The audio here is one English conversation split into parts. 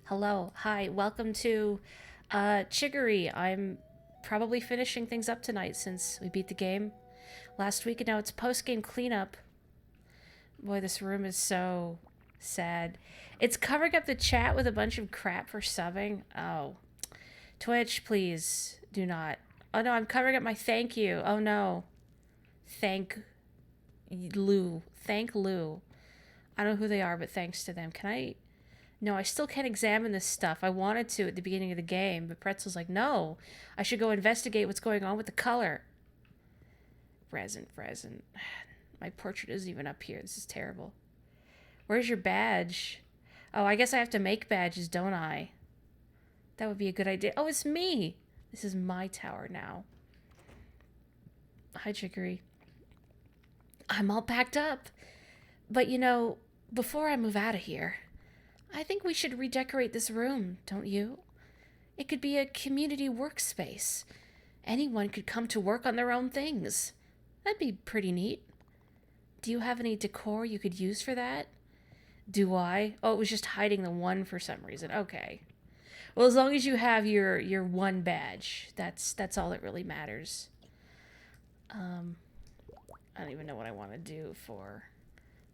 Hello. Hi. Welcome to Chicory. I'm probably finishing things up tonight since we beat the game last week, and now it's post-game cleanup. Boy, this room is so sad. It's covering up the chat with a bunch of crap for subbing. Oh. Twitch, please do not. Oh no, I'm covering up my thank you. Oh no. Thank Lou. Thank Lou. I don't know who they are, but thanks to them. Can I No, I still can't examine this stuff. I wanted to at the beginning of the game, but Pretzel's like, no, I should go investigate what's going on with the color. Present. My portrait isn't even up here. This is terrible. Where's your badge? Oh, I guess I have to make badges, don't I? That would be a good idea. Oh, it's me. This is my tower now. Hi, Chicory. I'm all packed up. But before I move out of here, I think we should redecorate this room, don't you? It could be a community workspace. Anyone could come to work on their own things. That'd be pretty neat. Do you have any decor you could use for that? Do I? Oh, it was just hiding the one for some reason. Okay. Well, as long as you have your one badge, that's all that really matters. Um, I don't even know what I want to do for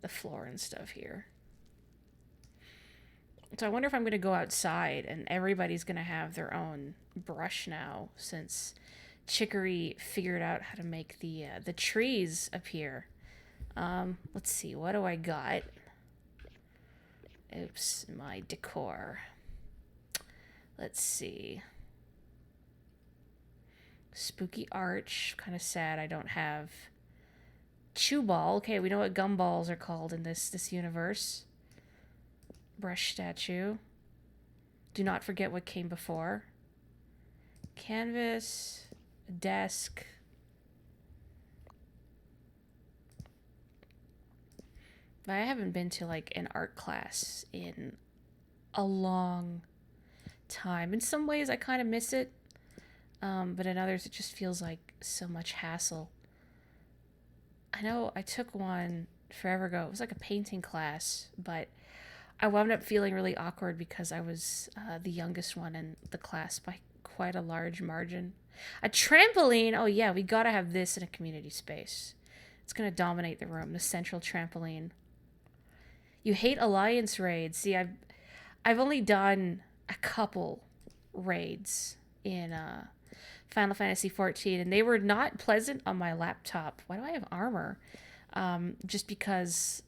the floor and stuff here. So I wonder if I'm going to go outside and everybody's going to have their own brush now since Chicory figured out how to make the trees appear. Let's see, what do I got? Oops, my decor. Let's see. Spooky arch, kind of sad I don't have chew ball. Okay, we know what gumballs are called in this universe. Brush statue. Do not forget what came before. Canvas, a desk. I haven't been to like an art class in a long time. In some ways, I kind of miss it, but in others, it just feels like so much hassle. I know I took one forever ago. It was like a painting class, but I wound up feeling really awkward because I was the youngest one in the class by quite a large margin. A trampoline! Oh, yeah, we gotta have this in a community space. It's gonna dominate the room, the central trampoline. You hate alliance raids. See, I've only done a couple raids in Final Fantasy 14, and they were not pleasant on my laptop. Why do I have armor? Just because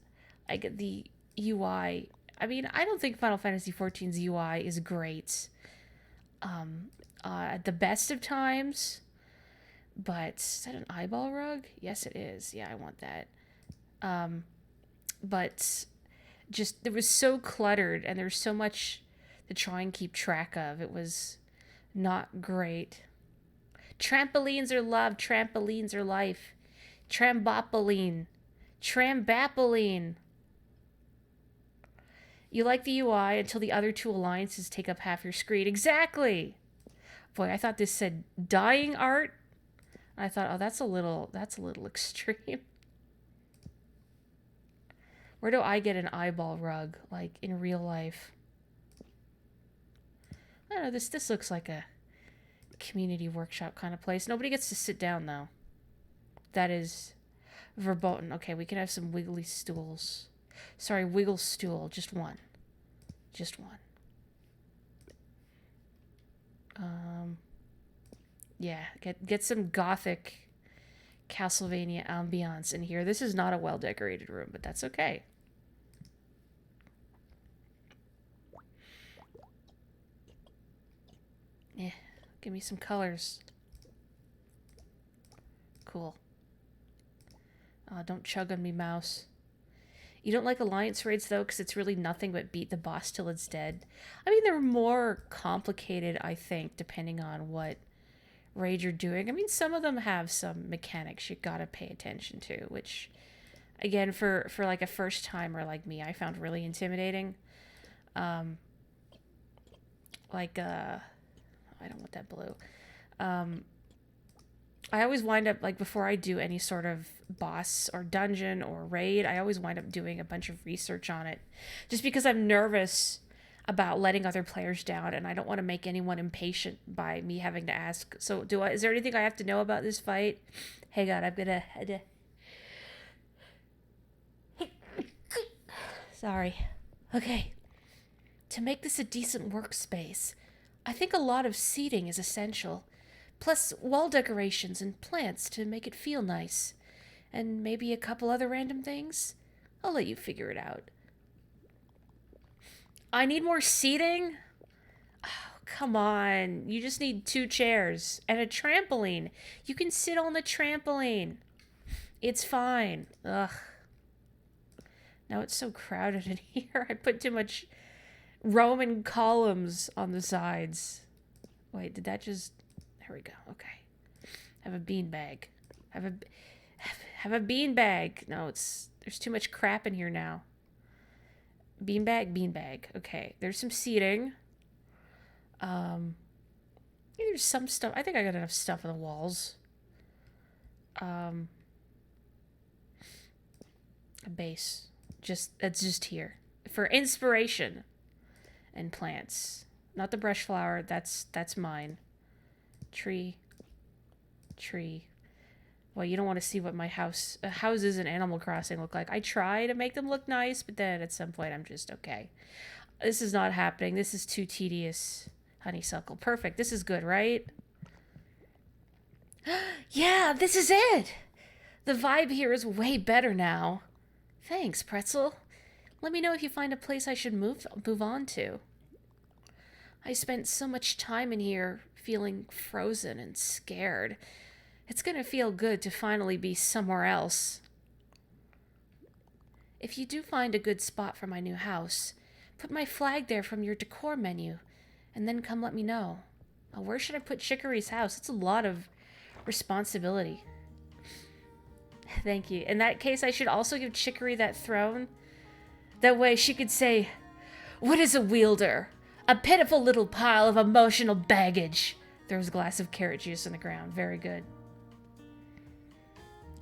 I get the UI. I mean, I don't think Final Fantasy 14's UI is great at the best of times, but is that an eyeball rug? Yes, it is. Yeah, I want that. But just, it was so cluttered and there was so much to try and keep track of. It was not great. Trampolines are love, trampolines are life. Trambopoline. Trambapoline. You like the UI until the other two alliances take up half your screen. Exactly. Boy, I thought this said dying art. I thought, oh, that's a little extreme. Where do I get an eyeball rug, like in real life? I don't know. This looks like a community workshop kind of place. Nobody gets to sit down though. That is verboten. Okay, we can have some wiggly stools. Sorry, wiggle stool. Just one. Just one. Yeah, get some gothic Castlevania ambiance in here. This is not a well decorated room, but that's okay. Yeah, give me some colors. Cool. Don't chug on me, mouse. You don't like alliance raids though, because it's really nothing but beat the boss till it's dead. I mean, they're more complicated, I think, depending on what raid you're doing. I mean, some of them have some mechanics you gotta pay attention to, which, again, for like a first timer like me, I found really intimidating. Um, I don't want that blue. Um, I always wind up, like, before I do any sort of boss or dungeon or raid, I always wind up doing a bunch of research on it. Just because I'm nervous about letting other players down, and I don't want to make anyone impatient by me having to ask. So, is there anything I have to know about this fight? Hang on, I'm gonna. Sorry. Okay. To make this a decent workspace, I think a lot of seating is essential. Plus wall decorations and plants to make it feel nice. And maybe a couple other random things? I'll let you figure it out. I need more seating? Oh, come on. You just need 2 chairs and a trampoline. You can sit on the trampoline. It's fine. Ugh. Now it's so crowded in here. I put too much Roman columns on the sides. Wait, did that just... There we go. Okay. Have a beanbag. Have a beanbag. No, there's too much crap in here now. Beanbag. Okay, there's some seating. There's some stuff. I think I got enough stuff on the walls. A base. That's just here for inspiration. And plants, not the brush flower. That's mine. Tree. Well, you don't want to see what my houses in Animal Crossing look like. I try to make them look nice, but then at some point I'm just okay. This is not happening. This is too tedious. Honeysuckle. Perfect. This is good, right? Yeah, this is it. The vibe here is way better now. Thanks, Pretzel. Let me know if you find a place I should move on to. I spent so much time in here feeling frozen and scared. It's gonna feel good to finally be somewhere else. If you do find a good spot for my new house, put my flag there from your decor menu, and then come let me know. Where should I put Chicory's house? It's a lot of responsibility. Thank you. In that case, I should also give Chicory that throne. That way she could say, "What is a wielder? A pitiful little pile of emotional baggage." Throws a glass of carrot juice on the ground. Very good.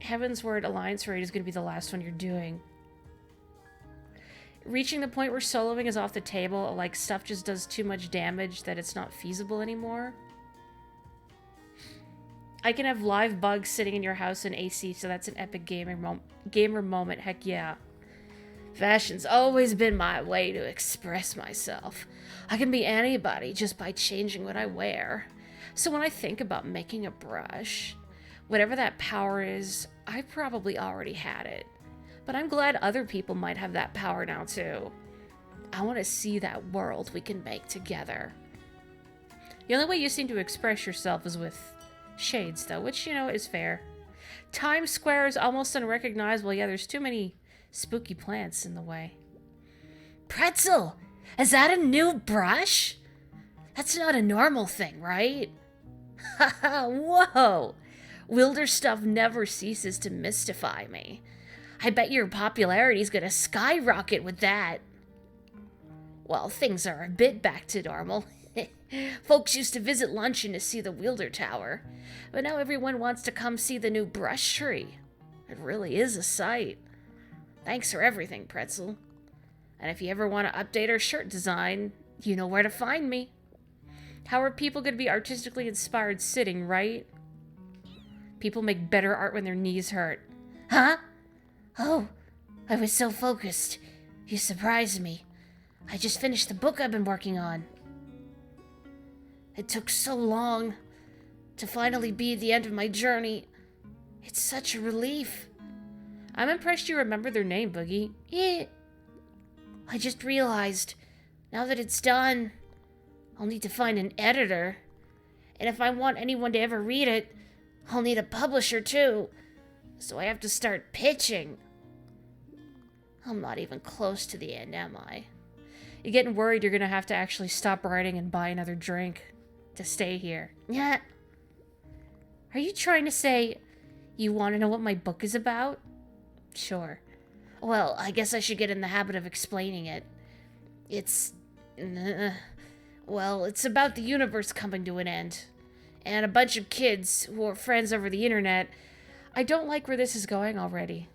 Heaven's Word Alliance Raid is going to be the last one you're doing. Reaching the point where soloing is off the table, like stuff just does too much damage that it's not feasible anymore. I can have live bugs sitting in your house in AC, so that's an epic gamer moment. Heck yeah. Fashion's always been my way to express myself. I can be anybody just by changing what I wear. So when I think about making a brush, whatever that power is, I probably already had it. But I'm glad other people might have that power now too. I want to see that world we can make together. The only way you seem to express yourself is with shades though, which, you know, is fair. Times Square is almost unrecognizable. Yeah, there's too many spooky plants in the way. Pretzel! Is that a new brush? That's not a normal thing, right? Haha, whoa! Wilder stuff never ceases to mystify me. I bet your popularity's gonna skyrocket with that. Well, things are a bit back to normal. Folks used to visit luncheon to see the Wielder Tower, but now everyone wants to come see the new brush tree. It really is a sight. Thanks for everything, Pretzel. And if you ever want to update our shirt design, you know where to find me. How are people going to be artistically inspired sitting, right? People make better art when their knees hurt. Huh? Oh, I was so focused. You surprised me. I just finished the book I've been working on. It took so long to finally be the end of my journey. It's such a relief. I'm impressed you remember their name, Boogie. Yeah. I just realized, now that it's done, I'll need to find an editor. And if I want anyone to ever read it, I'll need a publisher too. So I have to start pitching. I'm not even close to the end, am I? You're getting worried you're gonna have to actually stop writing and buy another drink to stay here. Yeah. Are you trying to say you want to know what my book is about? Sure. Well, I guess I should get in the habit of explaining it. It's... well, it's about the universe coming to an end. And a bunch of kids who are friends over the internet. I don't like where this is going already.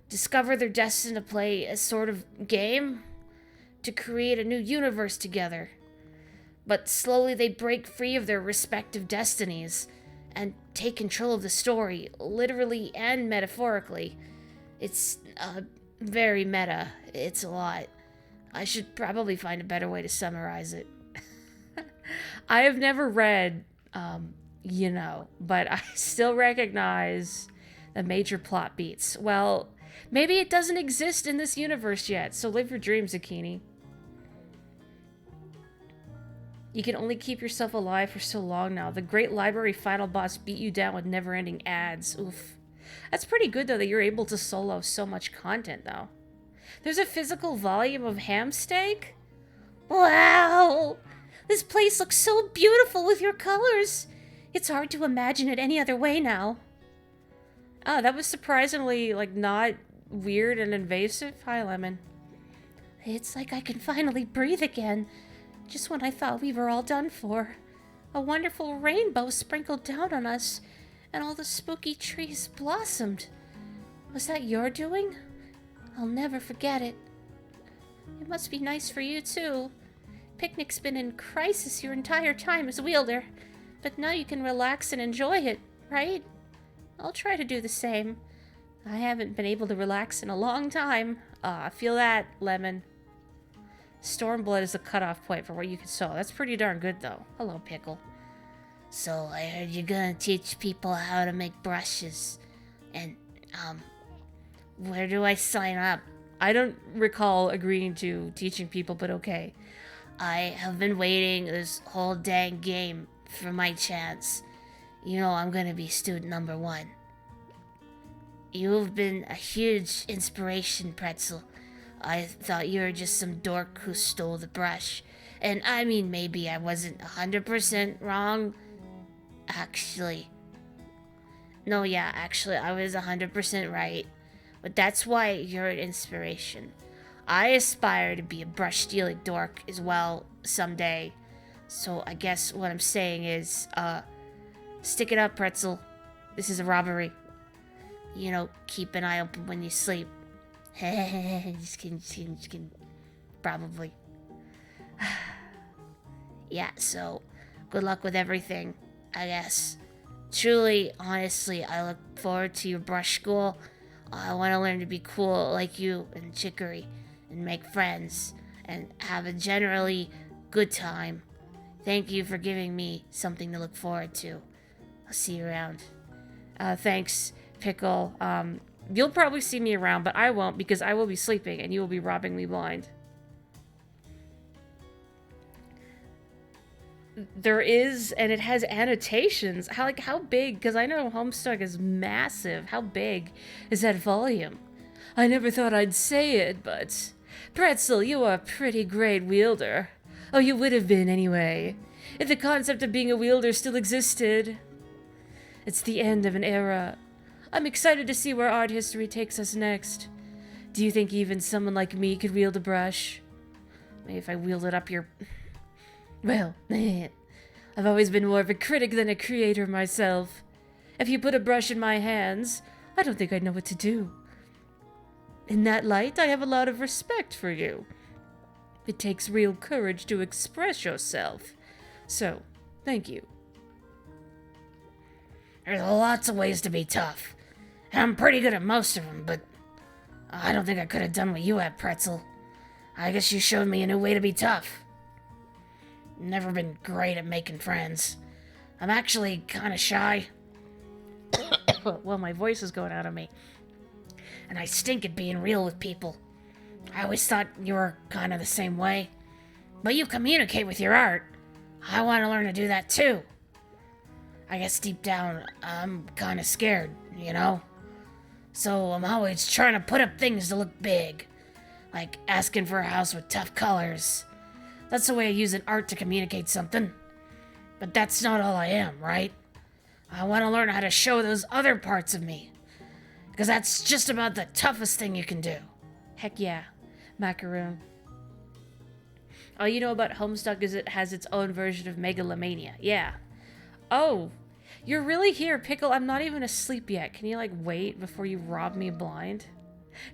Discover they're destined to play a sort of game? to create a new universe together. But slowly they break free of their respective destinies and take control of the story, literally and metaphorically. It's very meta. It's a lot. I should probably find a better way to summarize it. I have never read, but I still recognize the major plot beats. Well, maybe it doesn't exist in this universe yet, so live your dreams, Zucchini. You can only keep yourself alive for so long now. The Great Library final boss beat you down with never-ending ads. Oof. That's pretty good, though, that you're able to solo so much content, though. There's a physical volume of ham steak? Wow! This place looks so beautiful with your colors. It's hard to imagine it any other way now. Oh, that was surprisingly, not weird and invasive. Hi, Lemon. It's like I can finally breathe again. Just when I thought we were all done for. A wonderful rainbow sprinkled down on us, and all the spooky trees blossomed. Was that your doing? I'll never forget it. It must be nice for you, too. Picnic's been in crisis your entire time as wielder, but now you can relax and enjoy it, right? I'll try to do the same. I haven't been able to relax in a long time. I feel that, Lemon. Stormblood is the cutoff point for what you can sew. That's pretty darn good, though. Hello, Pickle. So, I heard you're gonna teach people how to make brushes. And, where do I sign up? I don't recall agreeing to teaching people, but okay. I have been waiting this whole dang game for my chance. You know I'm gonna be student number 1. You've been a huge inspiration, Pretzel. I thought you were just some dork who stole the brush. And I mean, maybe I wasn't 100% wrong. Actually, I was 100% right. But that's why you're an inspiration. I aspire to be a brush-stealing dork as well someday. So I guess what I'm saying is, stick it up, Pretzel. This is a robbery. Keep an eye open when you sleep. just kidding. Probably. Yeah, so, good luck with everything, I guess. Truly, honestly, I look forward to your brush school. I want to learn to be cool like you and Chicory, and make friends, and have a generally good time. Thank you for giving me something to look forward to. I'll see you around. Thanks, Pickle. You'll probably see me around, but I won't because I will be sleeping and you will be robbing me blind. There is, and it has annotations. How big? Because I know Homestuck is massive. How big is that volume? I never thought I'd say it, but... Pretzel, you are a pretty great wielder. Oh, you would have been anyway. If the concept of being a wielder still existed. It's the end of an era. I'm excited to see where art history takes us next. Do you think even someone like me could wield a brush? Maybe if I wielded up your... Well, I've always been more of a critic than a creator myself. If you put a brush in my hands, I don't think I'd know what to do. In that light, I have a lot of respect for you. It takes real courage to express yourself. So, thank you. There's lots of ways to be tough. And I'm pretty good at most of them, but I don't think I could have done what you have, Pretzel. I guess you showed me a new way to be tough. Never been great at making friends. I'm actually kind of shy. Well, my voice is going out of me. And I stink at being real with people. I always thought you were kind of the same way. But you communicate with your art. I want to learn to do that too. I guess deep down, I'm kind of scared, So I'm always trying to put up things to look big. Like asking for a house with tough colors. That's the way I use an art to communicate something. But that's not all I am, right? I want to learn how to show those other parts of me. Because that's just about the toughest thing you can do. Heck yeah, macaroon. All you know about Homestuck is it has its own version of megalomania. Yeah. Oh, you're really here, Pickle. I'm not even asleep yet. Can you, wait before you rob me blind?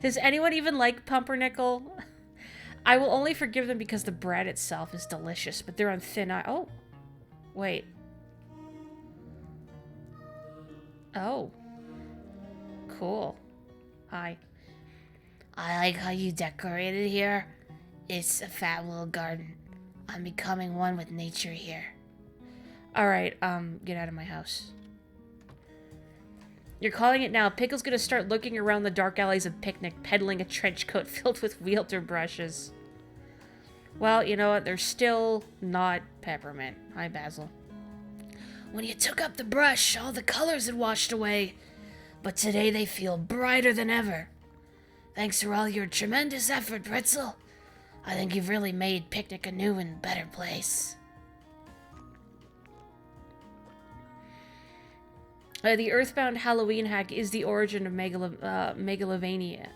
Does anyone even like Pumpernickel? I will only forgive them because the bread itself is delicious, but they're on thin ice. Oh, wait. Oh. Cool. Hi. I like how you decorated here. It's a fat little garden. I'm becoming one with nature here. Alright, get out of my house. You're calling it now. Pickle's gonna start looking around the dark alleys of Picnic, peddling a trench coat filled with wielder brushes. Well, you know what? They're still not peppermint. Hi, Basil. When you took up the brush, all the colors had washed away. But today they feel brighter than ever. Thanks for all your tremendous effort, Pretzel. I think you've really made Picnic a new and better place. The Earthbound Halloween hack is the origin of Megalovania.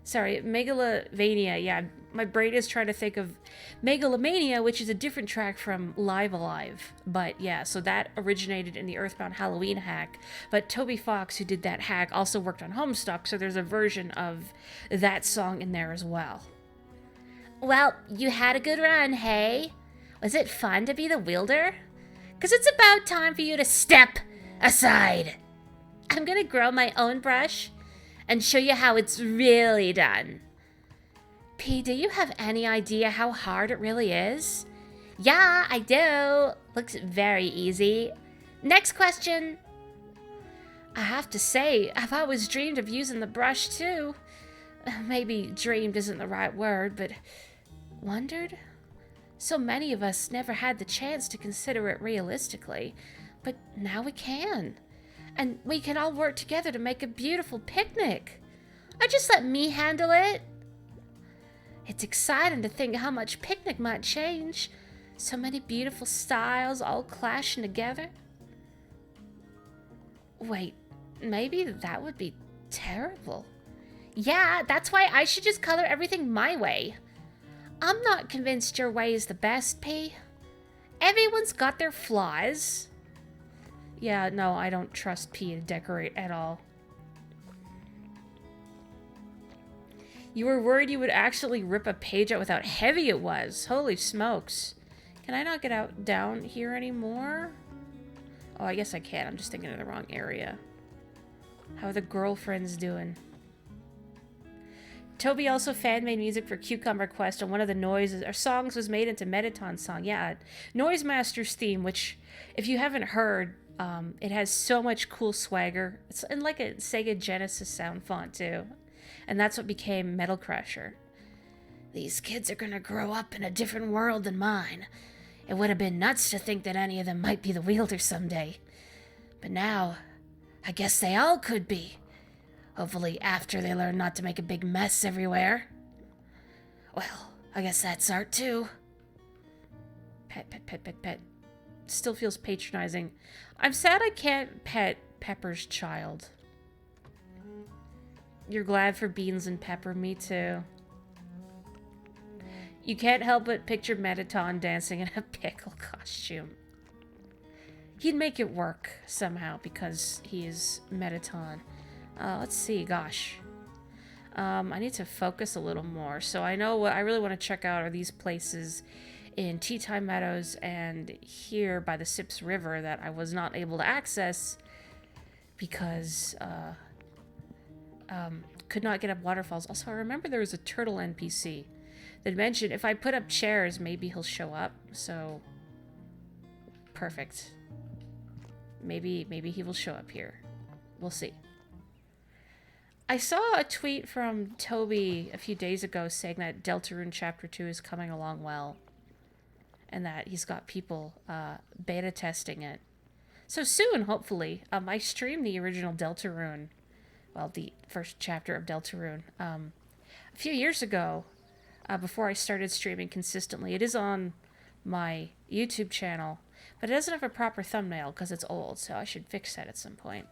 Sorry, Megalovania. Yeah, my brain is trying to think of Megalomania, which is a different track from Live Alive. But yeah, so that originated in the Earthbound Halloween hack. But Toby Fox, who did that hack, also worked on Homestuck, so there's a version of that song in there as well. Well, you had a good run, hey? Was it fun to be the wielder? 'Cause it's about time for you to step aside. I'm gonna grow my own brush and show you how it's really done. P, do you have any idea how hard it really is? Yeah, I do. Looks very easy. Next question. I have to say, I've always dreamed of using the brush too. Maybe dreamed isn't the right word, but wondered? So many of us never had the chance to consider it realistically, but now we can. And we can all work together to make a beautiful picnic. Or just let me handle it. It's exciting to think how much Picnic might change. So many beautiful styles all clashing together. Wait, maybe that would be terrible. Yeah, that's why I should just color everything my way. I'm not convinced your way is the best, P. Everyone's got their flaws. Yeah, no, I don't trust P to decorate at all. You were worried you would actually rip a page out with how heavy it was. Holy smokes. Can I not get out down here anymore? Oh, I guess I can. I'm just thinking of the wrong area. How are the girlfriends doing? Toby also fan-made music for Cucumber Quest, and one of the noises or songs was made into Mettaton's song. Yeah, Noise Master's theme, which, if you haven't heard, it has so much cool swagger. It's in like a Sega Genesis sound font, too. And that's what became Metal Crusher. These kids are gonna grow up in a different world than mine. It would have been nuts to think that any of them might be the wielder someday. But now, I guess they all could be. Hopefully after they learn not to make a big mess everywhere. Well, I guess that's art too. Pet, pet, pet, pet, pet. Still feels patronizing. I'm sad I can't pet Pepper's child. You're glad for Beans and Pepper, me too. You can't help but picture Mettaton dancing in a pickle costume. He'd make it work somehow because he is Mettaton. Let's see, gosh. I need to focus a little more. So I know what I really want to check out are these places in Tea Time Meadows and here by the Sips River that I was not able to access because could not get up waterfalls. Also, I remember there was a turtle NPC that mentioned if I put up chairs, maybe he'll show up. So, perfect. Maybe he will show up here. We'll see. I saw a tweet from Toby a few days ago saying that Deltarune Chapter 2 is coming along well. And that he's got people beta testing it. So soon, hopefully. I streamed the original Deltarune. Well, the first chapter of Deltarune. A few years ago, before I started streaming consistently. It is on my YouTube channel. But it doesn't have a proper thumbnail because it's old. So I should fix that at some point.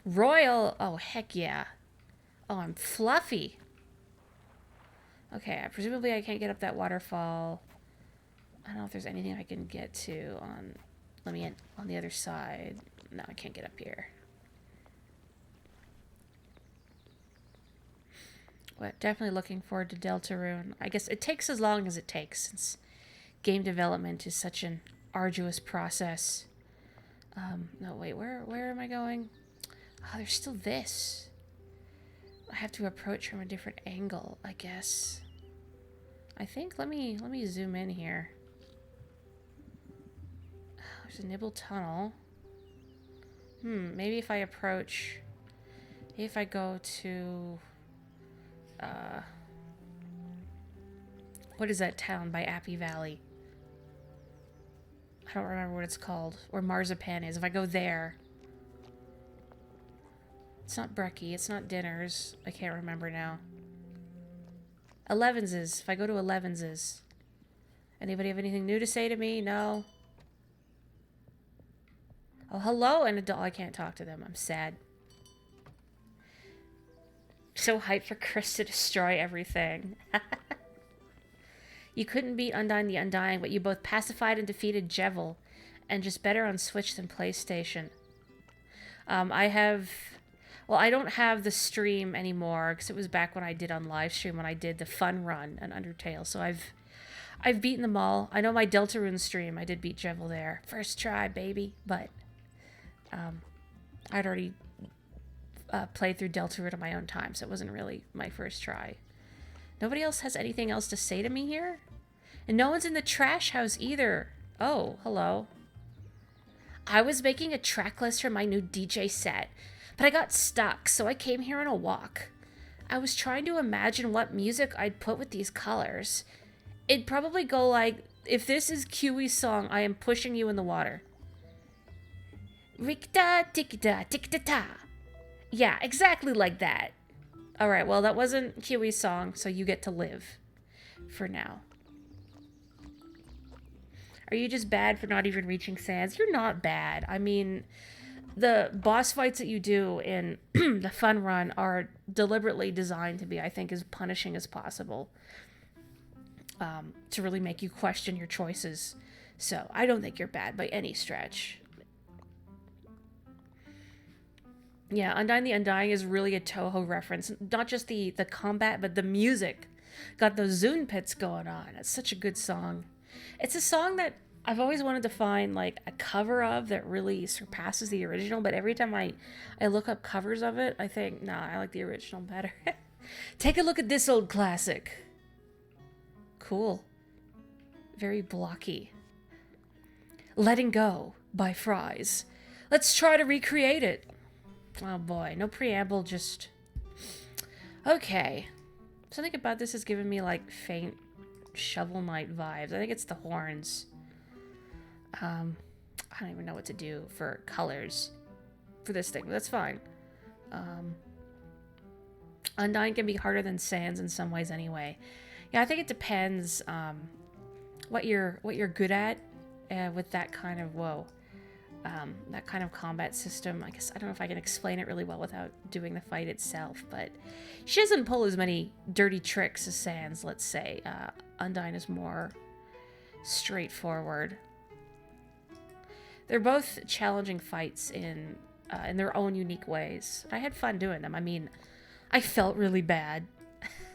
Royal. Oh, heck yeah. Oh, I'm fluffy. Okay, presumably I can't get up that waterfall. I don't know if there's anything I can get to on... Let me in on the other side. No, I can't get up here. But definitely looking forward to Deltarune. I guess it takes as long as it takes since game development is such an arduous process. No, wait, where am I going? Oh, there's still this. I have to approach from a different angle, I guess. I think, let me zoom in here. There's a Nibble Tunnel. Maybe if I approach... Maybe if I go to... what is that town by Appy Valley? I don't remember what it's called. Where Marzipan is. If I go there... It's not Brecky. It's not Dinners. I can't remember now. Elevenses. If I go to Elevenses. Anybody have anything new to say to me? No? Oh, hello, an adult. I can't talk to them. I'm sad. So hyped for Chris to destroy everything. You couldn't beat Undyne the Undying, but you both pacified and defeated Jevil, and just better on Switch than PlayStation. I don't have the stream anymore, because it was back when I did on live stream when I did the fun run on Undertale, so I've beaten them all. I know my Deltarune stream, I did beat Jevil there. First try, baby. But, I'd already played through Deltarune on my own time, so it wasn't really my first try. Nobody else has anything else to say to me here? And no one's in the trash house either. Oh, hello. I was making a track list for my new DJ set, but I got stuck, so I came here on a walk. I was trying to imagine what music I'd put with these colors. It'd probably go like, if this is Kiwi's song, I am pushing you in the water. Rikta tikita tikita. Yeah, exactly like that. Alright, well, that wasn't Kiwi's song, so you get to live. For now. Are you just bad for not even reaching Sans? You're not bad. I mean, the boss fights that you do in the fun run are deliberately designed to be, I think, as punishing as possible. To really make you question your choices. So, I don't think you're bad by any stretch. Yeah, Undyne the Undying is really a Toho reference. Not just the combat, but the music. Got those Zune pits going on. It's such a good song. It's a song that I've always wanted to find, like, a cover of that really surpasses the original, but every time I look up covers of it, I think, nah, I like the original better. Take a look at this old classic. Cool. Very blocky. Letting Go by Fries. Let's try to recreate it. Oh boy, no preamble, just... Okay. Something about this is giving me, like, faint Shovel Knight vibes. I think it's the horns. I don't even know what to do for colors for this thing, but that's fine. Undyne can be harder than Sans in some ways anyway. Yeah, I think it depends what you're good at with that kind of that kind of combat system. I guess I don't know if I can explain it really well without doing the fight itself, but she doesn't pull as many dirty tricks as Sans, let's say. Undyne is more straightforward. They're both challenging fights in their own unique ways. I had fun doing them. I mean, I felt really bad,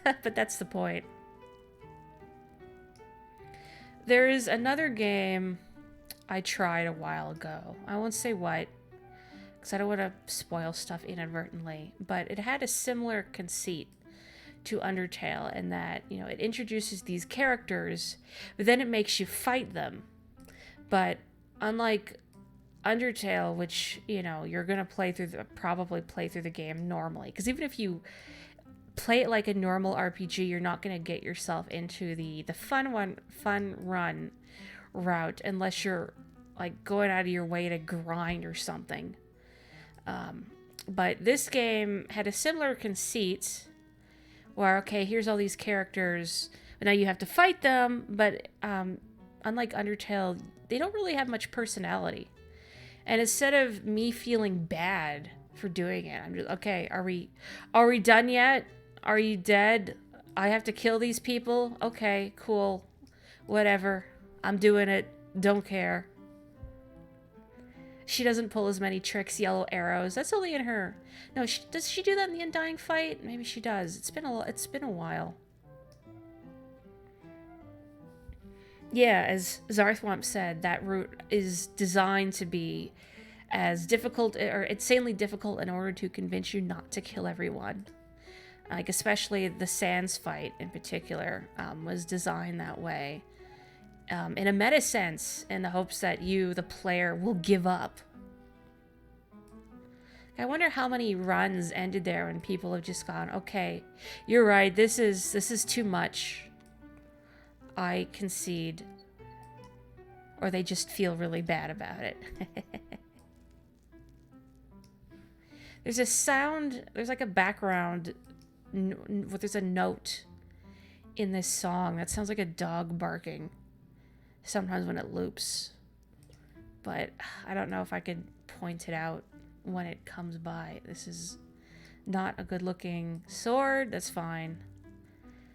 but that's the point. There is another game I tried a while ago. I won't say what, because I don't want to spoil stuff inadvertently, but it had a similar conceit to Undertale in that, you know, it introduces these characters, but then it makes you fight them. But unlike Undertale, which, you know, you're going to probably play through the game normally, because even if you play it like a normal RPG, you're not going to get yourself into the fun run route unless you're like going out of your way to grind or something. But this game had a similar conceit where, okay, here's all these characters, but now you have to fight them, but unlike Undertale, they don't really have much personality. And instead of me feeling bad for doing it, I'm just, okay, are we done yet? Are you dead? I have to kill these people? Okay, cool. Whatever. I'm doing it. Don't care. She doesn't pull as many tricks, yellow arrows. That's only in her. No, does she do that in the Undying fight? Maybe she does. It's been a while. Yeah, as Zarthwomp said, that route is designed to be as difficult or insanely difficult in order to convince you not to kill everyone. Like, especially the Sans fight in particular was designed that way. In a meta sense, in the hopes that you, the player, will give up. I wonder how many runs ended there when people have just gone, okay, you're right, this is too much. I concede. Or they just feel really bad about it. There's a sound, there's like a background, there's a note in this song that sounds like a dog barking. Sometimes when it loops. But I don't know if I could point it out when it comes by. This is not a good looking sword. That's fine.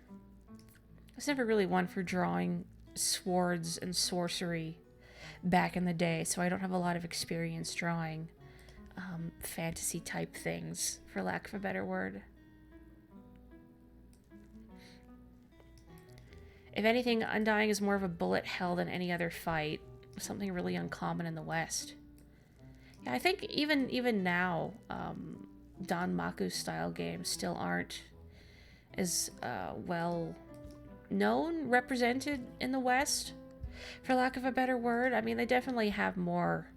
I was never really one for drawing swords and sorcery back in the day, so I don't have a lot of experience drawing fantasy type things, for lack of a better word. If anything, Undying is more of a bullet hell than any other fight. Something really uncommon in the West. Yeah, I think even now, Danmaku style games still aren't as well known, represented in the West, for lack of a better word. I mean, they definitely have more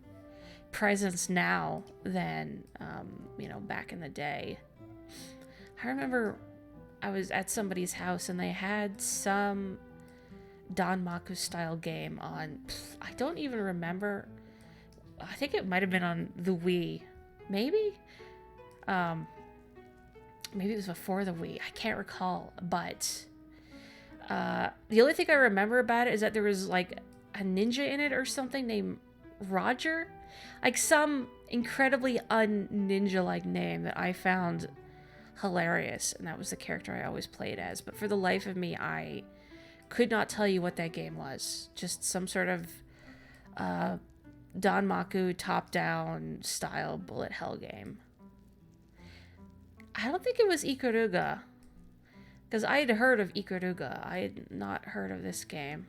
presence now than, back in the day. I remember I was at somebody's house and they had some Danmaku style game on, I don't even remember. I think it might have been on the Wii. Maybe? Maybe it was before the Wii. I can't recall. But the only thing I remember about it is that there was like a ninja in it or something named Roger. Like some incredibly un-ninja-like name that I found hilarious. And that was the character I always played as. But for the life of me, I could not tell you what that game was. Just some sort of Danmaku top-down style bullet hell game. I don't think it was Ikaruga, because I had heard of Ikaruga. I had not heard of this game.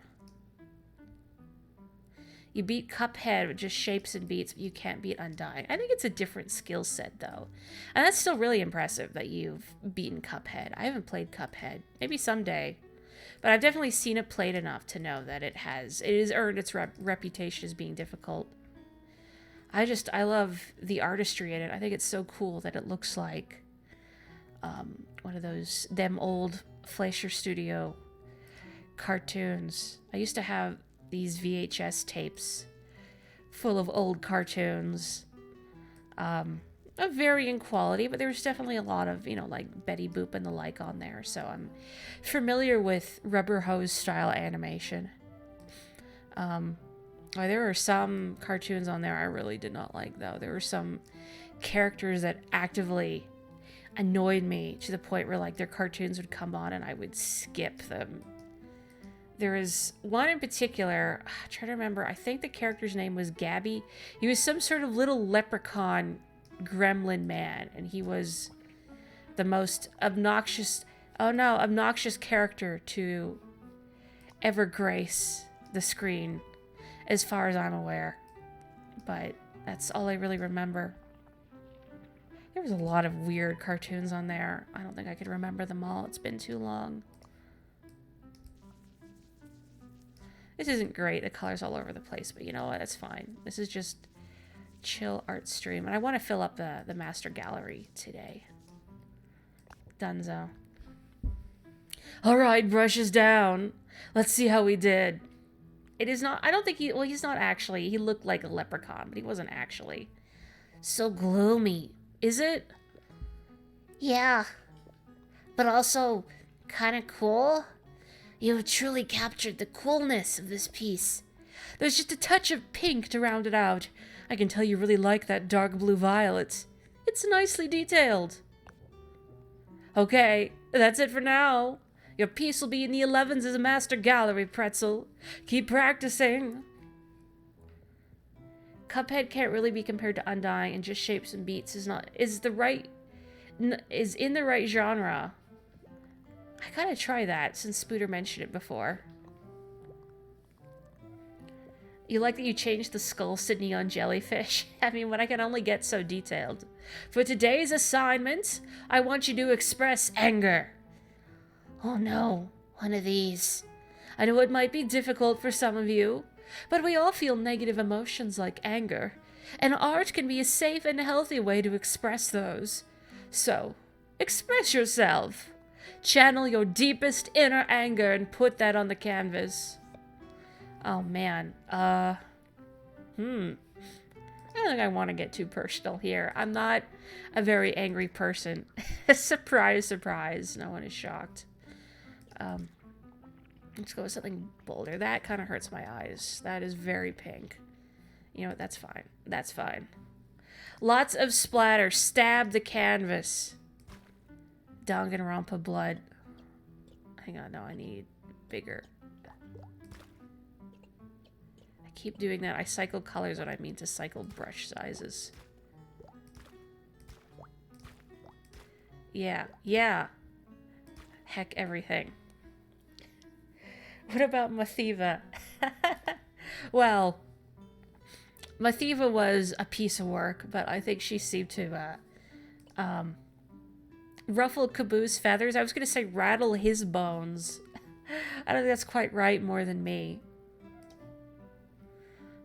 You beat Cuphead with just shapes and beats, but you can't beat Undying. I think it's a different skill set, though. And that's still really impressive that you've beaten Cuphead. I haven't played Cuphead. Maybe someday. But I've definitely seen it played enough to know that it has earned its reputation as being difficult. I love the artistry in it. I think it's so cool that it looks like one of them old Fleischer Studio cartoons. I used to have these VHS tapes full of old cartoons of varying quality, but there was definitely a lot of, like Betty Boop and the like on there, so I'm familiar with rubber hose style animation. There are some cartoons on there I really did not like, though. There were some characters that actively annoyed me to the point where, like, their cartoons would come on and I would skip them. There is one in particular, I'm trying to remember, I think the character's name was Gabby. He was some sort of little leprechaun gremlin man, and he was the most obnoxious character to ever grace the screen, as far as I'm aware. But that's all I really remember. There was a lot of weird cartoons on there. I don't think I could remember them all. It's been too long. This isn't great. The color's all over the place, but you know what? That's fine. This is just chill art stream. And I want to fill up the master gallery today. Dunzo. All right, brushes down. Let's see how we did. It is not, I don't think he's not actually. He looked like a leprechaun, but he wasn't actually. So gloomy. Is it? Yeah. But also kind of cool. You have truly captured the coolness of this piece. There's just a touch of pink to round it out. I can tell you really like that dark blue violet. It's nicely detailed. Okay, that's it for now. Your piece will be in the 11s as a master gallery, Pretzel. Keep practicing. Cuphead can't really be compared to Undying, and just Shapes and Beats is in the right genre. I gotta try that since Spooter mentioned it before. You like that you changed the skulls to neon jellyfish? I mean, when I can only get so detailed. For today's assignment, I want you to express anger. Oh no, one of these. I know it might be difficult for some of you, but we all feel negative emotions like anger, and art can be a safe and healthy way to express those. So, express yourself. Channel your deepest inner anger and put that on the canvas. Oh man, I don't think I want to get too personal here. I'm not a very angry person. Surprise, surprise, no one is shocked. Let's go with something bolder. That kind of hurts my eyes. That is very pink. You know what, that's fine. That's fine. Lots of splatter. Stab the canvas. Danganronpa blood. Hang on, no, I need bigger. I keep doing that. I cycle colors when I mean to cycle brush sizes. Yeah, yeah. Heck everything. What about Mathiva? Well, Mathiva was a piece of work, but I think she seemed to ruffle Caboose feathers. I was going to say rattle his bones. I don't think that's quite right, more than me.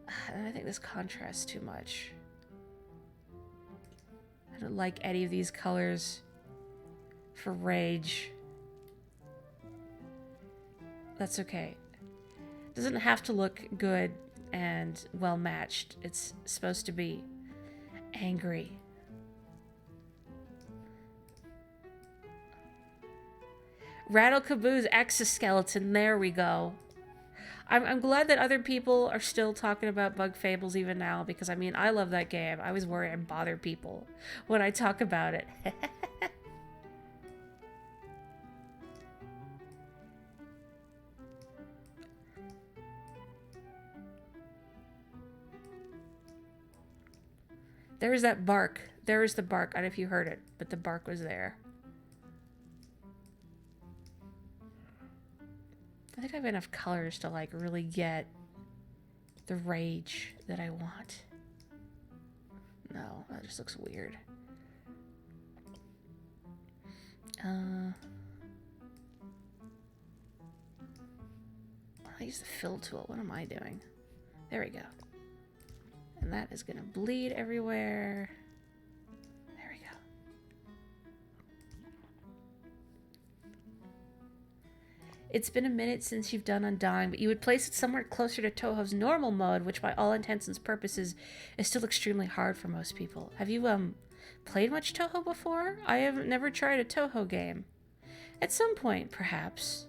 I think this contrasts too much. I don't like any of these colors for Rage. That's okay. It doesn't have to look good and well matched. It's supposed to be angry. Rattle Caboose exoskeleton. There we go. I'm glad that other people are still talking about Bug Fables even now, because I mean, I love that game. I was worried I'd bother people when I talk about it. There was that bark. There was the bark. I don't know if you heard it, but the bark was there. I think I have enough colors to like really get the rage that I want. No, that just looks weird. I use the fill tool. What am I doing? There we go. And that is gonna bleed everywhere. There we go. It's been a minute since you've done Undying, but you would place it somewhere closer to Touhou's normal mode, which by all intents and purposes is still extremely hard for most people. Have you played much Touhou before? I have never tried a Touhou game. At some point, perhaps.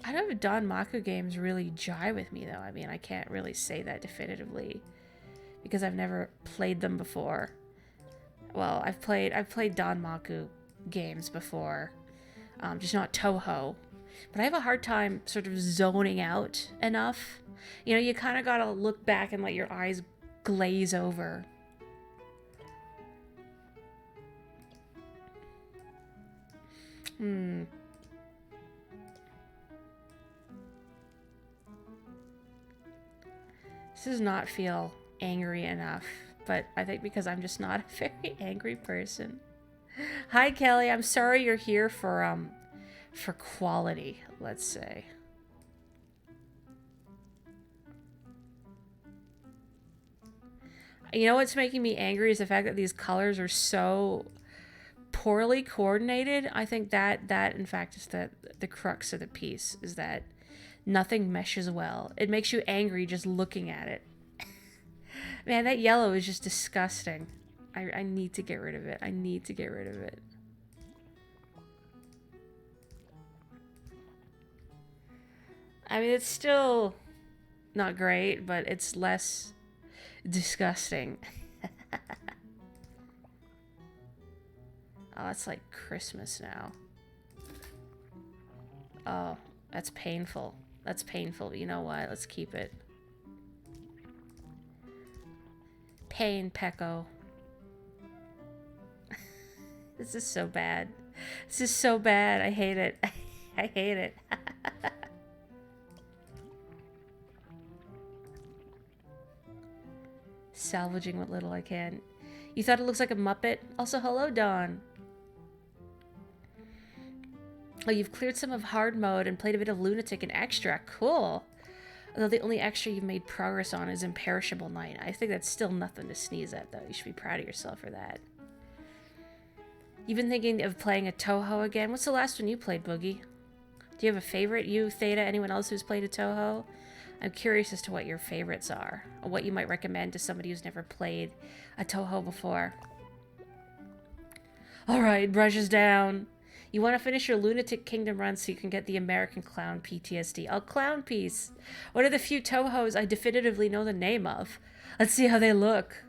I don't know if Danmaku games really jive with me, though. I mean, I can't really say that definitively because I've never played them before. Well, I've played Danmaku games before, just not Touhou. But I have a hard time sort of zoning out enough. You know, you kind of gotta look back and let your eyes glaze over. This does not feel angry enough, but I think because I'm just not a very angry person. Hi, Kelly. I'm sorry you're here for quality, let's say. You know what's making me angry is the fact that these colors are so poorly coordinated. I think that in fact is the crux of the piece, is that nothing meshes well. It makes you angry just looking at it. Man, that yellow is just disgusting. I need to get rid of it. I need to get rid of it. I mean, it's still not great, but it's less disgusting. Oh, that's like Christmas now. Oh, that's painful. That's painful. You know what? Let's keep it. Pain, Pecco. This is so bad. This is so bad. I hate it. I hate it. Salvaging what little I can. You thought it looks like a Muppet? Also, hello, Dawn. Oh, you've cleared some of hard mode and played a bit of Lunatic and Extra. Cool. Although the only extra you've made progress on is Imperishable Night. I think that's still nothing to sneeze at, though. You should be proud of yourself for that. You've been thinking of playing a Toho again? What's the last one you played, Boogie? Do you have a favorite? You, Theta, anyone else who's played a Toho? I'm curious as to what your favorites are, or what you might recommend to somebody who's never played a Toho before. Alright, brushes down. You want to finish your Lunatic Kingdom run so you can get the American Clown PTSD. Oh, Clown Piece. What are the few Tohos I definitively know the name of? Let's see how they look.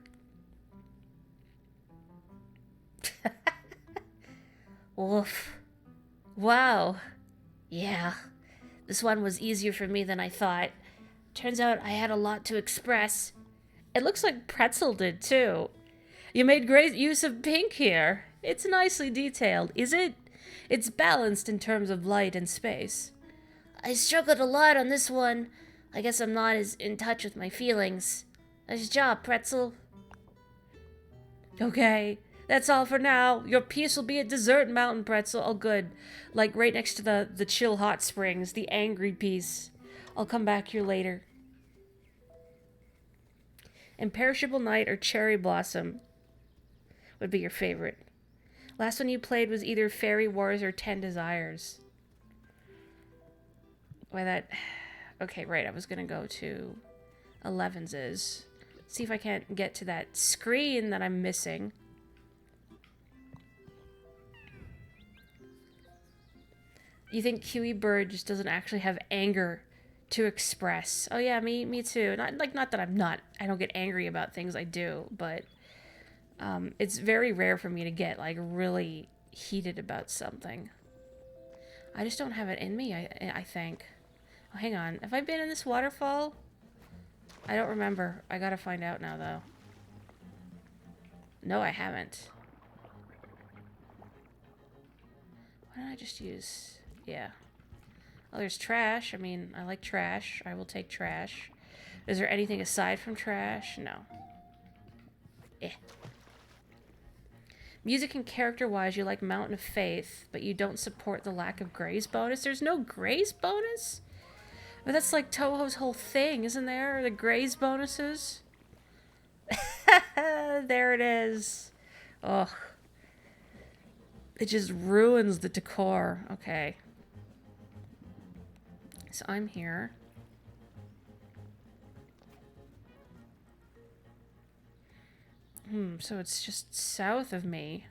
Woof. Wow. Yeah. This one was easier for me than I thought. Turns out I had a lot to express. It looks like Pretzel did, too. You made great use of pink here. It's nicely detailed, is it? It's balanced in terms of light and space. I struggled a lot on this one. I guess I'm not as in touch with my feelings. Nice job, Pretzel. Okay, that's all for now. Your piece will be at Desert Mountain, Pretzel. Oh, good. Like right next to the chill hot springs, the angry piece. I'll come back here later. Imperishable Night or Cherry Blossom would be your favorite. Last one you played was either Fairy Wars or 10 Desires. Why that... Okay, right, I was gonna go to 11's. See if I can't get to that screen that I'm missing. You think Kiwi Bird just doesn't actually have anger to express? Oh yeah, me too. Not that I don't get angry about things, I do, but it's very rare for me to get like really heated about something. I just don't have it in me, I think. Oh, hang on. Have I been in this waterfall? I don't remember. I gotta find out now, though. No, I haven't. Why don't I just use... Yeah. Oh, there's trash. I mean, I like trash. I will take trash. Is there anything aside from trash? No. Eh. Music and character-wise, you like Mountain of Faith, but you don't support the lack of Graze bonus. There's no Graze bonus? But that's like Toho's whole thing, isn't there? The Graze bonuses? There it is. Ugh. It just ruins the decor. Okay. So I'm here. So it's just south of me.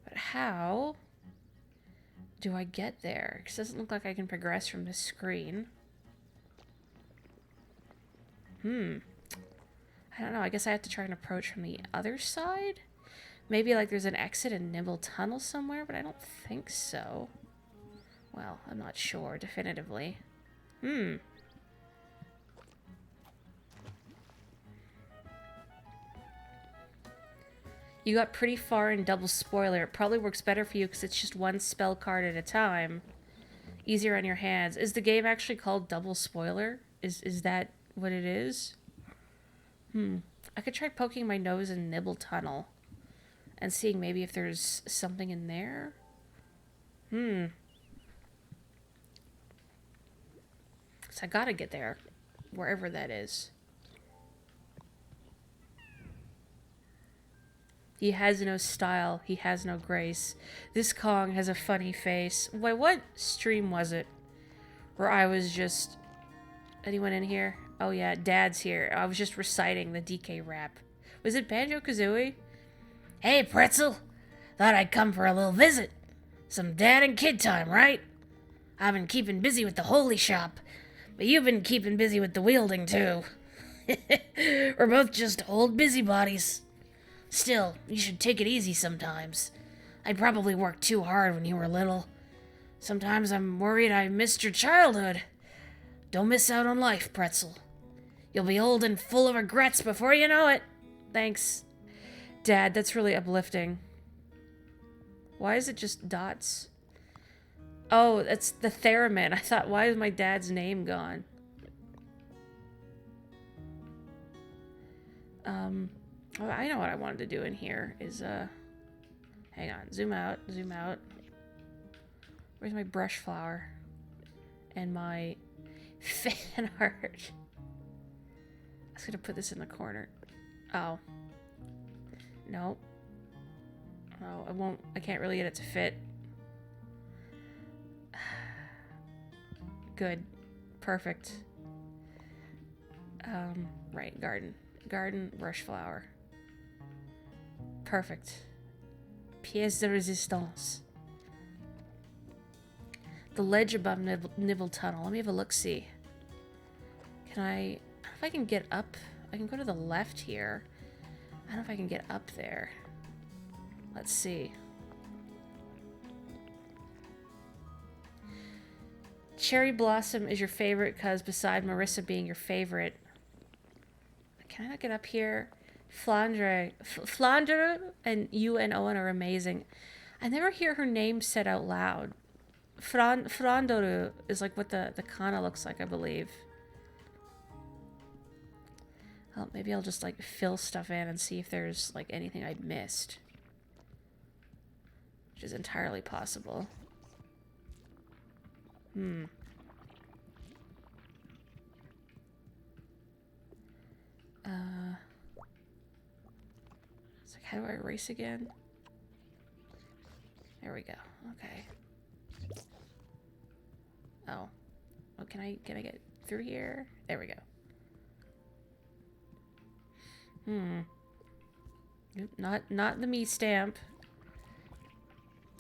But how do I get there? Because it doesn't look like I can progress from this screen. I don't know. I guess I have to try and approach from the other side? Maybe like there's an exit in Nibble Tunnel somewhere, but I don't think so. Well, I'm not sure definitively. You got pretty far in Double Spoiler. It probably works better for you because it's just one spell card at a time. Easier on your hands. Is the game actually called Double Spoiler? Is that what it is? I could try poking my nose in Nibble Tunnel and seeing maybe if there's something in there. So I gotta get there, wherever that is. He has no style. He has no grace. This Kong has a funny face. Wait, what stream was it? Where I was just... Anyone in here? Oh yeah, Dad's here. I was just reciting the DK rap. Was it Banjo-Kazooie? Hey, Pretzel. Thought I'd come for a little visit. Some dad and kid time, right? I've been keeping busy with the holy shop, but you've been keeping busy with the wielding, too. We're both just old busybodies. Still, you should take it easy sometimes. I probably worked too hard when you were little. Sometimes I'm worried I missed your childhood. Don't miss out on life, Pretzel. You'll be old and full of regrets before you know it. Thanks, Dad. That's really uplifting. Why is it just dots? Oh, that's the theremin. I thought, why is my dad's name gone? Oh, I know what I wanted to do in here is, hang on. Zoom out. Zoom out. Where's my brush flower? And my fan art. I was gonna put this in the corner. Oh. No. Oh, I won't. I can't really get it to fit. Good. Perfect. Right. Garden. Garden, brush flower. Perfect. Pièce de résistance. The ledge above Nibble Tunnel. Let me have a look-see. Can I... If I can get up... I can go to the left here. I don't know if I can get up there. Let's see. Cherry Blossom is your favorite because beside Marissa being your favorite... Can I not get up here? Flandre and you and Owen are amazing. I never hear her name said out loud. Frandoru is like what the kana looks like, I believe. Oh, maybe I'll just like fill stuff in and see if there's like anything I'd missed. Which is entirely possible. It's like, how do I erase again? There we go. Okay. Oh. Oh, can I get through here? There we go. Not the me stamp.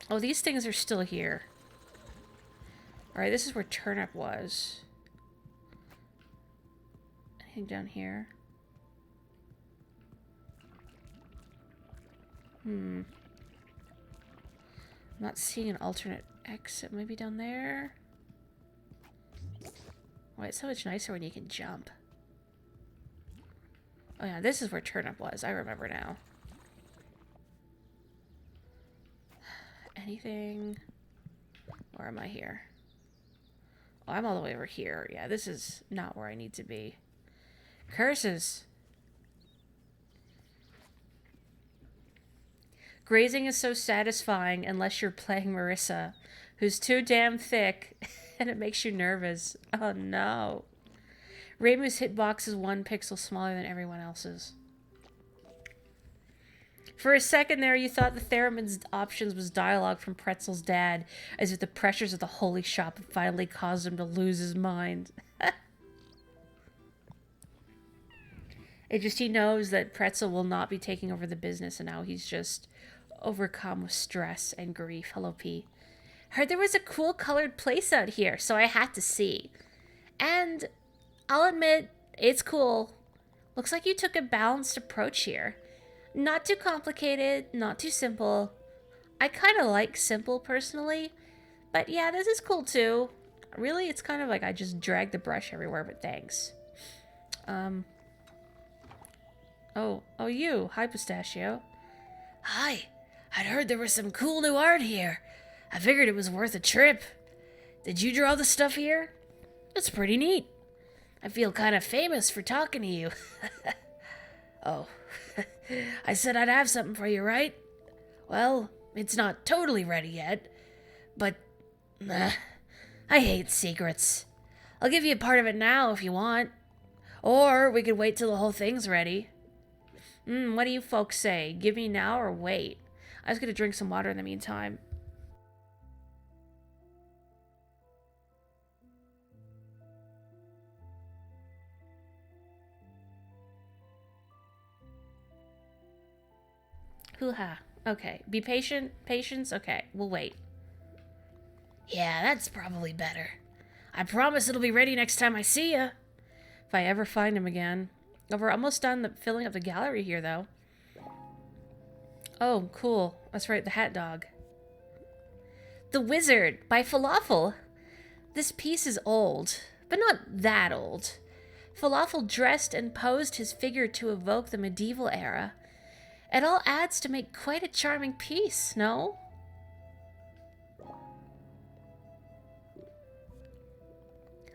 Oh, these things are still here. Alright, this is where turnip was. Anything down here? I'm not seeing an alternate exit. Maybe down there? Why, it's so much nicer when you can jump. Oh yeah, this is where turnip was. I remember now. Anything? Or am I here? Oh, I'm all the way over here. Yeah, this is not where I need to be. Curses! Grazing is so satisfying unless you're playing Marissa, who's too damn thick, and it makes you nervous. Oh no. Reimu's hitbox is 1 pixel smaller than everyone else's. For a second there, you thought the theremin's options was dialogue from Pretzel's dad, as if the pressures of the holy shop had finally caused him to lose his mind. It just, he knows that Pretzel will not be taking over the business, and now he's just overcome with stress and grief. Hello, P. Heard there was a cool colored place out here, so I had to see. And I'll admit, it's cool. Looks like you took a balanced approach here. Not too complicated, not too simple. I kind of like simple, personally. But yeah, this is cool, too. Really, it's kind of like I just dragged the brush everywhere, but thanks. Oh, you. Hi, Pistachio. Hi. I'd heard there was some cool new art here. I figured it was worth a trip. Did you draw the stuff here? It's pretty neat. I feel kind of famous for talking to you. Oh, I said I'd have something for you, right? Well, it's not totally ready yet, but I hate secrets. I'll give you a part of it now if you want. Or we could wait till the whole thing's ready. What do you folks say? Give me now or wait? I was gonna drink some water in the meantime. Hoo-ha. Okay. Be patient. Patience? Okay. We'll wait. Yeah, that's probably better. I promise it'll be ready next time I see ya. If I ever find him again. Oh, we're almost done filling up the gallery here, though. Oh, cool. That's right, the hat dog. The Wizard by Falafel. This piece is old, but not that old. Falafel dressed and posed his figure to evoke the medieval era. It all adds to make quite a charming piece, no?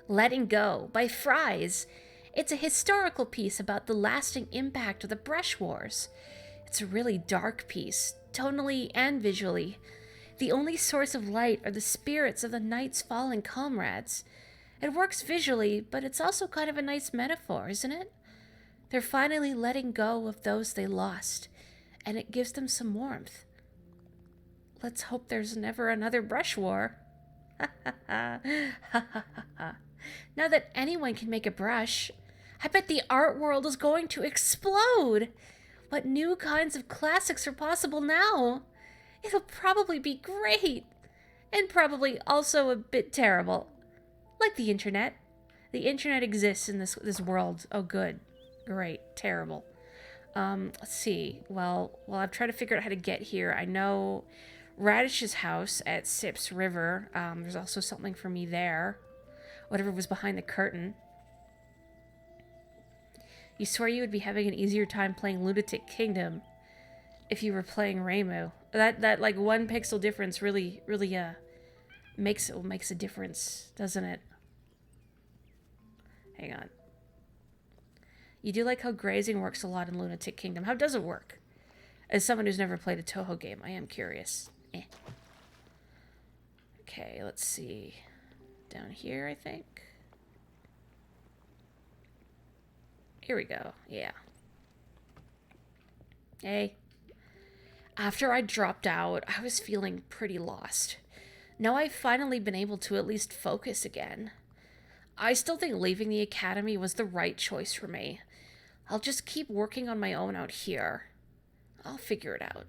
Letting Go by Fries. It's a historical piece about the lasting impact of the brush wars. It's a really dark piece, tonally and visually. The only source of light are the spirits of the night's fallen comrades. It works visually, but it's also kind of a nice metaphor, isn't it? They're finally letting go of those they lost, and it gives them some warmth. Let's hope there's never another brush war. Now that anyone can make a brush, I bet the art world is going to explode. What new kinds of classics are possible now? It'll probably be great, and probably also a bit terrible. Like the internet. The internet exists in this world. Oh, good. Great. Terrible. Let's see. Well, I've tried to figure out how to get here. I know Radish's house at Sips River. There's also something for me there. Whatever was behind the curtain. You swear you would be having an easier time playing Lunatic Kingdom if you were playing Reimu. That like 1 pixel difference really makes a difference, doesn't it? Hang on. You do like how grazing works a lot in Lunatic Kingdom. How does it work? As someone who's never played a Toho game, I am curious. Okay, let's see. Down here, I think. Here we go. Yeah. Hey. After I dropped out, I was feeling pretty lost. Now I've finally been able to at least focus again. I still think leaving the academy was the right choice for me. I'll just keep working on my own out here. I'll figure it out.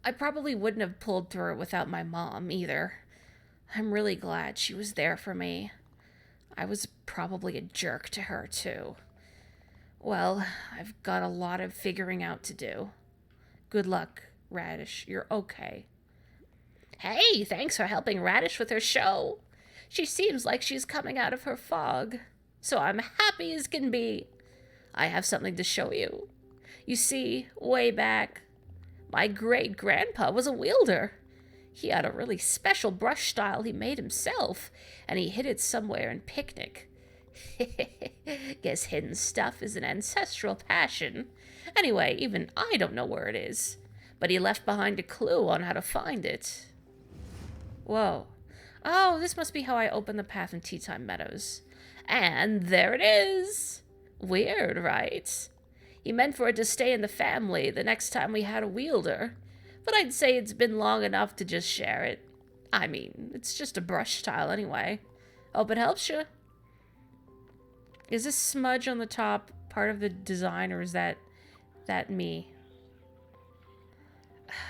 I probably wouldn't have pulled through it without my mom, either. I'm really glad she was there for me. I was probably a jerk to her, too. Well, I've got a lot of figuring out to do. Good luck, Radish. You're okay. Hey, thanks for helping Radish with her show. She seems like she's coming out of her fog. So I'm happy as can be. I have something to show you. You see, way back, my great-grandpa was a wielder. He had a really special brush style he made himself, and he hid it somewhere in Picnic. Guess hidden stuff is an ancestral passion. Anyway, even I don't know where it is, but he left behind a clue on how to find it. Whoa. Oh, this must be how I open the path in Tea Time Meadows. And there it is. Weird, right? He meant for it to stay in the family the next time we had a wielder, but I'd say it's been long enough to just share it. I mean, it's just a brush style anyway. Hope it helps you. Is this smudge on the top part of the design, or is that me?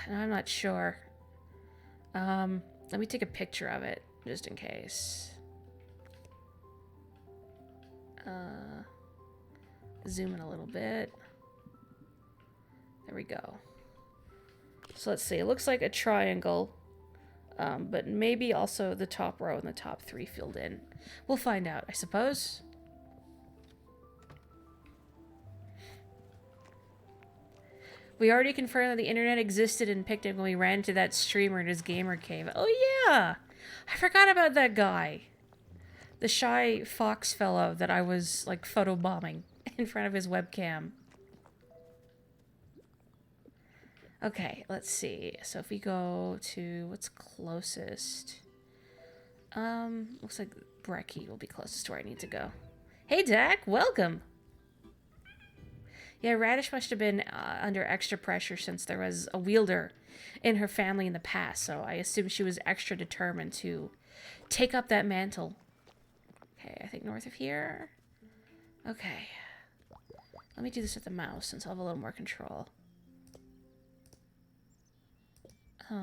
I'm not sure. Let me take a picture of it, just in case. Zoom in a little bit. There we go. So let's see. It looks like a triangle, but maybe also the top row and the top 3 filled in. We'll find out, I suppose. We already confirmed that the internet existed in Picnic when we ran into that streamer in his gamer cave. Oh yeah! I forgot about that guy. The shy fox fellow that I was, like, photobombing in front of his webcam. Okay, let's see. So if we go to what's closest. Looks like Brecky will be closest to where I need to go. Hey, Dak, welcome! Yeah, Radish must have been under extra pressure since there was a wielder in her family in the past, so I assume she was extra determined to take up that mantle. Okay, I think north of here. Okay. Let me do this with the mouse since I'll have a little more control. Might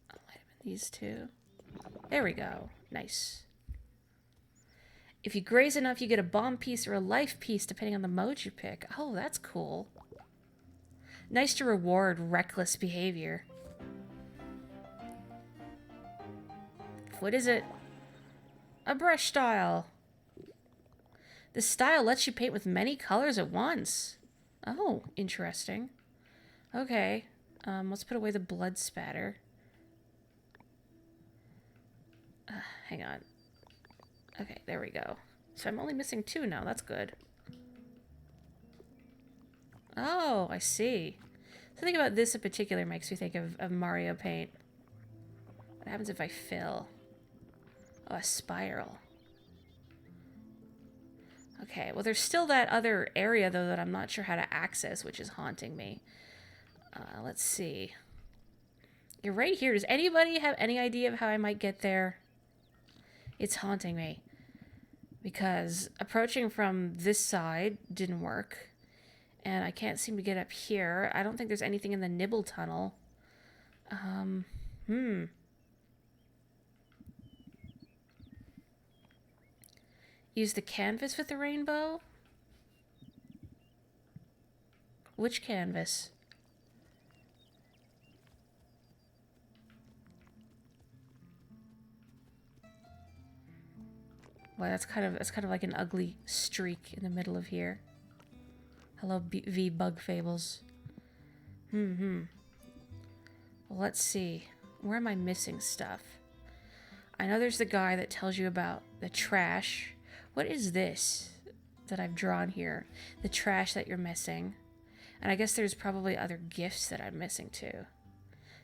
have been these two. There we go. Nice. If you graze enough, you get a bomb piece or a life piece, depending on the mode you pick. Oh, that's cool. Nice to reward reckless behavior. What is it? A brush style. This style lets you paint with many colors at once. Oh, interesting. Okay. Let's put away the blood spatter. Hang on. Okay, there we go. So I'm only missing 2 now. That's good. Oh, I see. Something about this in particular makes me think of Mario paint. What happens if I fill? Oh, a spiral. Okay, well there's still that other area, though, that I'm not sure how to access, which is haunting me. Let's see. You're right here. Does anybody have any idea of how I might get there? It's haunting me. Because approaching from this side didn't work. And I can't seem to get up here. I don't think there's anything in the Nibble Tunnel. Use the canvas with the rainbow? Which canvas? Well, that's kind of like an ugly streak in the middle of here. Hello, V Bug Fables. Well, let's see. Where am I missing stuff? I know there's the guy that tells you about the trash. What is this that I've drawn here? The trash that you're missing. And I guess there's probably other gifts that I'm missing too.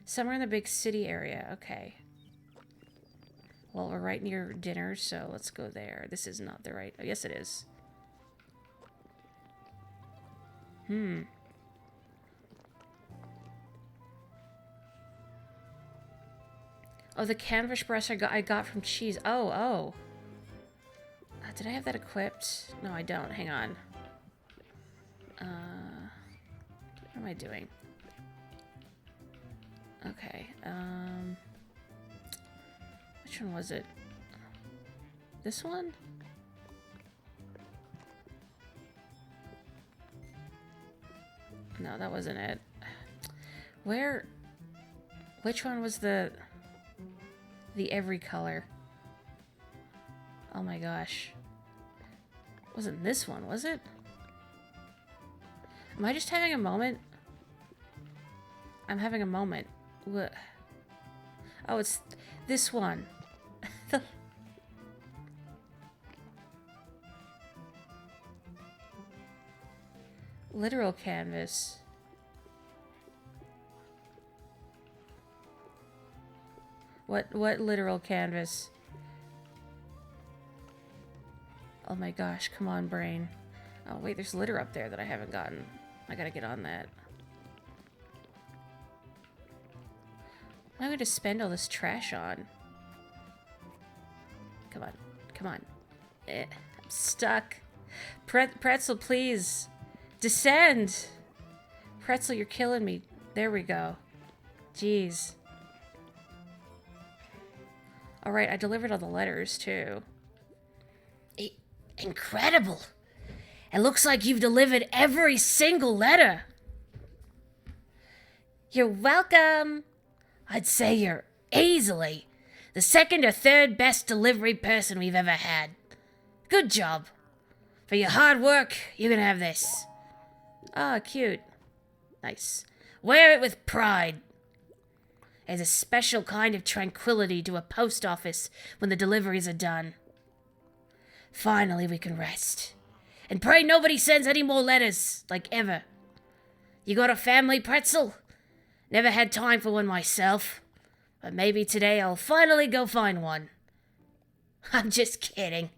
Somewhere in the big city area. Okay. Well, we're right near dinner, so let's go there. This is not the right... Oh, yes, it is. Oh, the canvas brush I got from Cheese. Oh. Did I have that equipped? No, I don't. Hang on. What am I doing? Okay. Which one was it? This one? No, that wasn't it. Which one was the every color? Oh my gosh. It wasn't this one, was it? Am I just having a moment? I'm having a moment. What? Oh, it's this one. Literal canvas. What literal canvas? Oh my gosh, come on, brain. Oh wait, there's litter up there that I haven't gotten. I gotta get on that. What am I going to spend all this trash on? Come on. Come on. I'm stuck. Pretzel, please. Descend. Pretzel, you're killing me. There we go. Jeez. Alright, I delivered all the letters, too. Incredible. It looks like you've delivered every single letter. You're welcome. I'd say you're easily the second or third best delivery person we've ever had. Good job. For your hard work, you can have this. Ah, cute. Nice. Wear it with pride. There's a special kind of tranquility to a post office when the deliveries are done. Finally, we can rest. And pray nobody sends any more letters, like ever. You got a family, Pretzel? Never had time for one myself. But maybe today I'll finally go find one. I'm just kidding.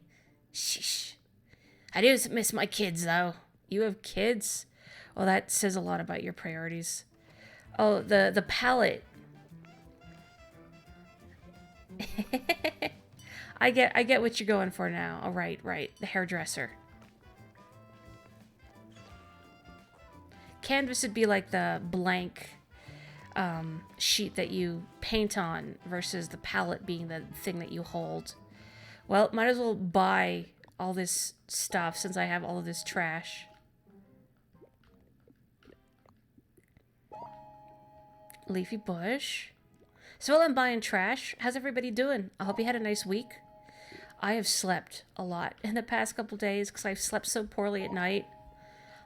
Shh. I do miss my kids, though. You have kids? Well, that says a lot about your priorities. Oh, the palette. I get what you're going for now. Oh, right. The hairdresser. Canvas would be like the blank sheet that you paint on versus the palette being the thing that you hold. Well, might as well buy all this stuff since I have all of this trash. Leafy bush. So while I'm buying trash, how's everybody doing? I hope you had a nice week. I have slept a lot in the past couple days because I've slept so poorly at night.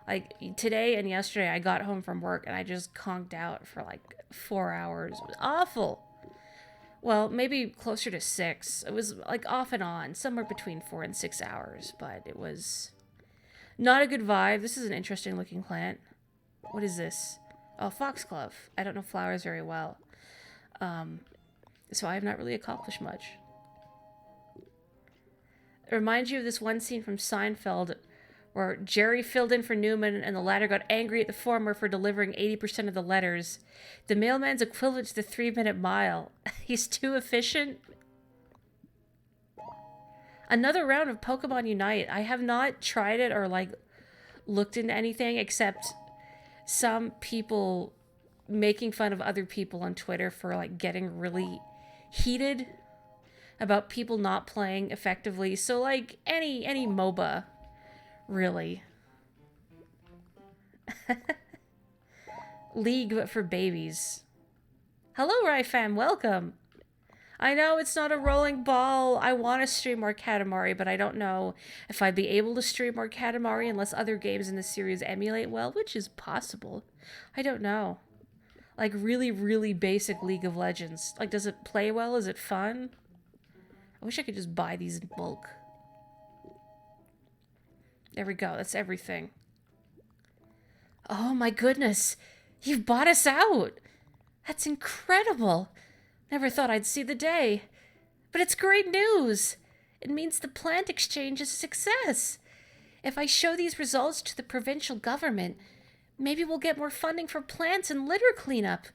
Like today and yesterday, I got home from work and I just conked out for like 4 hours. It was awful. Well, maybe closer to 6. It was like off and on, somewhere between 4 and 6 hours, but it was not a good vibe. This is an interesting looking plant. What is this? Oh, foxglove. I don't know flowers very well. So I have not really accomplished much. It reminds you of this one scene from Seinfeld where Jerry filled in for Newman and the latter got angry at the former for delivering 80% of the letters. The mailman's equivalent to the 3-minute mile. He's too efficient. Another round of Pokemon Unite. I have not tried it or like looked into anything except some people making fun of other people on Twitter for like getting really heated about people not playing effectively. So like any MOBA, really. League, but for babies. Hello, Ryfam, welcome. I know it's not a rolling ball. I want to stream more Katamari, but I don't know if I'd be able to stream more Katamari unless other games in the series emulate well, which is possible. I don't know. Like really, really basic League of Legends. Like, does it play well? Is it fun? I wish I could just buy these in bulk. There we go. That's everything. Oh my goodness. You've bought us out. That's incredible. Never thought I'd see the day. But it's great news. It means the plant exchange is a success. If I show these results to the provincial government, maybe we'll get more funding for plants and litter cleanup.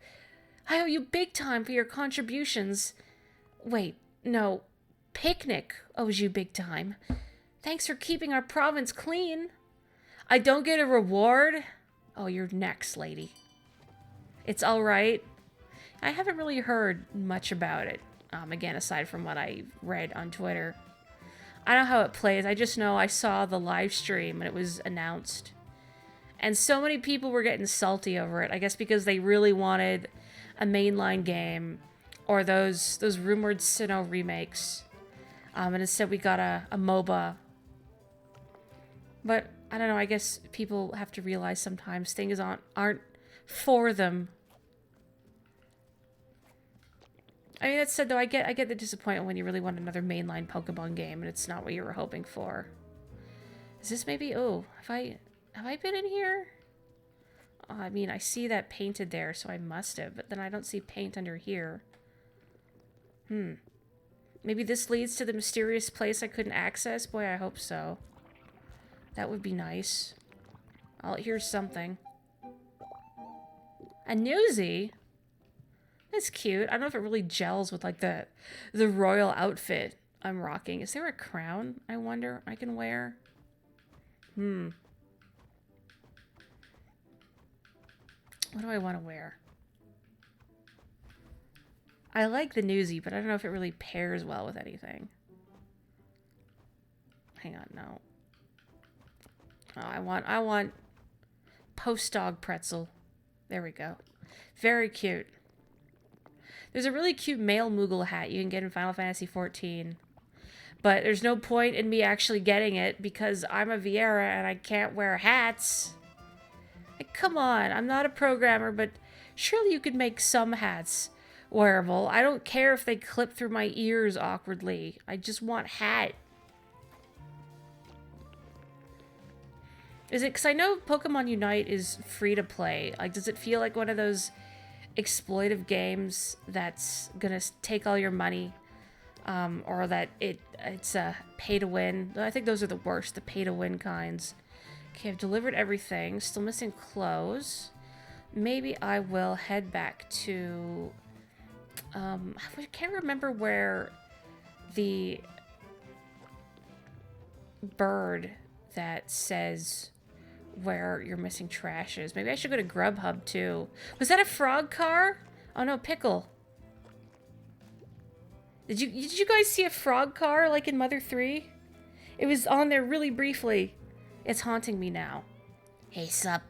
I owe you big time for your contributions. Wait, no. Picnic owes you big time. Thanks for keeping our province clean. I don't get a reward? Oh, you're next, lady. It's all right. I haven't really heard much about it, again, aside from what I read on Twitter. I don't know how it plays. I just know I saw the live stream and it was announced. And so many people were getting salty over it. I guess because they really wanted a mainline game or those rumored Sinnoh remakes. And instead we got a MOBA. But I don't know. I guess people have to realize sometimes things aren't for them. I mean, that said, though, I get the disappointment when you really want another mainline Pokemon game and it's not what you were hoping for. Is this maybe... Oh, have I been in here? Oh, I mean, I see that painted there, so I must have. But then I don't see paint under here. Maybe this leads to the mysterious place I couldn't access? Boy, I hope so. That would be nice. Oh, here's something. A newsie? That's cute. I don't know if it really gels with, like, the royal outfit I'm rocking. Is there a crown, I wonder, I can wear? What do I want to wear? I like the newsie, but I don't know if it really pairs well with anything. Hang on, no. Oh, I want post-dog pretzel. There we go. Very cute. There's a really cute male Moogle hat you can get in Final Fantasy XIV. But there's no point in me actually getting it because I'm a Viera and I can't wear hats. Like, come on, I'm not a programmer, but surely you could make some hats wearable. I don't care if they clip through my ears awkwardly. I just want hat. Is it, because I know Pokemon Unite is free to play. Like, does it feel like one of those exploitive games that's gonna take all your money? Or that it's a pay to win? I think those are the worst, the pay to win kinds. Okay, I've delivered everything. Still missing clothes. Maybe I will head back to... I can't remember where the bird that says where your missing trash is. Maybe I should go to Grubhub too. Was that a frog car? Oh no, Pickle. Did you guys see a frog car like in Mother 3? It was on there really briefly. It's haunting me now. Hey, sup.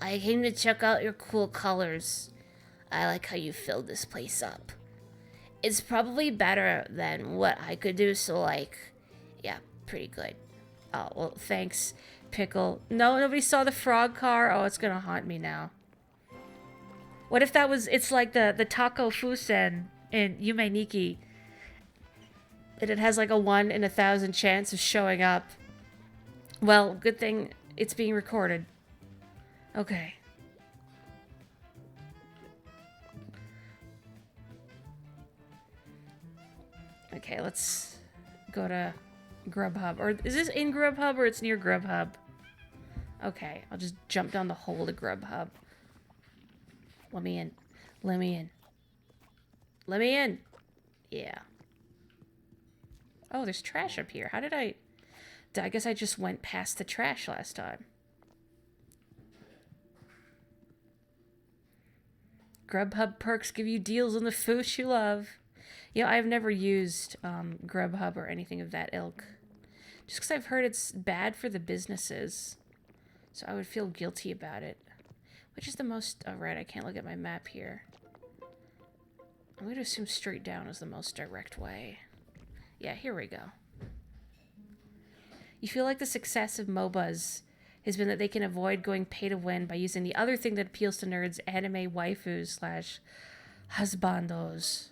I came to check out your cool colors. I like how you filled this place up. It's probably better than what I could do, so like, yeah, pretty good. Oh, well, thanks, Pickle. No, nobody saw the frog car? Oh, it's gonna haunt me now. What if that was, it's like the Taco Fusen in Yume Nikki, and it has like a 1 in 1,000 chance of showing up. Well, good thing it's being recorded. Okay. Okay, let's go to Grubhub. Or is this in Grubhub or it's near Grubhub? Okay, I'll just jump down the hole to Grubhub. Let me in. Let me in. Let me in. Yeah. Oh, there's trash up here. How did I guess I just went past the trash last time. Grubhub perks give you deals on the foosh you love. You know, I've never used Grubhub or anything of that ilk. Just because I've heard it's bad for the businesses. So I would feel guilty about it. Which is the most... Oh, right, I can't look at my map here. I'm going to assume straight down is the most direct way. Yeah, here we go. You feel like the success of MOBAs has been that they can avoid going pay to win by using the other thing that appeals to nerds, anime waifus / husbandos.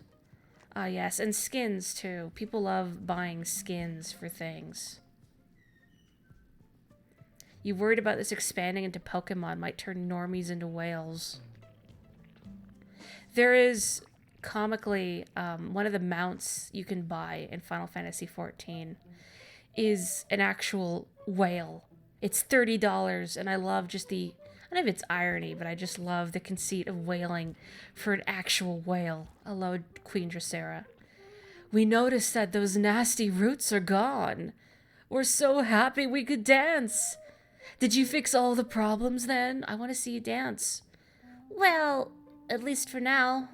Ah, yes, and skins, too. People love buying skins for things. You worried about this expanding into Pokemon might turn normies into whales. There is, comically, one of the mounts you can buy in Final Fantasy XIV is an actual whale. It's $30, and I love just the... I don't know if it's irony, but I just love the conceit of whaling for an actual whale. Hello, Queen Dracera. We noticed that those nasty roots are gone. We're so happy we could dance. Did you fix all the problems then? I want to see you dance. Well, at least for now.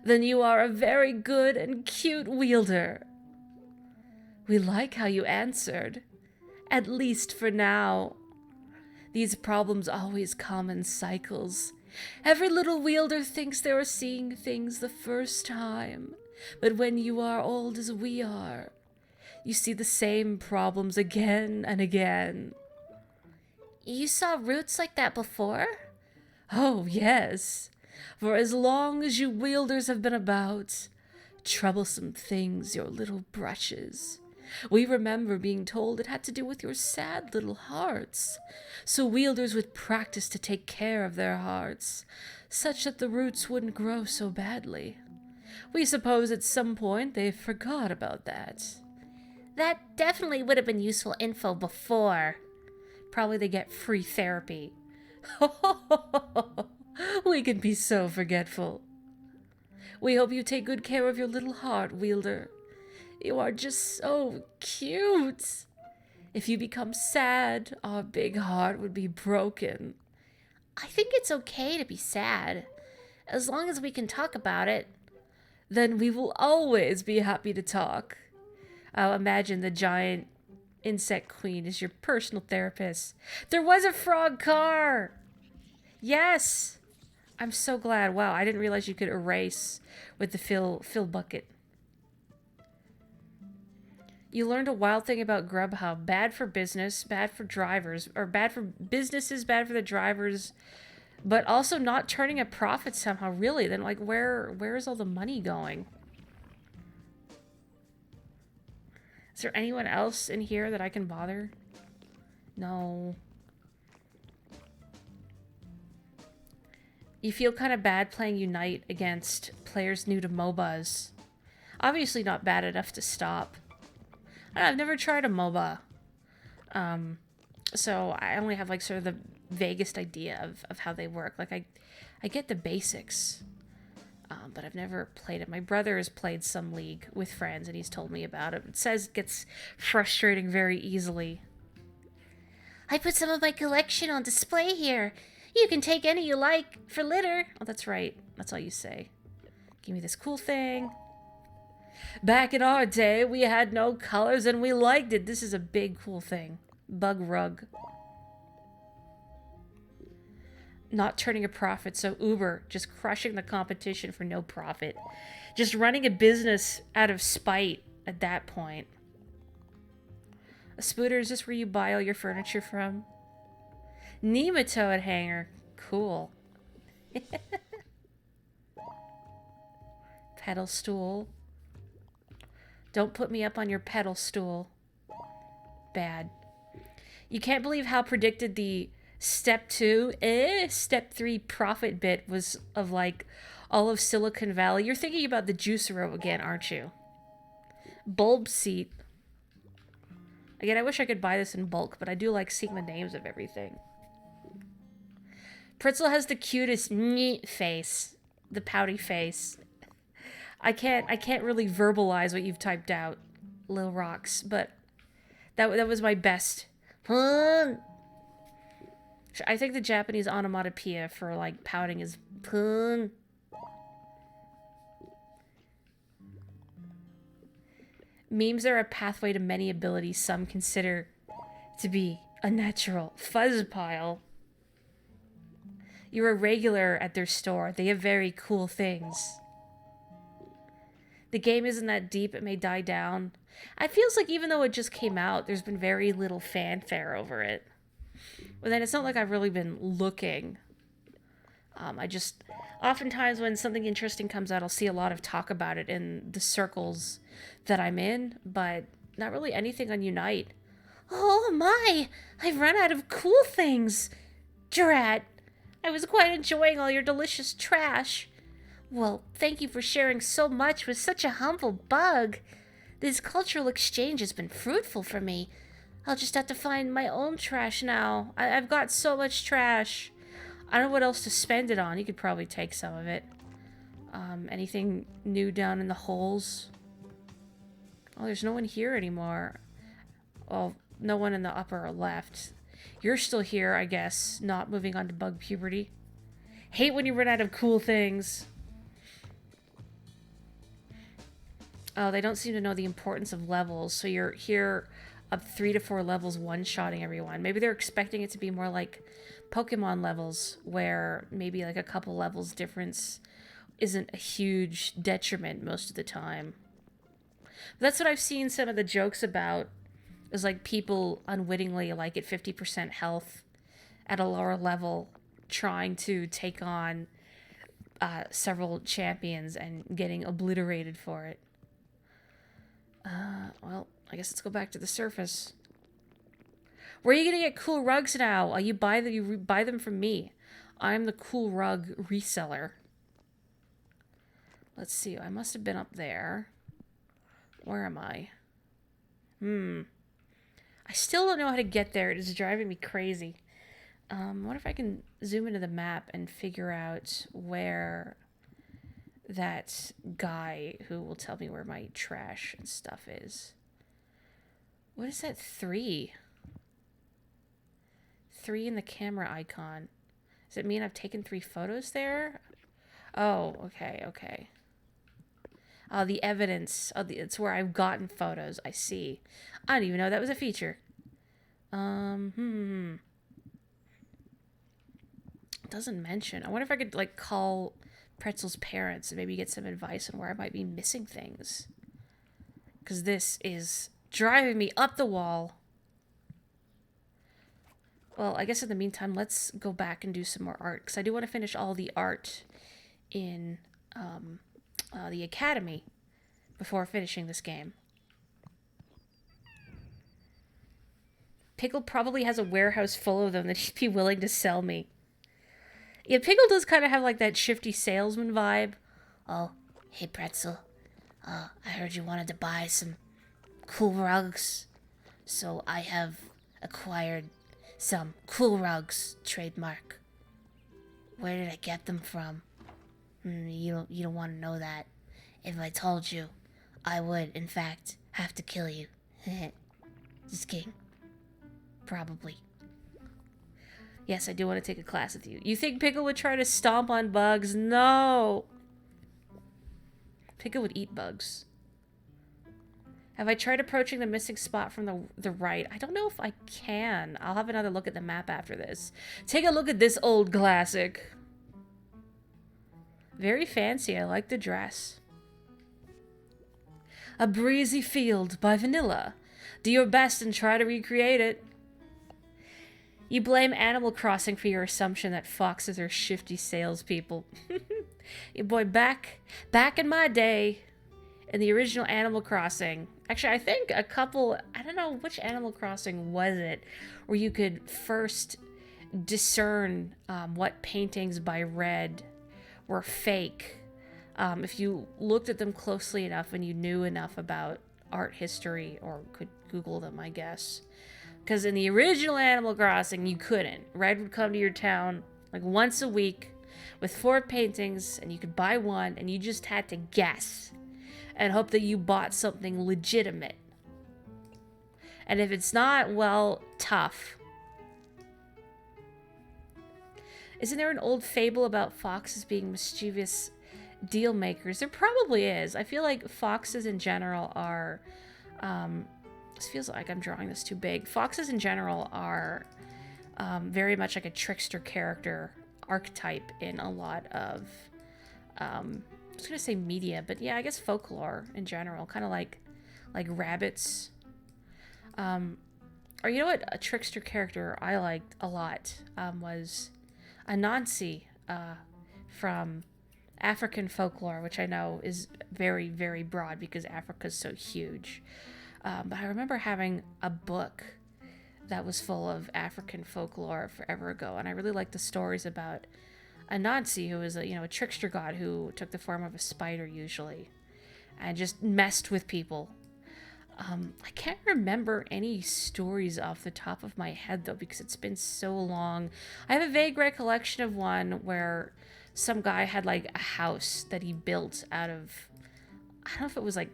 Then you are a very good and cute wielder. We like how you answered. At least for now. These problems always come in cycles. Every little wielder thinks they are seeing things the first time. But when you are old as we are, you see the same problems again and again. You saw roots like that before? Oh, yes. For as long as you wielders have been about, troublesome things, your little brushes. We remember being told it had to do with your sad little hearts. So wielders would practice to take care of their hearts, such that the roots wouldn't grow so badly. We suppose at some point they forgot about that. That definitely would have been useful info before. Probably they get free therapy. We can be so forgetful. We hope you take good care of your little heart, wielder. You are just so cute. If you become sad, our big heart would be broken. I think it's okay to be sad, as long as we can talk about it. Then we will always be happy to talk. I'll imagine the giant insect queen is your personal therapist. There was a frog car! Yes! I'm so glad. Wow, I didn't realize you could erase with the fill bucket. You learned a wild thing about Grubhub. Bad for business, bad for drivers, or bad for businesses, bad for the drivers, but also not turning a profit somehow. Really, then like where is all the money going? Is there anyone else in here that I can bother? No. You feel kind of bad playing Unite against players new to MOBAs. Obviously not bad enough to stop. I've never tried a MOBA. So I only have like sort of the vaguest idea of how they work. Like I get the basics, but I've never played it. My brother has played some League with friends and he's told me about it. It says it gets frustrating very easily. I put some of my collection on display here. You can take any you like for litter. Oh, that's right. That's all you say. Give me this cool thing. Back in our day, we had no colors and we liked it. This is a big, cool thing. Bug rug. not turning a profit. So Uber just crushing the competition for no profit. Just running a business out of spite at that point. A Spooter, is this where you buy all your furniture from? Nematode hanger. Cool. Pedal stool. Don't put me up on your pedal stool. Bad. You can't believe how predicted the step 2, step 3 profit bit was of like all of Silicon Valley. You're thinking about the Juicero again, aren't you? Bulb seat. Again, I wish I could buy this in bulk, but I do like seeing the names of everything. Pretzel has the cutest neat face. The pouty face. I can't really verbalize what you've typed out, Lil Rocks, but that was my best. I think the Japanese onomatopoeia for like pouting is pun. Memes are a pathway to many abilities some consider to be unnatural. Fuzzpile. You're a regular at their store. They have very cool things. The game isn't that deep. It may die down. It feels like even though it just came out, there's been very little fanfare over it. But then it's not like I've really been looking. Oftentimes when something interesting comes out, I'll see a lot of talk about it in the circles that I'm in, but not really anything on Unite. Oh my! I've run out of cool things! Drat! I was quite enjoying all your delicious trash. Well, thank you for sharing so much with such a humble bug. This cultural exchange has been fruitful for me. I'll just have to find my own trash now. I've got so much trash. I don't know what else to spend it on. You could probably take some of it. Anything new down in the holes? Oh, there's no one here anymore. Well, no one in the upper left. You're still here, I guess. Not moving on to bug puberty. Hate when you run out of cool things. Oh, they don't seem to know the importance of levels. So you're here up 3 to 4 levels one-shotting everyone. Maybe they're expecting it to be more like Pokemon levels, where maybe like a couple levels difference isn't a huge detriment most of the time. But that's what I've seen some of the jokes about, is like people unwittingly like at 50% health at a lower level trying to take on several champions and getting obliterated for it. Well, I guess let's go back to the surface. Where are you gonna get cool rugs now? You buy them from me. I'm the cool rug reseller. Let's see. I must have been up there. Where am I? I still don't know how to get there. It is driving me crazy. I wonder if I can zoom into the map and figure out where that guy who will tell me where my trash and stuff is. What is that 3? 3 in the camera icon. Does it mean I've taken 3 photos there? Oh, okay. Oh, the evidence. Oh, it's where I've gotten photos. I see. I didn't even know that was a feature. It doesn't mention. I wonder if I could, like, call Pretzel's parents and maybe get some advice on where I might be missing things. Because this is driving me up the wall. Well, I guess in the meantime, let's go back and do some more art. Because I do want to finish all the art in the Academy before finishing this game. Pickle probably has a warehouse full of them that he'd be willing to sell me. Yeah, Pickle does kind of have like that shifty salesman vibe. Oh, hey Pretzel. I heard you wanted to buy some cool rugs. So I have acquired some cool rugs trademark. Where did I get them from? You don't want to know that. If I told you, I would, in fact, have to kill you. Just kidding. Probably. Yes, I do want to take a class with you. You think Pickle would try to stomp on bugs? No! Pickle would eat bugs. Have I tried approaching the missing spot from the right? I don't know if I can. I'll have another look at the map after this. Take a look at this old classic. Very fancy. I like the dress. A breezy field by Vanilla. Do your best and try to recreate it. You blame Animal Crossing for your assumption that foxes are shifty salespeople. Your boy, back in my day, in the original Animal Crossing. Actually, I think a couple, I don't know which Animal Crossing was it, where you could first discern what paintings by Red were fake. If you looked at them closely enough and you knew enough about art history, or could Google them, I guess. Because in the original Animal Crossing, you couldn't. Red would come to your town like once a week with 4 paintings, and you could buy one, and you just had to guess and hope that you bought something legitimate. And if it's not, well, tough. Isn't there an old fable about foxes being mischievous deal makers? There probably is. I feel like foxes in general are... this feels like I'm drawing this too big. Foxes in general are very much like a trickster character archetype in a lot of... I was going to say media, but yeah, I guess folklore in general. Kind of like rabbits. Or you know what? A trickster character I liked a lot was Anansi from African folklore, which I know is very, very broad because Africa's so huge. But I remember having a book that was full of African folklore forever ago, and I really liked the stories about Anansi, who was a trickster god who took the form of a spider usually, and just messed with people. I can't remember any stories off the top of my head though, because it's been so long. I have a vague recollection of one where some guy had like a house that he built out of, I don't know if it was like,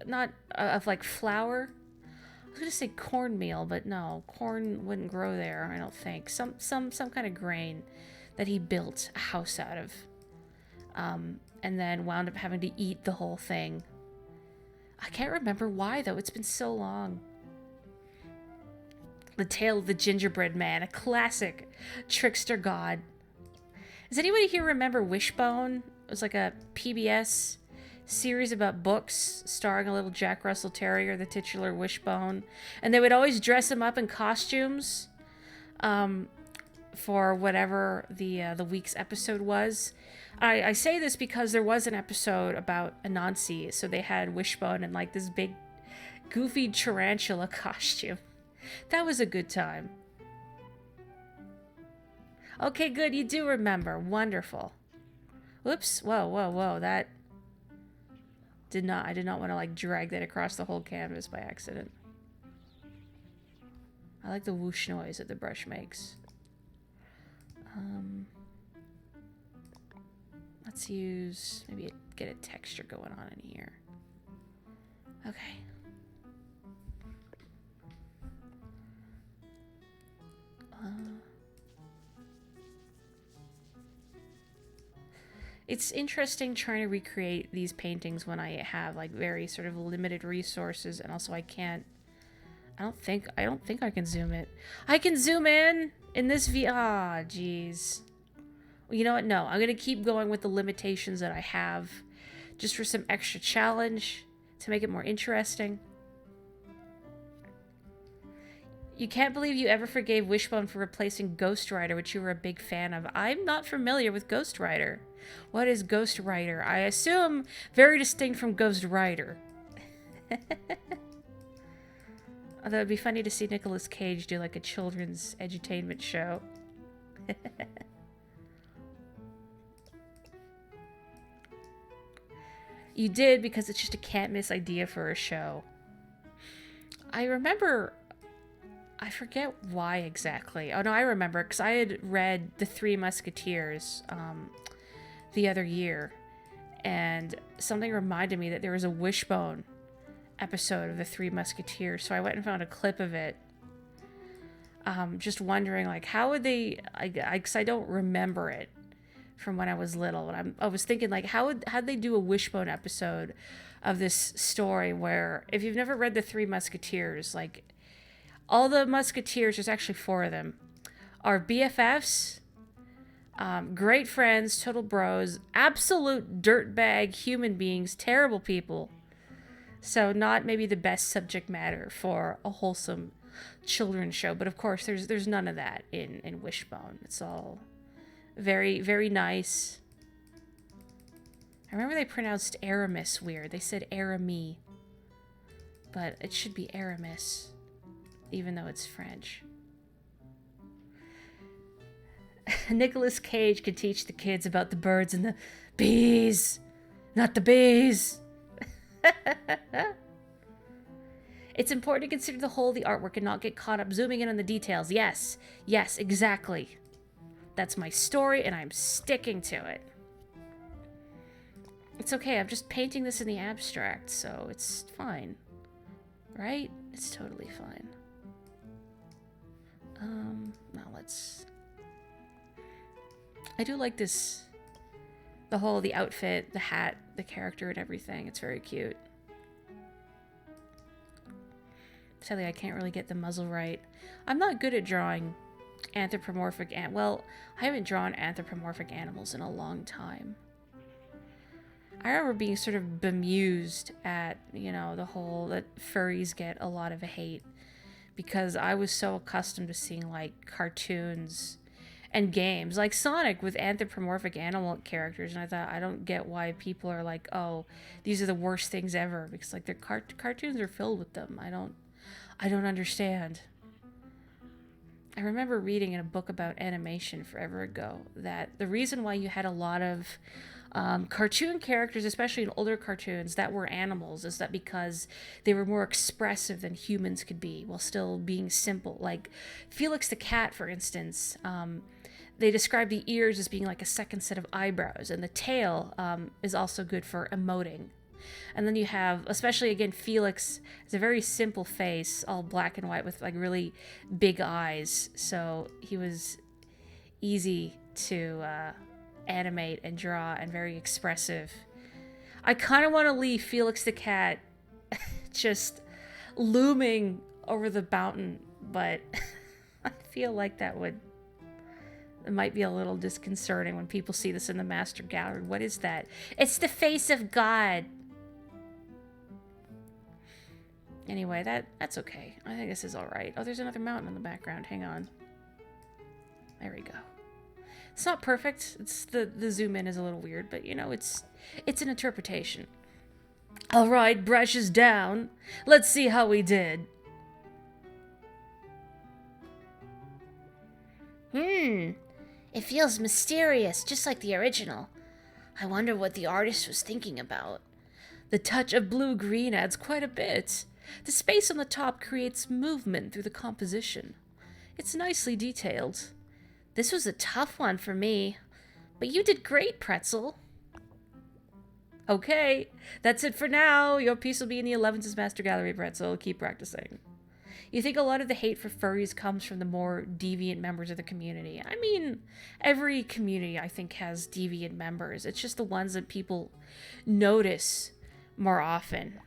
not of like flour. I was gonna say cornmeal, but no, corn wouldn't grow there, I don't think. Some kind of grain that he built a house out of, and then wound up having to eat the whole thing. I can't remember why though, it's been so long. The Tale of the Gingerbread Man, a classic trickster god. Does anybody here remember Wishbone? It was like a PBS series about books starring a little Jack Russell Terrier, the titular Wishbone. And they would always dress him up in costumes for whatever the week's episode was. I say this because there was an episode about Anansi, so they had Wishbone in like this big goofy tarantula costume. That was a good time. Okay, good, you do remember. Wonderful. Whoops, whoa, that... I did not want to like drag that across the whole canvas by accident. I like the whoosh noise that the brush makes. Let's use, maybe get a texture going on in here. Okay. It's interesting trying to recreate these paintings when I have like very sort of limited resources, and also I don't think I can zoom it. I can zoom in this jeez. Well, you know what? No, I'm gonna keep going with the limitations that I have, just for some extra challenge to make it more interesting. You can't believe you ever forgave Wishbone for replacing Ghost Rider, which you were a big fan of. I'm not familiar with Ghost Rider. What is Ghost Rider? I assume very distinct from Ghost Rider. Although it'd be funny to see Nicolas Cage do like a children's edutainment show. You did, because it's just a can't miss idea for a show. I remember... I forget why exactly. Oh no, I remember, because I had read The Three Musketeers the other year, and something reminded me that there was a Wishbone episode of The Three Musketeers, so I went and found a clip of it. Just wondering, like, how would they... because I don't remember it from when I was little. And I was thinking, like, how'd they do a Wishbone episode of this story where, if you've never read The Three Musketeers, like, all the Musketeers, there's actually four of them, are BFFs, great friends, total bros, absolute dirtbag human beings, terrible people. So not maybe the best subject matter for a wholesome children's show, but of course there's none of that in Wishbone. It's all very, very nice. I remember they pronounced Aramis weird. They said Arami, but it should be Aramis, even though it's French. Nicolas Cage could teach the kids about the birds and the bees, not the bees. It's important to consider the whole of the artwork and not get caught up zooming in on the details. Yes, yes, exactly. That's my story, and I'm sticking to it. It's okay, I'm just painting this in the abstract, so it's fine. Right? It's totally fine. Now let's... I do like this... the outfit, the hat, the character, and everything. It's very cute. Sadly, I can't really get the muzzle right. I'm not good at drawing anthropomorphic... well, I haven't drawn anthropomorphic animals in a long time. I remember being sort of bemused at, you know, the whole that furries get a lot of hate, because I was so accustomed to seeing, like, cartoons and games like Sonic with anthropomorphic animal characters, and I thought, I don't get why people are like, oh, these are the worst things ever, because, like, their cartoons are filled with them. I don't understand. I remember reading in a book about animation forever ago that the reason why you had a lot of cartoon characters, especially in older cartoons, that were animals, is that because they were more expressive than humans could be while still being simple. Like Felix the cat, for instance, they describe the ears as being like a second set of eyebrows, and the tail is also good for emoting. And then you have, especially again, Felix has a very simple face, all black and white with like really big eyes. So he was easy to animate and draw and very expressive. I kind of want to leave Felix the cat just looming over the mountain, but I feel like it might be a little disconcerting when people see this in the master gallery. What is that? It's the face of God. Anyway, that's okay. I think this is all right. Oh, there's another mountain in the background. Hang on. There we go. It's not perfect. It's the zoom in is a little weird, but you know, it's an interpretation. All right, brushes down. Let's see how we did. It feels mysterious, just like the original. I wonder what the artist was thinking about. The touch of blue-green adds quite a bit. The space on the top creates movement through the composition. It's nicely detailed. This was a tough one for me, but you did great, Pretzel. Okay, that's it for now. Your piece will be in the 11th Master Gallery, Pretzel. Keep practicing. You think a lot of the hate for furries comes from the more deviant members of the community? I mean, every community, I think, has deviant members. It's just the ones that people notice more often,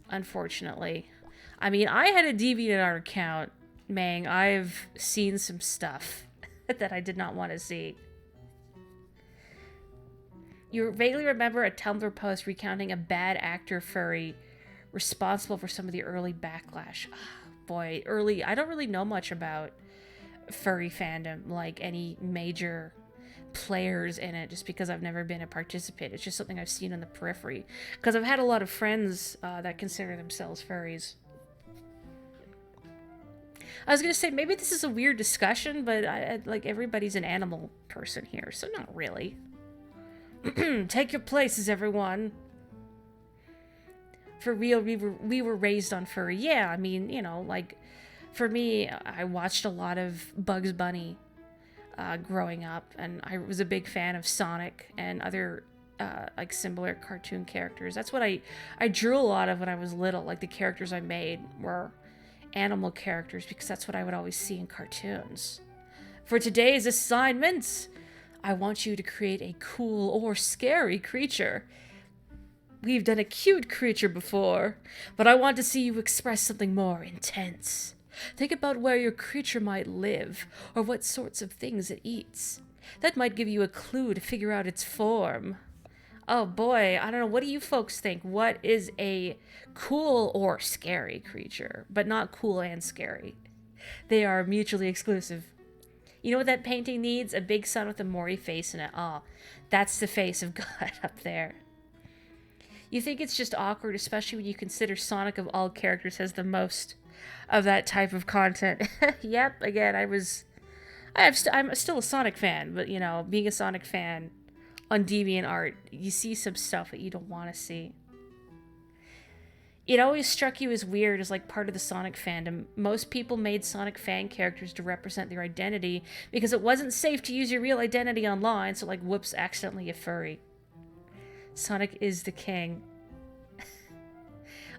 unfortunately. I mean, I had a DeviantArt account, Mang. I've seen some stuff that I did not want to see. You vaguely remember a Tumblr post recounting a bad actor furry responsible for some of the early backlash. Oh, boy, I don't really know much about furry fandom, like any major players in it, just because I've never been a participant. It's just something I've seen on the periphery, because I've had a lot of friends that consider themselves furries. I was gonna say, maybe this is a weird discussion, but like, everybody's an animal person here, so not really. Take your places, everyone. For real, we were raised on furry. Yeah, I mean, you know, like, for me, I watched a lot of Bugs Bunny growing up, and I was a big fan of Sonic and other like similar cartoon characters. That's what I drew a lot of when I was little. Like, the characters I made were animal characters, because that's what I would always see in cartoons. For today's assignment, I want you to create a cool or scary creature. We've done a cute creature before, but I want to see you express something more intense. Think about where your creature might live, or what sorts of things it eats. That might give you a clue to figure out its form. Oh boy, I don't know. What do you folks think? What is a cool or scary creature? But not cool and scary. They are mutually exclusive. You know what that painting needs? A big sun with a Morri face in it. Oh, that's the face of God up there. You think it's just awkward, especially when you consider Sonic of all characters has the most of that type of content. Yep, again, I'm still a Sonic fan, but you know, being a Sonic fan on DeviantArt, you see some stuff that you don't want to see. It always struck you as weird as like part of the Sonic fandom. Most people made Sonic fan characters to represent their identity because it wasn't safe to use your real identity online, so like whoops, accidentally a furry. Sonic is the king.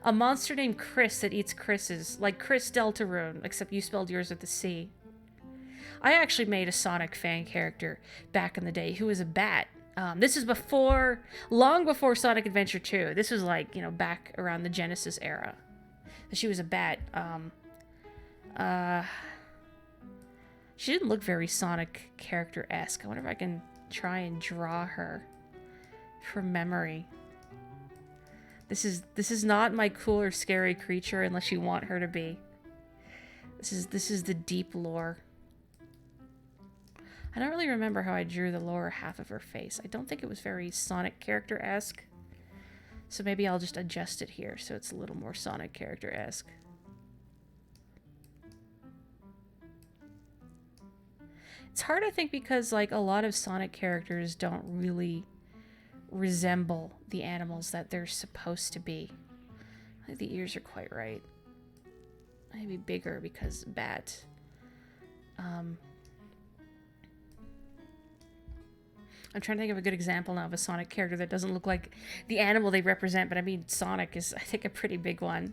A monster named Chris that eats Chris's, like Chris Deltarune, except you spelled yours with a C. I actually made a Sonic fan character back in the day who was a bat. This is long before Sonic Adventure 2. This was like, you know, back around the Genesis era. She was a bat. She didn't look very Sonic character-esque. I wonder if I can try and draw her from memory. This is not my cool or scary creature unless you want her to be. This is the deep lore. I don't really remember how I drew the lower half of her face. I don't think it was very Sonic character-esque. So maybe I'll just adjust it here so it's a little more Sonic character-esque. It's hard, I think, because like a lot of Sonic characters don't really resemble the animals that they're supposed to be. I think the ears are quite right. Maybe bigger because bat. I'm trying to think of a good example now of a Sonic character that doesn't look like the animal they represent, but I mean Sonic is, I think, a pretty big one.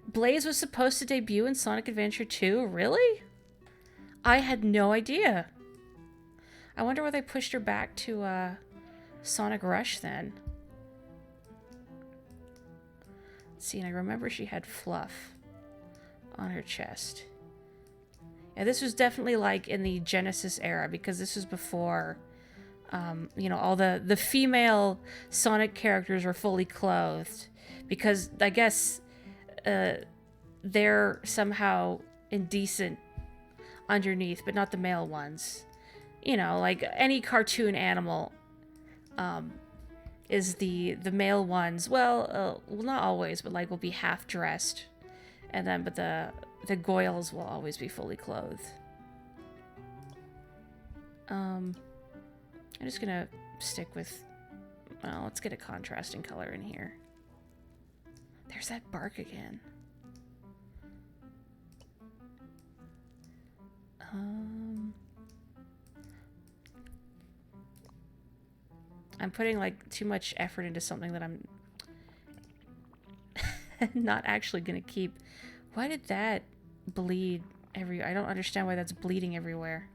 Blaze was supposed to debut in Sonic Adventure 2? Really? I had no idea. I wonder why they pushed her back to Sonic Rush then. Let's see, and I remember she had fluff on her chest. Yeah, this was definitely like in the Genesis era because this was before, you know, all the female Sonic characters were fully clothed because I guess they're somehow indecent underneath, but not the male ones. You know, like any cartoon animal is the male ones. Well, not always, but like will be half dressed, and then but the goyles will always be fully clothed. I'm just gonna stick with. Well, let's get a contrasting color in here. There's that bark again. I'm putting like too much effort into something that I'm not actually gonna keep. Why did that bleed I don't understand why that's bleeding everywhere.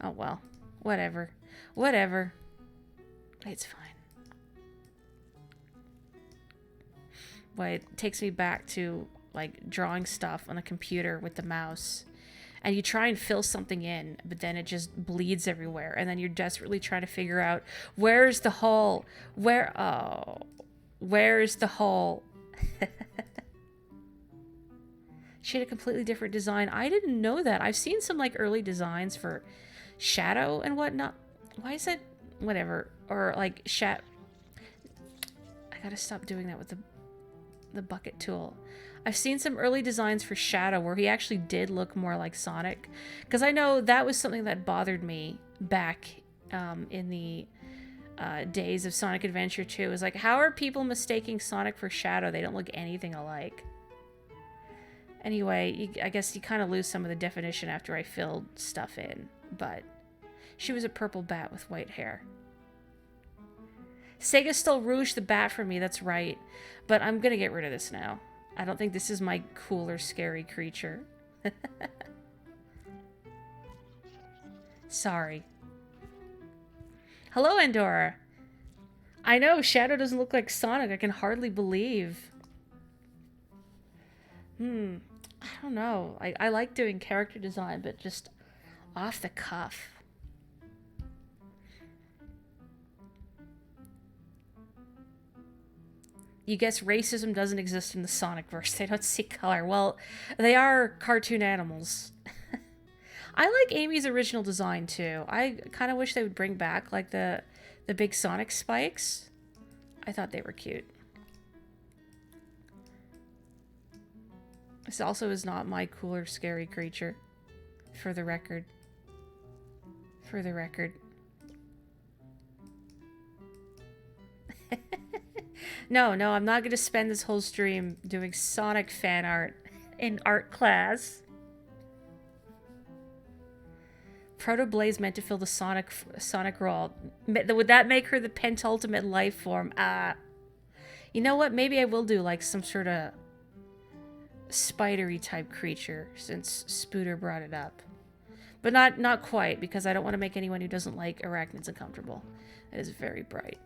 Oh well, whatever. Whatever. It's fine. Well, it takes me back to like drawing stuff on a computer with the mouse. And you try and fill something in, but then it just bleeds everywhere. And then you're desperately trying to figure out, where's the hole? Where's the hole? She had a completely different design. I didn't know that. I've seen some like early designs for shadow and whatnot. Why is it whatever? Or like I gotta stop doing that with the bucket tool. I've seen some early designs for Shadow where he actually did look more like Sonic. Because I know that was something that bothered me back in the days of Sonic Adventure 2. It was like, how are people mistaking Sonic for Shadow? They don't look anything alike. Anyway, I guess you kind of lose some of the definition after I filled stuff in. But she was a purple bat with white hair. Sega stole Rouge the Bat from me, that's right. But I'm going to get rid of this now. I don't think this is my cool or scary creature. Sorry. Hello, Andorra. I know, Shadow doesn't look like Sonic. I can hardly believe. I don't know. I like doing character design, but just off the cuff. You guess racism doesn't exist in the Sonic verse. They don't see color. Well, they are cartoon animals. I like Amy's original design too. I kind of wish they would bring back like the big Sonic spikes. I thought they were cute. This also is not my cooler scary creature. For the record. For the record. No, I'm not going to spend this whole stream doing Sonic fan art in art class. Proto Blaze meant to fill the Sonic role. Would that make her the pentultimate life form? You know what? Maybe I will do like some sort of spidery type creature since Spooter brought it up. But not quite, because I don't want to make anyone who doesn't like arachnids uncomfortable. It is very bright.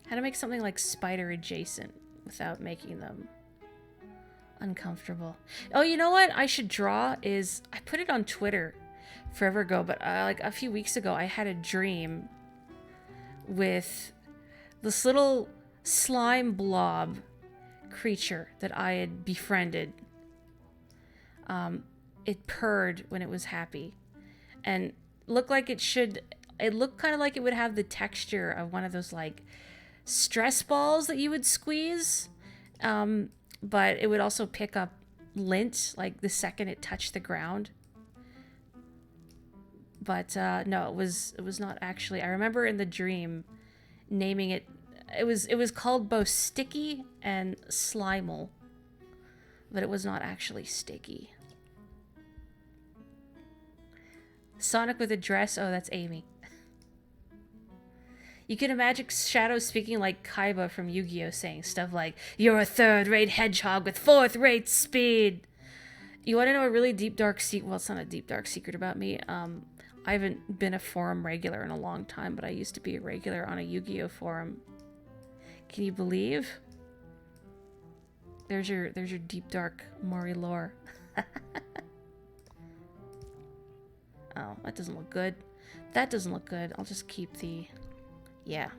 How to make something like spider adjacent without making them uncomfortable. Oh, you know what I should draw is, I put it on Twitter forever ago, but like a few weeks ago I had a dream with this little slime blob creature that I had befriended. It purred when it was happy and looked like it looked kind of like it would have the texture of one of those like stress balls that you would squeeze, but it would also pick up lint like the second it touched the ground. But no, it was not actually. I remember in the dream naming it. It was called both Sticky and Slimal, but it was not actually Sticky. Sonic with a dress. Oh, that's Amy. You can imagine Shadow speaking like Kaiba from Yu-Gi-Oh! Saying stuff like, "You're a third-rate hedgehog with fourth-rate speed." You want to know a really deep, dark secret? Well, it's not a deep, dark secret about me. I haven't been a forum regular in a long time, but I used to be a regular on a Yu-Gi-Oh! Forum. Can you believe? There's your deep, dark Morri lore. Oh, that doesn't look good. That doesn't look good. I'll just keep the... Yeah.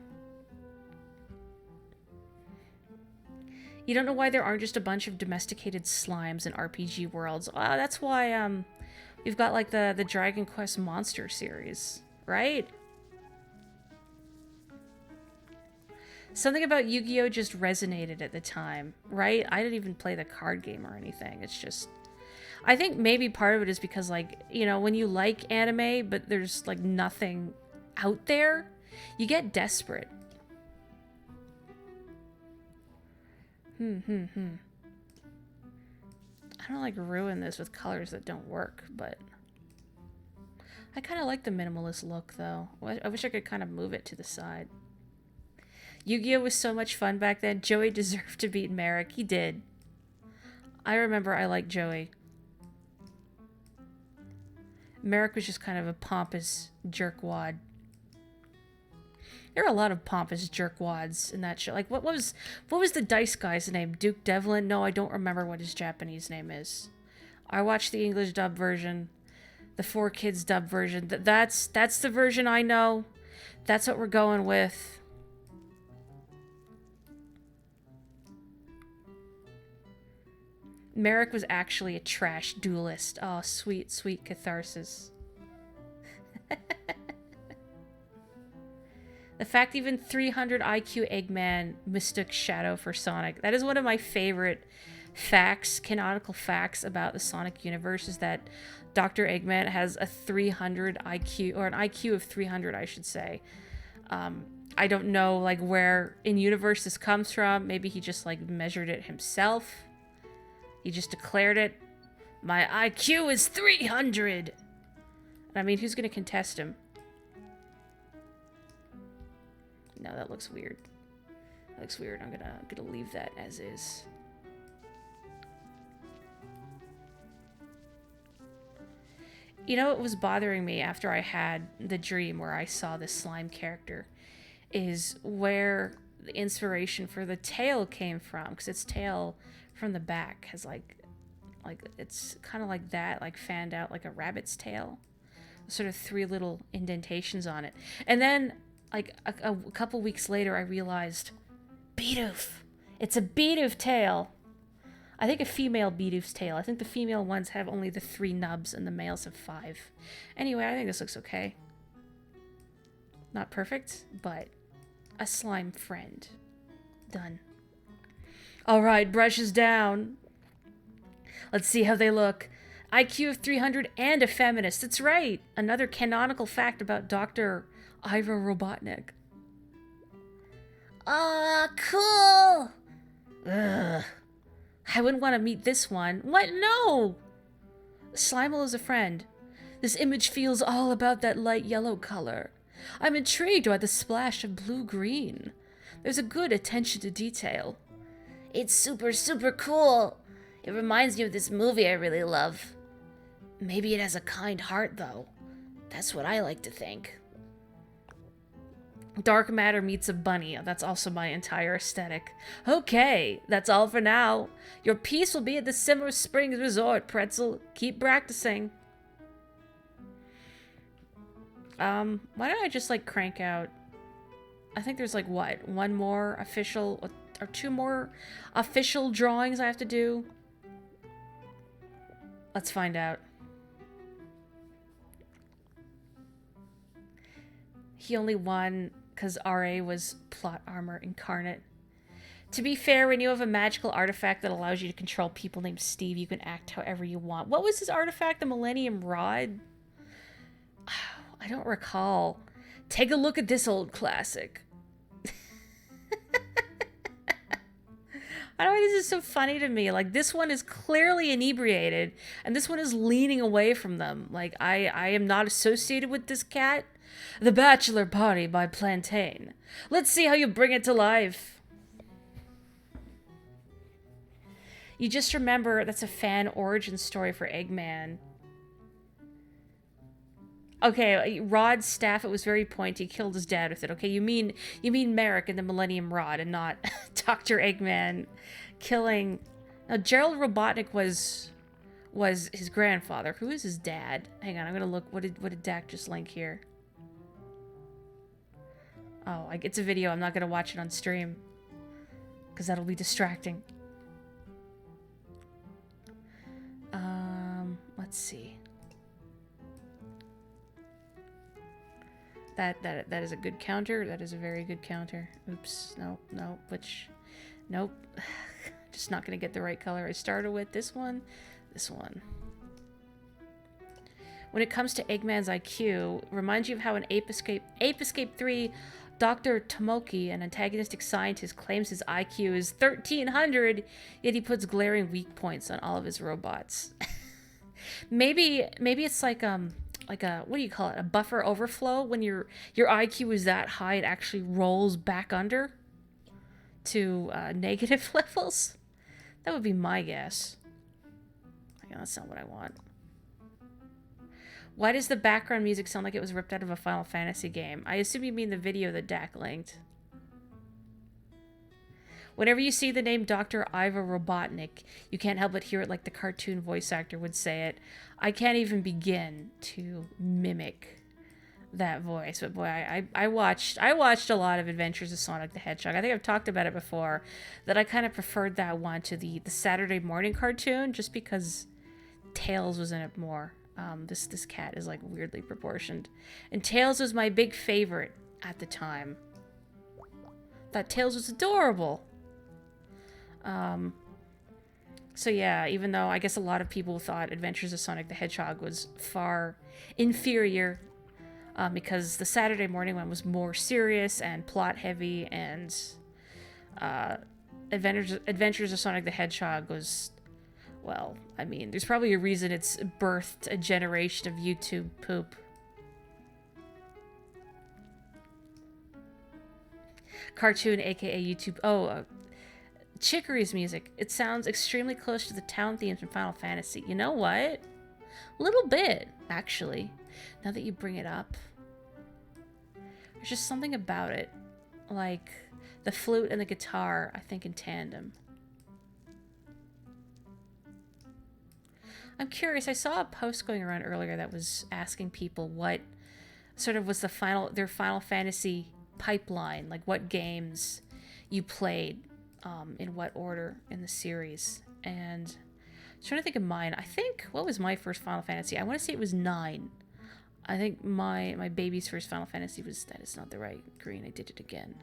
You don't know why there aren't just a bunch of domesticated slimes in RPG worlds. That's why we've got like the Dragon Quest Monster series, right? Something about Yu-Gi-Oh! Just resonated at the time, right? I didn't even play the card game or anything. It's just... I think maybe part of it is because, like, you know, when you like anime, but there's, like, nothing out there, you get desperate. I don't, like, ruin this with colors that don't work, but... I kind of like the minimalist look, though. I wish I could kind of move it to the side. Yu-Gi-Oh! Was so much fun back then. Joey deserved to beat Merrick. He did. I remember I liked Joey. Merrick was just kind of a pompous jerkwad. There are a lot of pompous jerkwads in that show. Like, what was the dice guy's name? Duke Devlin? No, I don't remember what his Japanese name is. I watched the English dub version, the 4Kids dub version. That's the version I know. That's what we're going with. Merrick was actually a trash duelist. Oh, sweet, sweet catharsis. The fact even 300 IQ Eggman mistook Shadow for Sonic. That is one of my favorite facts, canonical facts about the Sonic universe, is that Dr. Eggman has a 300 IQ, or an IQ of 300, I should say. I don't know, like, where in universe this comes from. Maybe he just, like, measured it himself. He just declared it. My IQ is 300! I mean, who's gonna contest him? No, that looks weird. That looks weird. I'm gonna leave that as is. You know what was bothering me after I had the dream where I saw this slime character is where the inspiration for the tail came from, because its tail from the back has like it's kind of like that, like fanned out like a rabbit's tail, sort of 3 little indentations on it. And then like a couple weeks later I realized Bidoof. It's a Bidoof tail. I think a female Bidoof's tail. I think the female ones have only the 3 nubs and the males have 5. Anyway, I think this looks okay. Not perfect, but a slime friend. Done. Alright, brushes down. Let's see how they look. IQ of 300 and a feminist. That's right. Another canonical fact about Dr. Iva Robotnik. Cool! Ugh. I wouldn't want to meet this one. What? No! Slimal is a friend. This image feels all about that light yellow color. I'm intrigued by the splash of blue-green. There's a good attention to detail. It's super, super cool. It reminds me of this movie I really love. Maybe it has a kind heart, though. That's what I like to think. Dark matter meets a bunny. That's also my entire aesthetic. Okay, that's all for now. Your piece will be at the Simmer Springs Resort, Pretzel. Keep practicing. Why don't I just, like, crank out... I think there's, like, what? 1 more official... or 2 more official drawings I have to do? Let's find out. He only won because RA was plot armor incarnate. To be fair, when you have a magical artifact that allows you to control people named Steve, you can act however you want. What was his artifact? The Millennium Rod? I don't recall. Take a look at this old classic. I don't know why this is so funny to me. Like, this one is clearly inebriated, and this one is leaning away from them. Like, I am not associated with this cat. The Bachelor Party by Plantain. Let's see how you bring it to life. You just remember that's a fan origin story for Eggman. Okay, Rod's staff, it was very pointy, killed his dad with it. Okay, you mean Merrick and the Millennium Rod and not Dr. Eggman killing... Now, Gerald Robotnik was his grandfather. Who is his dad? Hang on, I'm gonna look. What did Dak just link here? Oh, it's a video. I'm not gonna watch it on stream because that'll be distracting. Let's see. That is a good counter. That is a very good counter. Oops. No. Nope. Just not gonna get the right color I started with. This one. When it comes to Eggman's IQ, reminds you of how in Ape Escape 3, Dr. Tomoki, an antagonistic scientist, claims his IQ is 1300, yet he puts glaring weak points on all of his robots. maybe it's like a, what do you call it? A buffer overflow. When your IQ is that high, it actually rolls back under to negative levels. That would be my guess. Yeah, that's not what I want. Why does the background music sound like it was ripped out of a Final Fantasy game? I assume you mean the video that Dak linked. Whenever you see the name Dr. Iva Robotnik, you can't help but hear it like the cartoon voice actor would say it. I can't even begin to mimic that voice. But boy, I watched a lot of Adventures of Sonic the Hedgehog. I think I've talked about it before, that I kind of preferred that one to the Saturday morning cartoon, just because Tails was in it more. This cat is like weirdly proportioned, and Tails was my big favorite at the time. Thought Tails was adorable. So yeah, even though I guess a lot of people thought Adventures of Sonic the Hedgehog was far inferior, because the Saturday morning one was more serious and plot heavy, and Adventures of Sonic the Hedgehog was, well, I mean, there's probably a reason it's birthed a generation of YouTube poop. Cartoon, aka YouTube. Oh, Chicory's music. It sounds extremely close to the town themes from Final Fantasy. You know what? A little bit, actually. Now that you bring it up. There's just something about it. Like, the flute and the guitar, I think, in tandem. I'm curious, I saw a post going around earlier that was asking people what sort of was their Final Fantasy pipeline, like what games you played, in what order in the series. And I was trying to think of mine. I think, what was my first Final Fantasy? I want to say it was 9. I think my baby's first Final Fantasy was, that is not the right green, I did it again.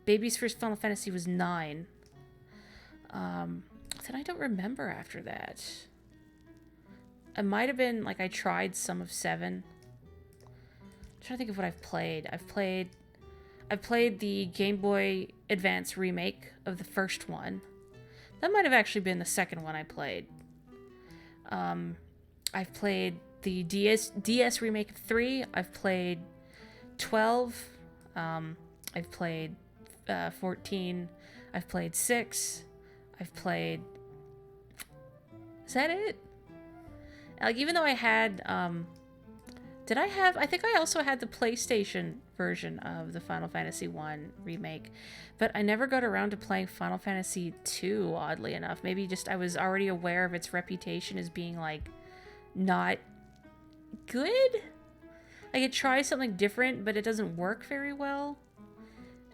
Baby's first Final Fantasy was 9. Then I don't remember after that. It might have been, like, I tried some of 7. I'm trying to think of what I've played. I've played the Game Boy Advance remake of the first one. That might have actually been the second one I played. I've played the DS remake of 3. I've played 12. I've played 14. I've played 6. I've played... Is that it? Like, even though I had... Did I have... I think I also had the PlayStation version of the Final Fantasy 1 remake. But I never got around to playing Final Fantasy 2, oddly enough. Maybe just I was already aware of its reputation as being, like, not good? Like, it tries something different, but it doesn't work very well.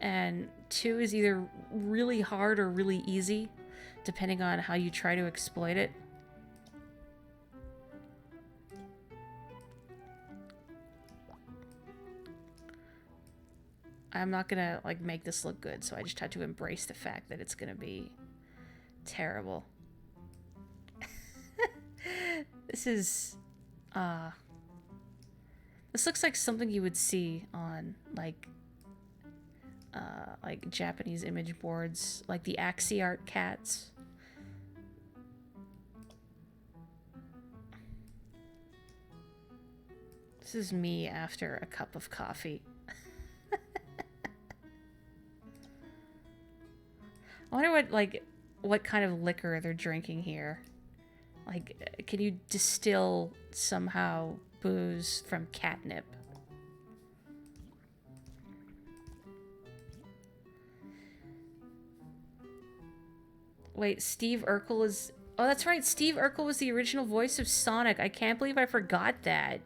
And 2 is either really hard or really easy, depending on how you try to exploit it. I'm not gonna, like, make this look good, so I just had to embrace the fact that it's gonna be terrible. This is, this looks like something you would see on, like Japanese image boards, like the Axie art cats. This is me after a cup of coffee. I wonder what kind of liquor they're drinking here. Like, can you distill somehow booze from catnip? Wait, Steve Urkel is... Oh, that's right. Steve Urkel was the original voice of Sonic. I can't believe I forgot that.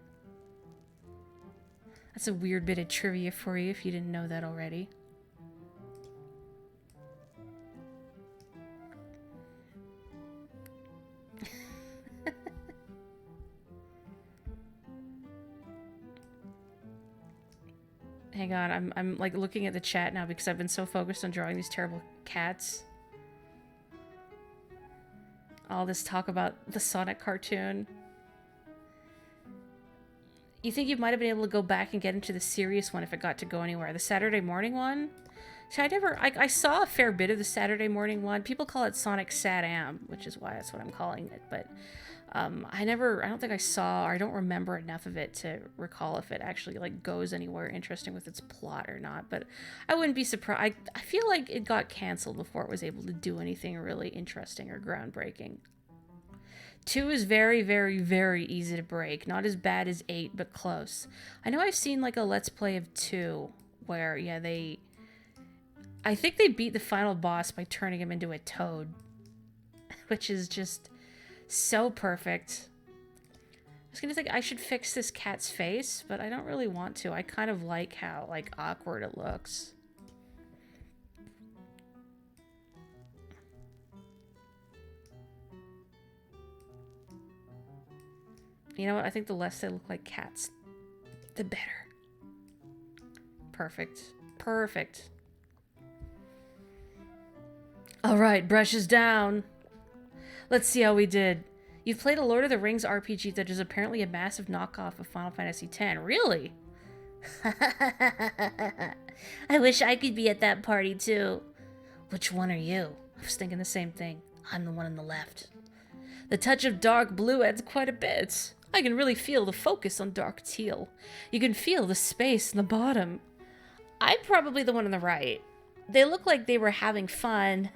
That's a weird bit of trivia for you if you didn't know that already. Hang on, I'm like looking at the chat now because I've been so focused on drawing these terrible cats. All this talk about the Sonic cartoon. You think you might have been able to go back and get into the serious one if it got to go anywhere? The Saturday morning one? See, I saw a fair bit of the Saturday morning one. People call it Sonic Sat-Am, which is why that's what I'm calling it. But I don't think I saw, or I don't remember enough of it to recall if it actually like goes anywhere interesting with its plot or not. But I wouldn't be surprised. I feel like it got canceled before it was able to do anything really interesting or groundbreaking. 2 is very, very, very easy to break. Not as bad as 8, but close. I know I've seen like a Let's Play of 2 where, yeah, I think they beat the final boss by turning him into a toad. Which is just so perfect. I was gonna think I should fix this cat's face, but I don't really want to. I kind of like how, like, awkward it looks. You know what? I think the less they look like cats, the better. Perfect. Perfect. Alright, brushes down. Let's see how we did. You've played a Lord of the Rings RPG that is apparently a massive knockoff of Final Fantasy X. Really? I wish I could be at that party too. Which one are you? I was thinking the same thing. I'm the one on the left. The touch of dark blue adds quite a bit. I can really feel the focus on dark teal. You can feel the space in the bottom. I'm probably the one on the right. They look like they were having fun.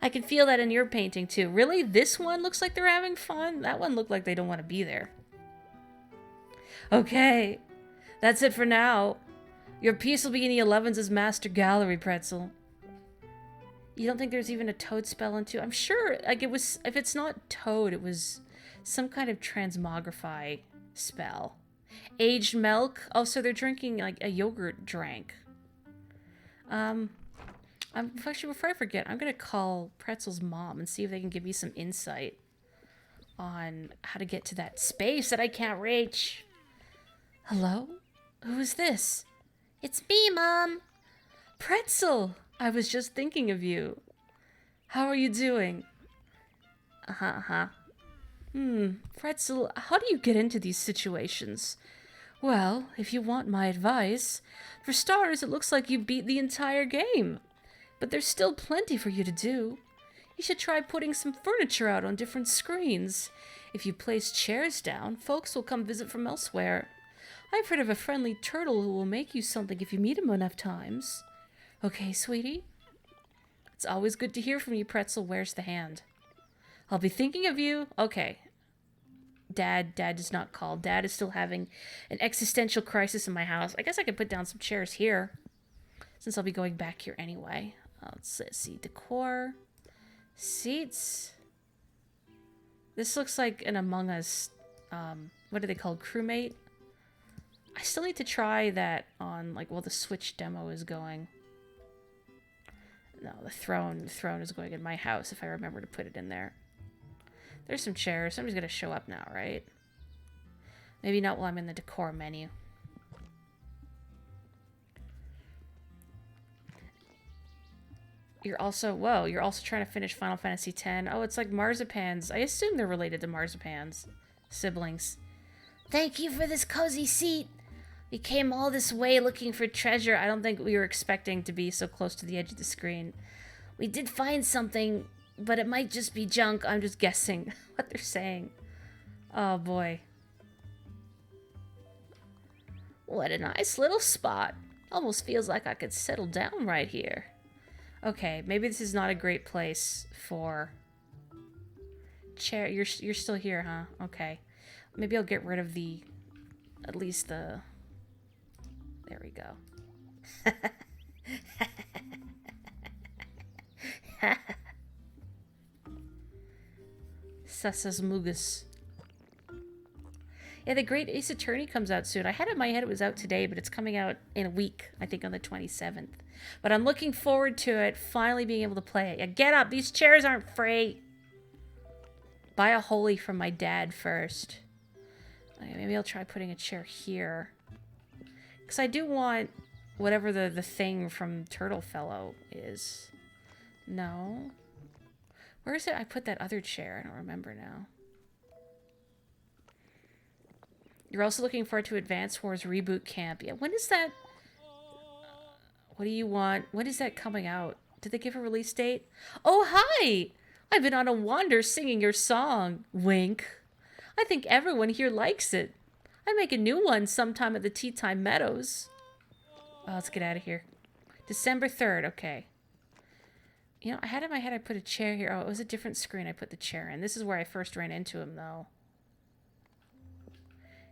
I can feel that in your painting too. Really? This one looks like they're having fun? That one looked like they don't want to be there. Okay, that's it for now. Your piece will be in the 11s as Master Gallery, Pretzel. You don't think there's even a toad spell into? I'm sure, like, it was, if it's not toad, it was some kind of transmogrify spell. Aged milk? Oh, so they're drinking, like, a yogurt drink. Actually, before I forget, I'm gonna call Pretzel's mom and see if they can give me some insight on how to get to that space that I can't reach. Hello? Who is this? It's me, Mom. Pretzel! I was just thinking of you. How are you doing? Pretzel, how do you get into these situations? Well, if you want my advice, for starters, it looks like you beat the entire game. But there's still plenty for you to do. You should try putting some furniture out on different screens. If you place chairs down, folks will come visit from elsewhere. I've heard of a friendly turtle who will make you something if you meet him enough times. Okay, sweetie? It's always good to hear from you, Pretzel. Where's the hand? I'll be thinking of you. Okay. Dad does not call. Dad is still having an existential crisis in my house. I guess I could put down some chairs here, since I'll be going back here anyway. Let's see. Decor. Seats. This looks like an Among Us, what are they called? Crewmate? I still need to try that on, like, while the Switch demo is going. No, the throne is going in my house if I remember to put it in there. There's some chairs. Somebody's gonna show up now, right? Maybe not while I'm in the decor menu. You're also trying to finish Final Fantasy X. Oh, it's like marzipans. I assume they're related to marzipans. Siblings. Thank you for this cozy seat. We came all this way looking for treasure. I don't think we were expecting to be so close to the edge of the screen. We did find something, but it might just be junk. I'm just guessing what they're saying. Oh, boy. What a nice little spot. Almost feels like I could settle down right here. Okay, maybe this is not a great place for chair. You're still here, huh? Okay. Maybe I'll get rid of at least the... There we go. Sasas Mugus. Yeah, the Great Ace Attorney comes out soon. I had it in my head it was out today, but it's coming out in a week. I think on the 27th. But I'm looking forward to it, finally being able to play it. Yeah, get up. These chairs aren't free. Buy a holy from my dad first. Okay, maybe I'll try putting a chair here. Because I do want whatever the thing from Turtle Fellow is. No. Where is it? I put that other chair. I don't remember now. You're also looking forward to Advance Wars Reboot Camp. Yeah, when is that? What do you want? When is that coming out? Did they give a release date? Oh, hi! I've been on a wander singing your song. Wink. I think everyone here likes it. I make a new one sometime at the Tea Time Meadows. Oh, let's get out of here. December 3rd, okay. You know, I had in my head I put a chair here. Oh, it was a different screen I put the chair in. This is where I first ran into him, though.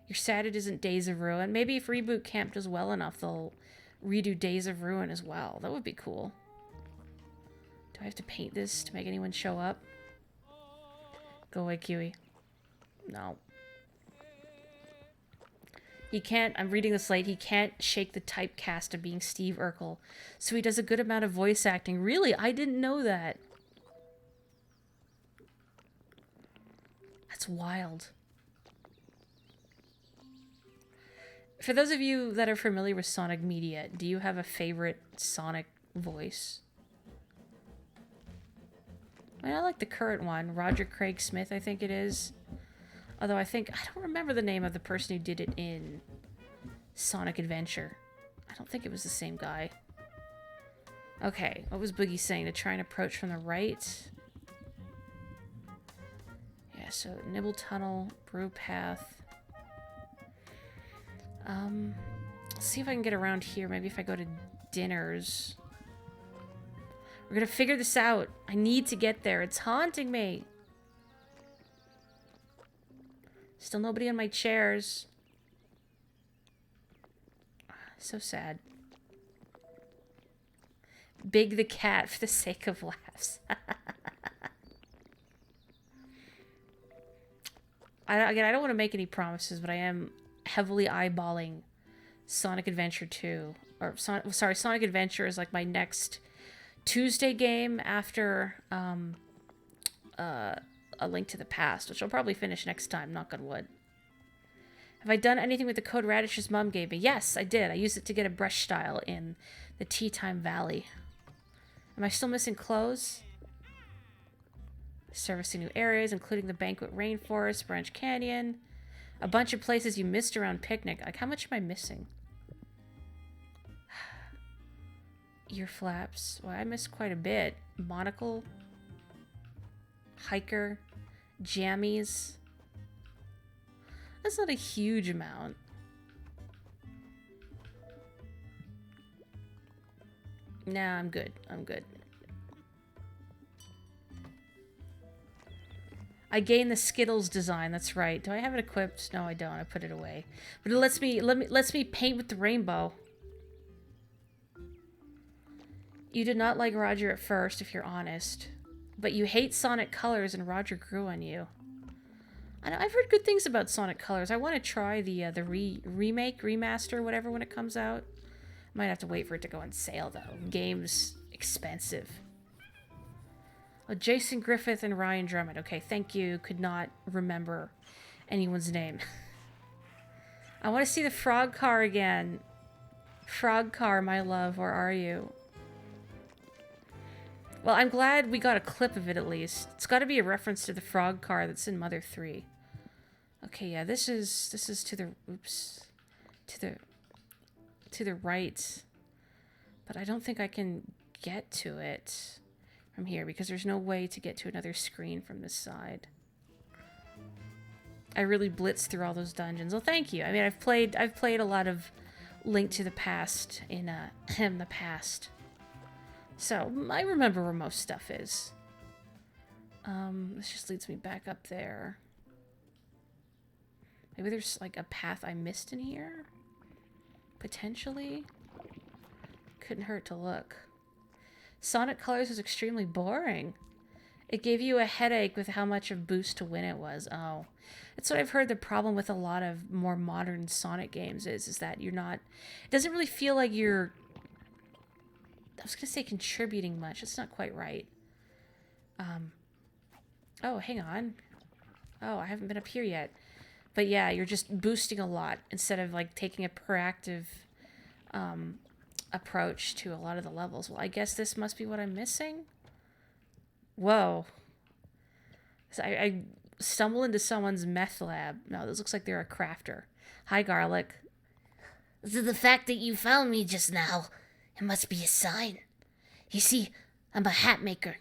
You're sad it isn't Days of Ruin. Maybe if Reboot Camp does well enough, they'll redo Days of Ruin as well. That would be cool. Do I have to paint this to make anyone show up? Go away, Kiwi. No. He can't, I'm reading the slate, he can't shake the typecast of being Steve Urkel. So he does a good amount of voice acting. Really? I didn't know that. That's wild. For those of you that are familiar with Sonic Media, do you have a favorite Sonic voice? I mean, I like the current one, Roger Craig Smith, I think it is. Although I don't remember the name of the person who did it in Sonic Adventure. I don't think it was the same guy. Okay, what was Boogie saying? To try and approach from the right? Yeah, so Nibble Tunnel, Brew Path. Let's see if I can get around here. Maybe if I go to Dinners. We're gonna figure this out. I need to get there. It's haunting me. Still nobody on my chairs. So sad. Big the cat for the sake of laughs. Again, I don't want to make any promises, but I am heavily eyeballing Sonic Adventure 2. Or, Sonic Adventure is like my next Tuesday game after A Link to the Past, which I'll probably finish next time, knock on wood. Have I done anything with the code Radish's mom gave me? Yes, I did. I used it to get a brush style in the Tea Time Valley. Am I still missing clothes? Servicing new areas, including the Banquet Rainforest, Branch Canyon. A bunch of places you missed around Picnic. Like, how much am I missing? Ear flaps. Well, I missed quite a bit. Monocle. Hiker. Jammies. That's not a huge amount. Nah, I'm good. I'm good. I gained the Skittles design. That's right. Do I have it equipped? No, I don't. I put it away. But it lets me paint with the rainbow. You did not like Roger at first, if you're honest, but you hate Sonic Colors, and Roger grew on you. I know, I've heard good things about Sonic Colors. I want to try the remake, remaster, whatever, when it comes out. Might have to wait for it to go on sale though. Game's expensive. Oh, Jason Griffith and Ryan Drummond. Okay, thank you. Could not remember anyone's name. I want to see the frog car again. Frog car, my love, where are you? Well, I'm glad we got a clip of it at least. It's got to be a reference to the frog car that's in Mother 3. Okay, yeah, this is to the to the right. But I don't think I can get to it from here because there's no way to get to another screen from this side. I really blitzed through all those dungeons. Well, thank you. I mean, I've played a lot of Link to the Past in the past. So, I remember where most stuff is. This just leads me back up there. Maybe there's, like, a path I missed in here? Potentially? Couldn't hurt to look. Sonic Colors was extremely boring. It gave you a headache with how much of boost to win it was. Oh. That's what I've heard the problem with a lot of more modern Sonic games is that you're not... It doesn't really feel like you're... I was going to say contributing much. It's not quite right. Oh, hang on. Oh, I haven't been up here yet. But yeah, you're just boosting a lot instead of like taking a proactive approach to a lot of the levels. Well, I guess this must be what I'm missing. Whoa. So I stumble into someone's meth lab. No, this looks like they're a crafter. Hi, Garlic. The fact that you found me just now, it must be a sign. You see, I'm a hat maker.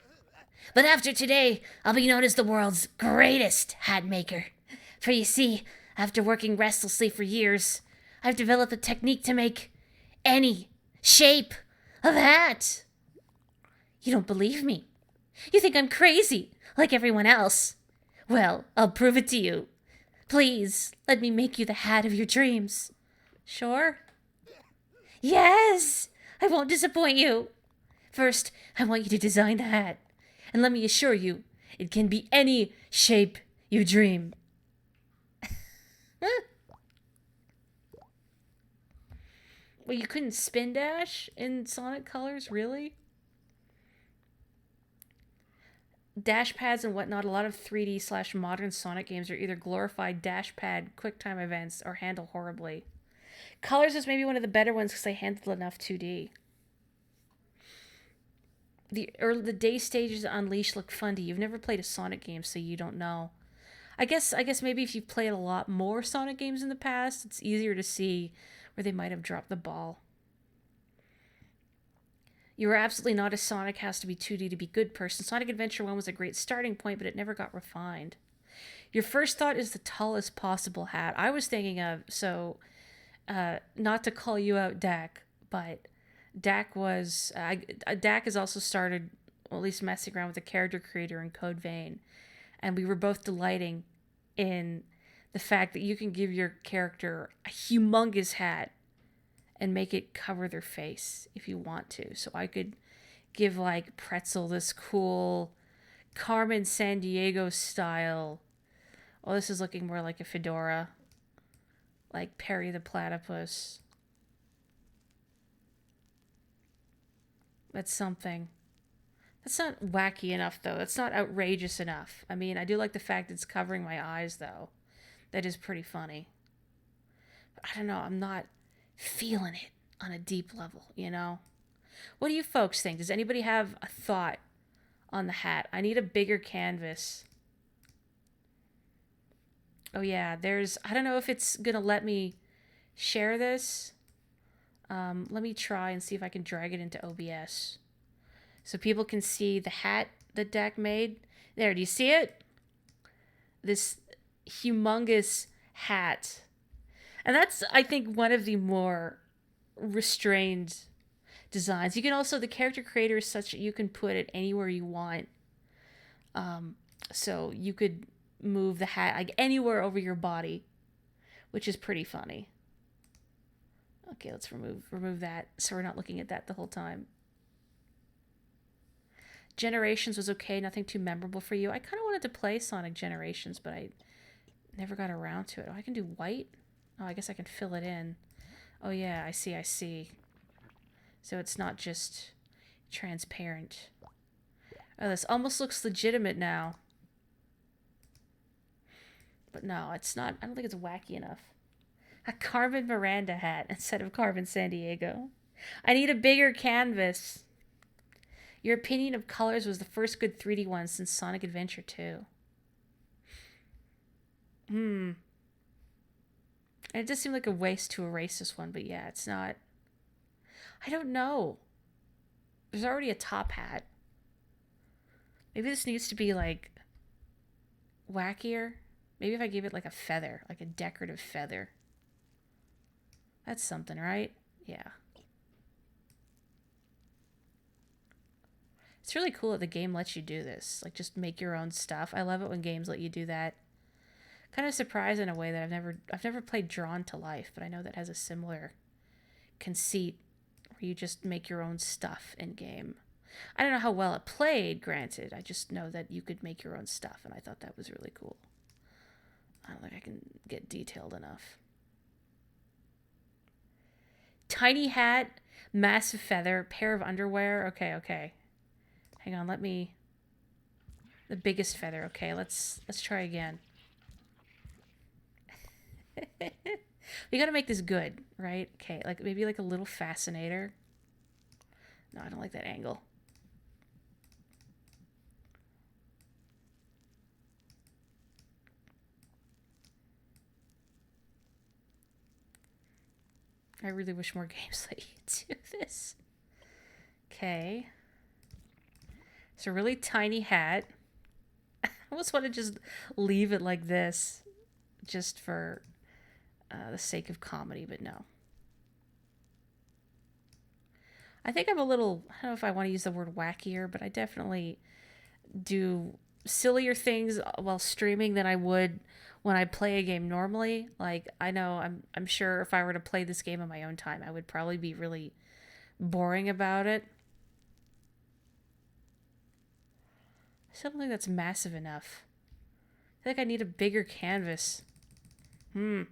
But after today, I'll be known as the world's greatest hat maker. For you see, after working restlessly for years, I've developed a technique to make any shape of hat. You don't believe me. You think I'm crazy, like everyone else. Well, I'll prove it to you. Please, let me make you the hat of your dreams. Sure. Yes, I won't disappoint you. First, I want you to design the hat. And let me assure you, it can be any shape you dream. Well, you couldn't spin dash in Sonic Colors, really? Dash pads and whatnot, a lot of 3D/modern Sonic games are either glorified dash pad QuickTime events or handle horribly. Colors is maybe one of the better ones because they handle enough 2D. The day stages of Unleashed look fun to you. You've never played a Sonic game, so you don't know. I guess maybe if you've played a lot more Sonic games in the past, it's easier to see where they might have dropped the ball. You are absolutely not a Sonic has to be 2D to be good person. Sonic Adventure 1 was a great starting point, but it never got refined. Your first thought is the tallest possible hat. I was thinking of, not to call you out, Dak, but Dak has also started, well, at least messing around with the character creator in Code Vein. And we were both delighting in the fact that you can give your character a humongous hat and make it cover their face if you want to. So I could give like Pretzel this cool Carmen Sandiego style. Oh, this is looking more like a fedora. Like Perry the Platypus. That's something. That's not wacky enough, though. That's not outrageous enough. I mean, I do like the fact it's covering my eyes, though. That is pretty funny. But I don't know. I'm not feeling it on a deep level, you know? What do you folks think? Does anybody have a thought on the hat? I need a bigger canvas. Oh, yeah. I don't know if it's going to let me share this. Let me try and see if I can drag it into OBS. So people can see the hat that Dak made. There, do you see it? This humongous hat. And that's, I think, one of the more restrained designs. You can also, the character creator is such that you can put it anywhere you want. So you could move the hat like anywhere over your body, which is pretty funny. Okay, let's remove that so we're not looking at that the whole time. Generations was okay, nothing too memorable for you. I kind of wanted to play Sonic Generations, but I never got around to it. Oh, I can do white? Oh, I guess I can fill it in. Oh, yeah, I see. So it's not just transparent. Oh, this almost looks legitimate now. But no, it's not. I don't think it's wacky enough. A Carmen Miranda hat instead of Carmen Sandiego. I need a bigger canvas. Your opinion of colors was the first good 3D one since Sonic Adventure 2. And it does seem like a waste to erase this one, but yeah, it's not. I don't know. There's already a top hat. Maybe this needs to be like wackier. Maybe if I gave it like a feather, like a decorative feather. That's something, right? Yeah. It's really cool that the game lets you do this. Like, just make your own stuff. I love it when games let you do that. Kind of surprised in a way that I've never played Drawn to Life, but I know that has a similar conceit where you just make your own stuff in game. I don't know how well it played, granted. I just know that you could make your own stuff, and I thought that was really cool. I don't think I can get detailed enough. Tiny hat, massive feather, pair of underwear. Okay. Hang on, the biggest feather. Okay, let's try again. We gotta make this good, right? Okay, like maybe like a little fascinator. No, I don't like that angle. I really wish more games let you do this. Okay. It's a really tiny hat. I almost want to just leave it like this, just for the sake of comedy, but no. I think I'm a little, I don't know if I want to use the word wackier, but I definitely do sillier things while streaming than I would when I play a game normally. Like, I know I'm sure if I were to play this game on my own time, I would probably be really boring about it. I don't think that's massive enough. I feel like I need a bigger canvas. Good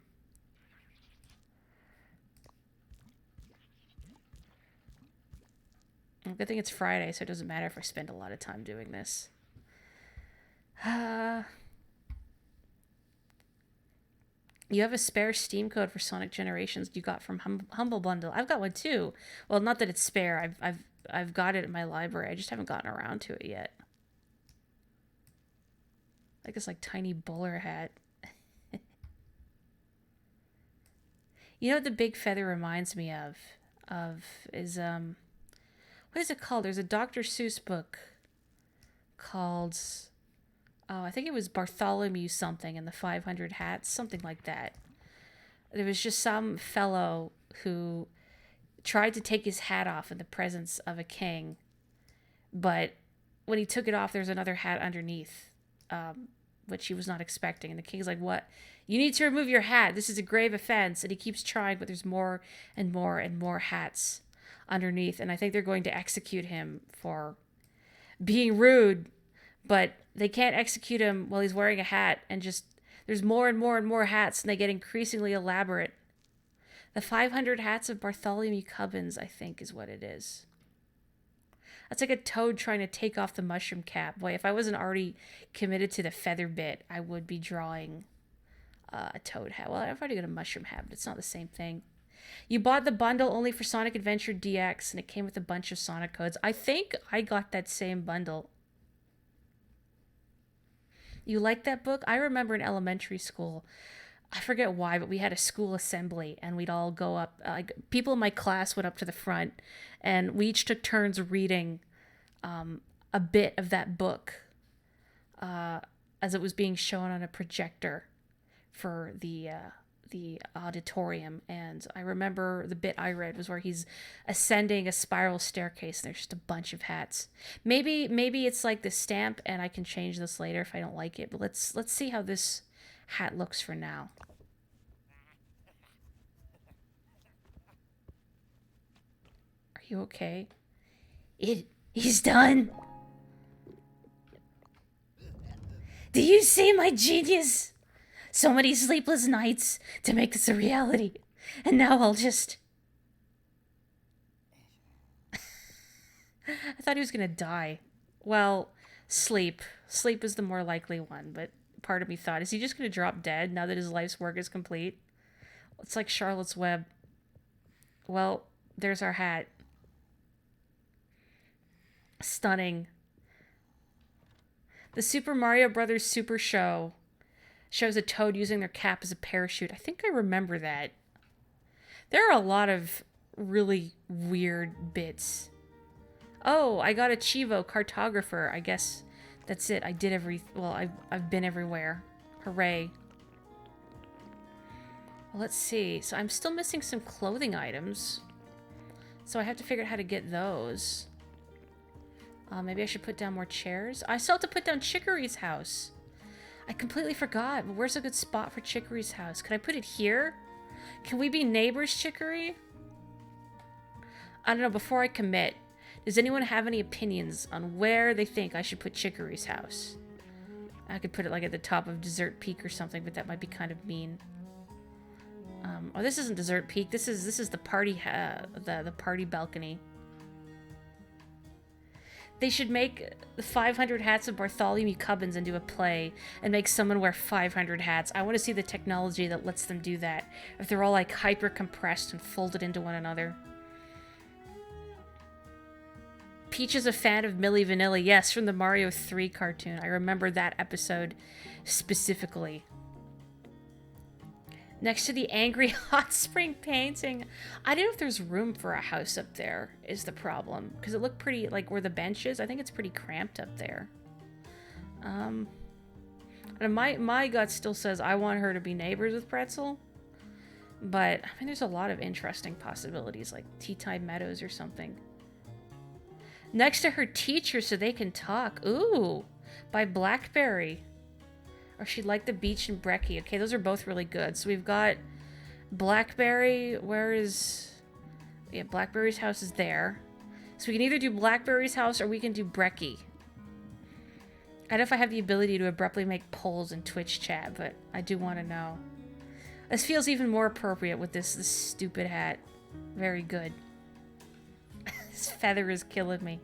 thing it's Friday, so it doesn't matter if I spend a lot of time doing this. You have a spare Steam code for Sonic Generations you got from Humble Bundle. I've got one too. Well, not that it's spare. I've got it in my library. I just haven't gotten around to it yet. Like this like tiny bowler hat. You know what the big feather reminds me of is what is it called? There's a Dr. Seuss book called I think it was Bartholomew something and the 500 Hats, something like that. There was just some fellow who tried to take his hat off in the presence of a king, but when he took it off, there's another hat underneath. what she was not expecting. And the king's like, what? You need to remove your hat. This is a grave offense. And he keeps trying, but there's more and more and more hats underneath. And I think they're going to execute him for being rude, but they can't execute him while he's wearing a hat. And just, there's more and more and more hats, and they get increasingly elaborate. The 500 hats of Bartholomew Cubbins, I think, is what it is. That's like a toad trying to take off the mushroom cap. Boy, if I wasn't already committed to the feather bit, I would be drawing a toad hat. Well, I've already got a mushroom hat, but it's not the same thing. You bought the bundle only for Sonic Adventure DX, and it came with a bunch of Sonic codes. I think I got that same bundle. You like that book? I remember in elementary school, I forget why, but we had a school assembly, and we'd all go up. People in my class went up to the front, and we each took turns reading a bit of that book as it was being shown on a projector for the auditorium. And I remember the bit I read was where he's ascending a spiral staircase, and there's just a bunch of hats. Maybe it's like the stamp, and I can change this later if I don't like it. But let's see how this hat looks for now. Are you okay? He's done. Do you see my genius? So many sleepless nights to make this a reality. And now I'll just... I thought he was going to die. Well, sleep. Sleep is the more likely one, but part of me thought, is he just going to drop dead now that his life's work is complete? It's like Charlotte's Web. Well, there's our hat. Stunning. The Super Mario Brothers Super Show shows a toad using their cap as a parachute. I think I remember that. There are a lot of really weird bits. Oh, I got a Chivo cartographer. I guess that's it. I did I've been everywhere. Hooray. Well, let's see. So I'm still missing some clothing items. So I have to figure out how to get those. Maybe I should put down more chairs. I still have to put down Chicory's house. I completely forgot. But where's a good spot for Chicory's house? Can I put it here? Can we be neighbors, Chicory? I don't know. Before I commit, does anyone have any opinions on where they think I should put Chicory's house? I could put it like at the top of Desert Peak or something, but that might be kind of mean. Oh, this isn't Desert Peak. This is the party the party balcony. They should make the 500 hats of Bartholomew Cubbins into a play and make someone wear 500 hats. I want to see the technology that lets them do that. If they're all like hyper compressed and folded into one another. Peach is a fan of Milli Vanilli. Yes, from the Mario 3 cartoon. I remember that episode specifically. Next to the angry hot spring painting. I don't know if there's room for a house up there is the problem. Because it looked pretty, like where the bench is, I think it's pretty cramped up there. And my gut still says I want her to be neighbors with Pretzel. But, I mean, there's a lot of interesting possibilities, like Tea Time Meadows or something. Next to her teacher so they can talk. Ooh, by Blackberry. Or she'd like the beach and Brekkie. Okay, those are both really good. So we've got Blackberry. Where is... Yeah, Blackberry's house is there. So we can either do Blackberry's house or we can do Brekkie. I don't know if I have the ability to abruptly make polls in Twitch chat, but I do want to know. This feels even more appropriate with this stupid hat. Very good. This feather is killing me.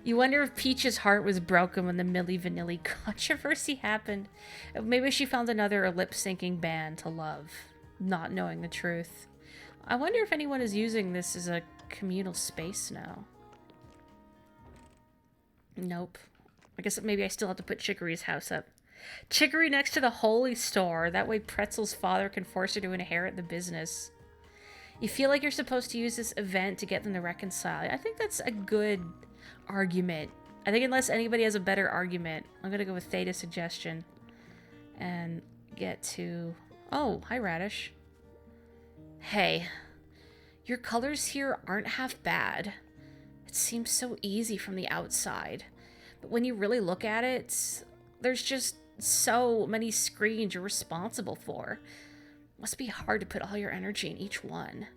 You wonder if Peach's heart was broken when the Milli Vanilli controversy happened. Maybe she found another lip-syncing band to love, not knowing the truth. I wonder if anyone is using this as a communal space now. Nope. I guess maybe I still have to put Chicory's house up. Chicory next to the Holy Store. That way Pretzel's father can force her to inherit the business. You feel like you're supposed to use this event to get them to reconcile. I think that's a good argument. I think unless anybody has a better argument, I'm gonna go with Theta's suggestion and get to... Oh, hi Radish. Hey, your colors here aren't half bad. It seems so easy from the outside, but when you really look at it, there's just so many screens you're responsible for. Must be hard to put all your energy in each one.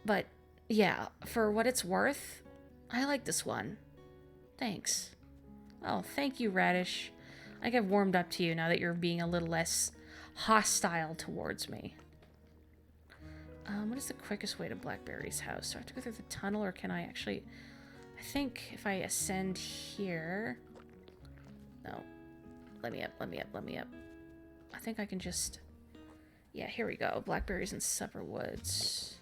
But yeah, for what it's worth, I like this one. Thanks. Oh, thank you, Radish. I get warmed up to you now that you're being a little less hostile towards me. What is the quickest way to Blackberry's house? Do I have to go through the tunnel, or can I actually... I think if I ascend here... No. Let me up. I think I can just... Yeah, here we go. Blackberries and Supper Woods.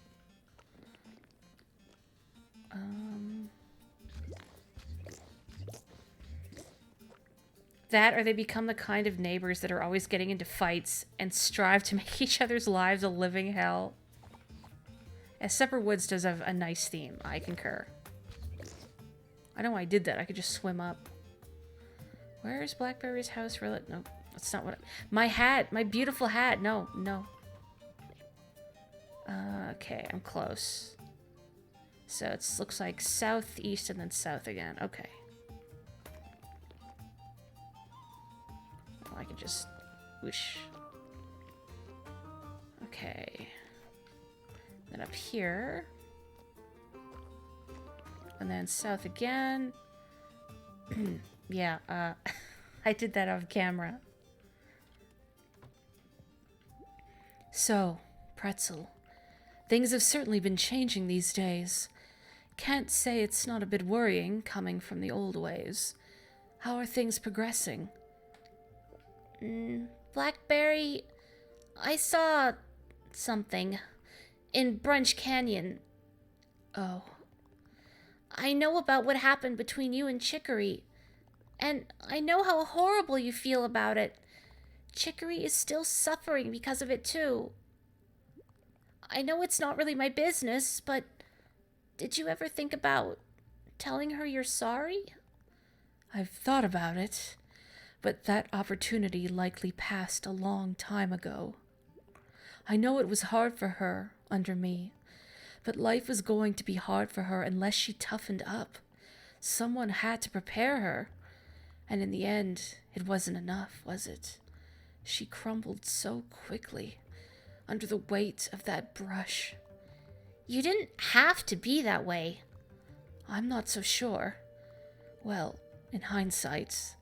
That, or they become the kind of neighbors that are always getting into fights and strive to make each other's lives a living hell. As Supper Woods does have a nice theme, I concur. I know I did that. I could just swim up. Where is Blackberry's house? No, that's not what... My hat! My beautiful hat! No. Okay, I'm close. So it looks like southeast and then south again. Okay. I can just whoosh. Okay. Then up here. And then south again. Yeah, I did that off camera. So, Pretzel. Things have certainly been changing these days. Can't say it's not a bit worrying coming from the old ways. How are things progressing? Blackberry, I saw something in Brunch Canyon. Oh. I know about what happened between you and Chicory, and I know how horrible you feel about it. Chicory is still suffering because of it too. I know it's not really my business, but did you ever think about telling her you're sorry? I've thought about it. But that opportunity likely passed a long time ago. I know it was hard for her under me, but life was going to be hard for her unless she toughened up. Someone had to prepare her, and in the end, it wasn't enough, was it? She crumbled so quickly under the weight of that brush. You didn't have to be that way. I'm not so sure. Well, in hindsight,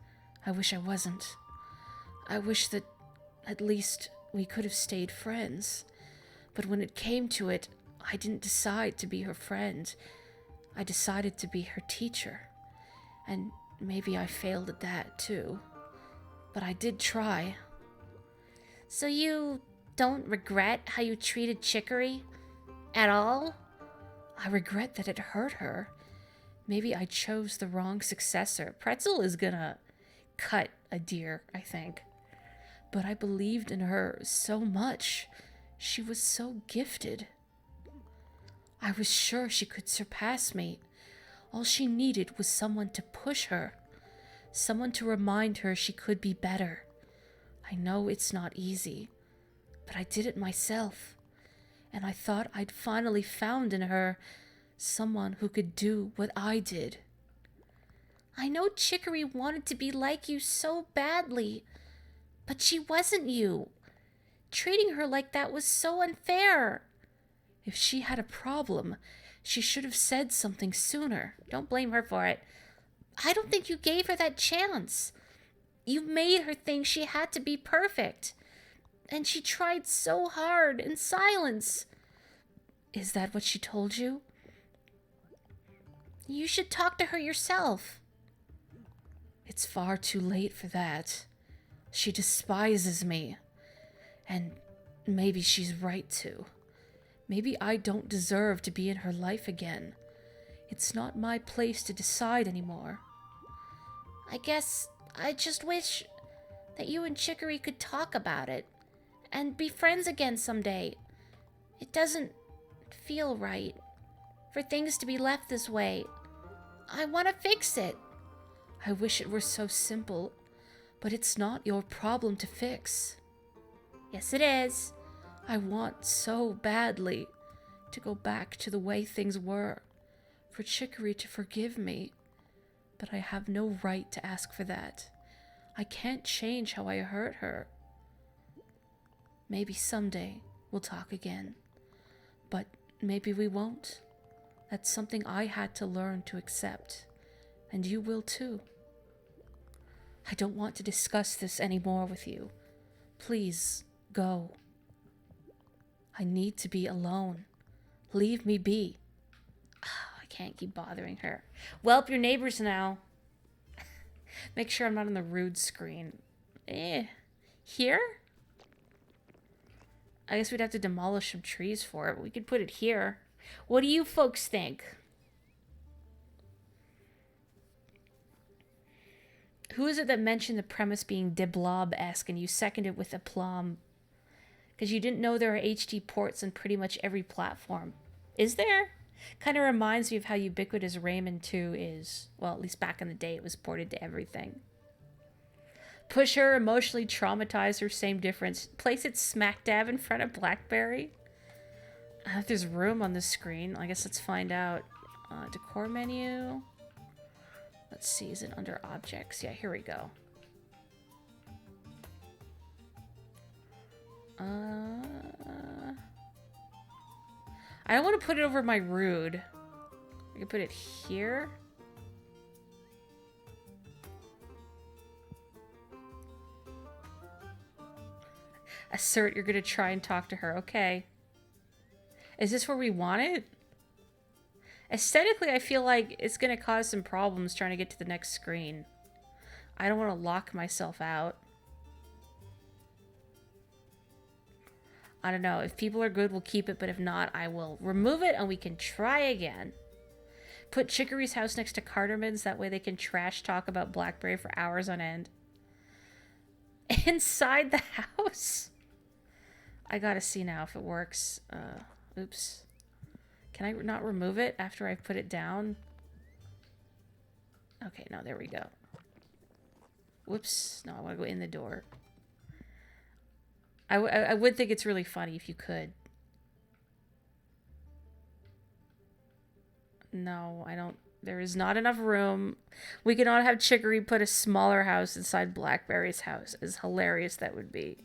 I wish I wasn't. I wish that at least we could have stayed friends. But when it came to it, I didn't decide to be her friend. I decided to be her teacher. And maybe I failed at that too. But I did try. So you don't regret how you treated Chicory? At all? I regret that it hurt her. Maybe I chose the wrong successor. Pretzel is gonna cut a deer, I think. But I believed in her so much. She was so gifted. I was sure she could surpass me. All she needed was someone to push her. Someone to remind her she could be better. I know it's not easy, but I did it myself. And I thought I'd finally found in her someone who could do what I did. I know Chicory wanted to be like you so badly, but she wasn't you. Treating her like that was so unfair. If she had a problem, she should have said something sooner. Don't blame her for it. I don't think you gave her that chance. You made her think she had to be perfect. And she tried so hard in silence. Is that what she told you? You should talk to her yourself. It's far too late for that. She despises me. And maybe she's right to. Maybe I don't deserve to be in her life again. It's not my place to decide anymore. I guess I just wish that you and Chicory could talk about it and be friends again someday. It doesn't feel right for things to be left this way. I want to fix it. I wish it were so simple, but it's not your problem to fix. Yes, it is. I want so badly to go back to the way things were, for Chicory to forgive me, but I have no right to ask for that. I can't change how I hurt her. Maybe someday we'll talk again. But maybe we won't. That's something I had to learn to accept. And you will too. I don't want to discuss this anymore with you. Please, go. I need to be alone. Leave me be. Oh, I can't keep bothering her. Welp, your neighbors now. Make sure I'm not on the rude screen. Here? I guess we'd have to demolish some trees for it. We could put it here. What do you folks think? Who is it that mentioned the premise being de blob-esque and you seconded with aplomb? Because you didn't know there are HD ports on pretty much every platform. Is there? Kind of reminds me of how ubiquitous Rayman 2 is. Well, at least back in the day, it was ported to everything. Push her, emotionally traumatize her, same difference. Place it smack dab in front of BlackBerry. If there's room on the screen, I guess let's find out. Decor menu. Let's see, is it under objects? Yeah, here we go. I don't want to put it over my Rude. I can put it here. Assert you're going to try and talk to her. Okay. Is this where we want it? Aesthetically, I feel like it's going to cause some problems trying to get to the next screen. I don't want to lock myself out. I don't know. If people are good, we'll keep it. But if not, I will remove it and we can try again. Put Chicory's house next to Carterman's. That way they can trash talk about BlackBerry for hours on end. Inside the house? I gotta see now if it works. Oops. Can I not remove it after I put it down? Okay, no, there we go. Whoops. No, I want to go in the door. I would think it's really funny if you could. No, I don't. There is not enough room. We cannot have Chicory put a smaller house inside BlackBerry's house. As hilarious that would be.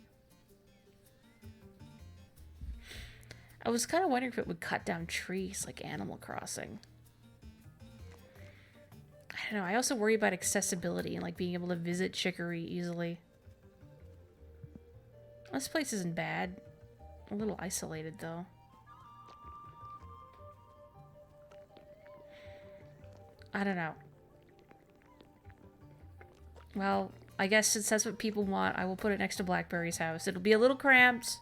I was kind of wondering if it would cut down trees like Animal Crossing. I don't know. I also worry about accessibility and like being able to visit Chicory easily. This place isn't bad. A little isolated though. I don't know. Well, I guess since that's what people want, I will put it next to BlackBerry's house. It'll be a little cramped,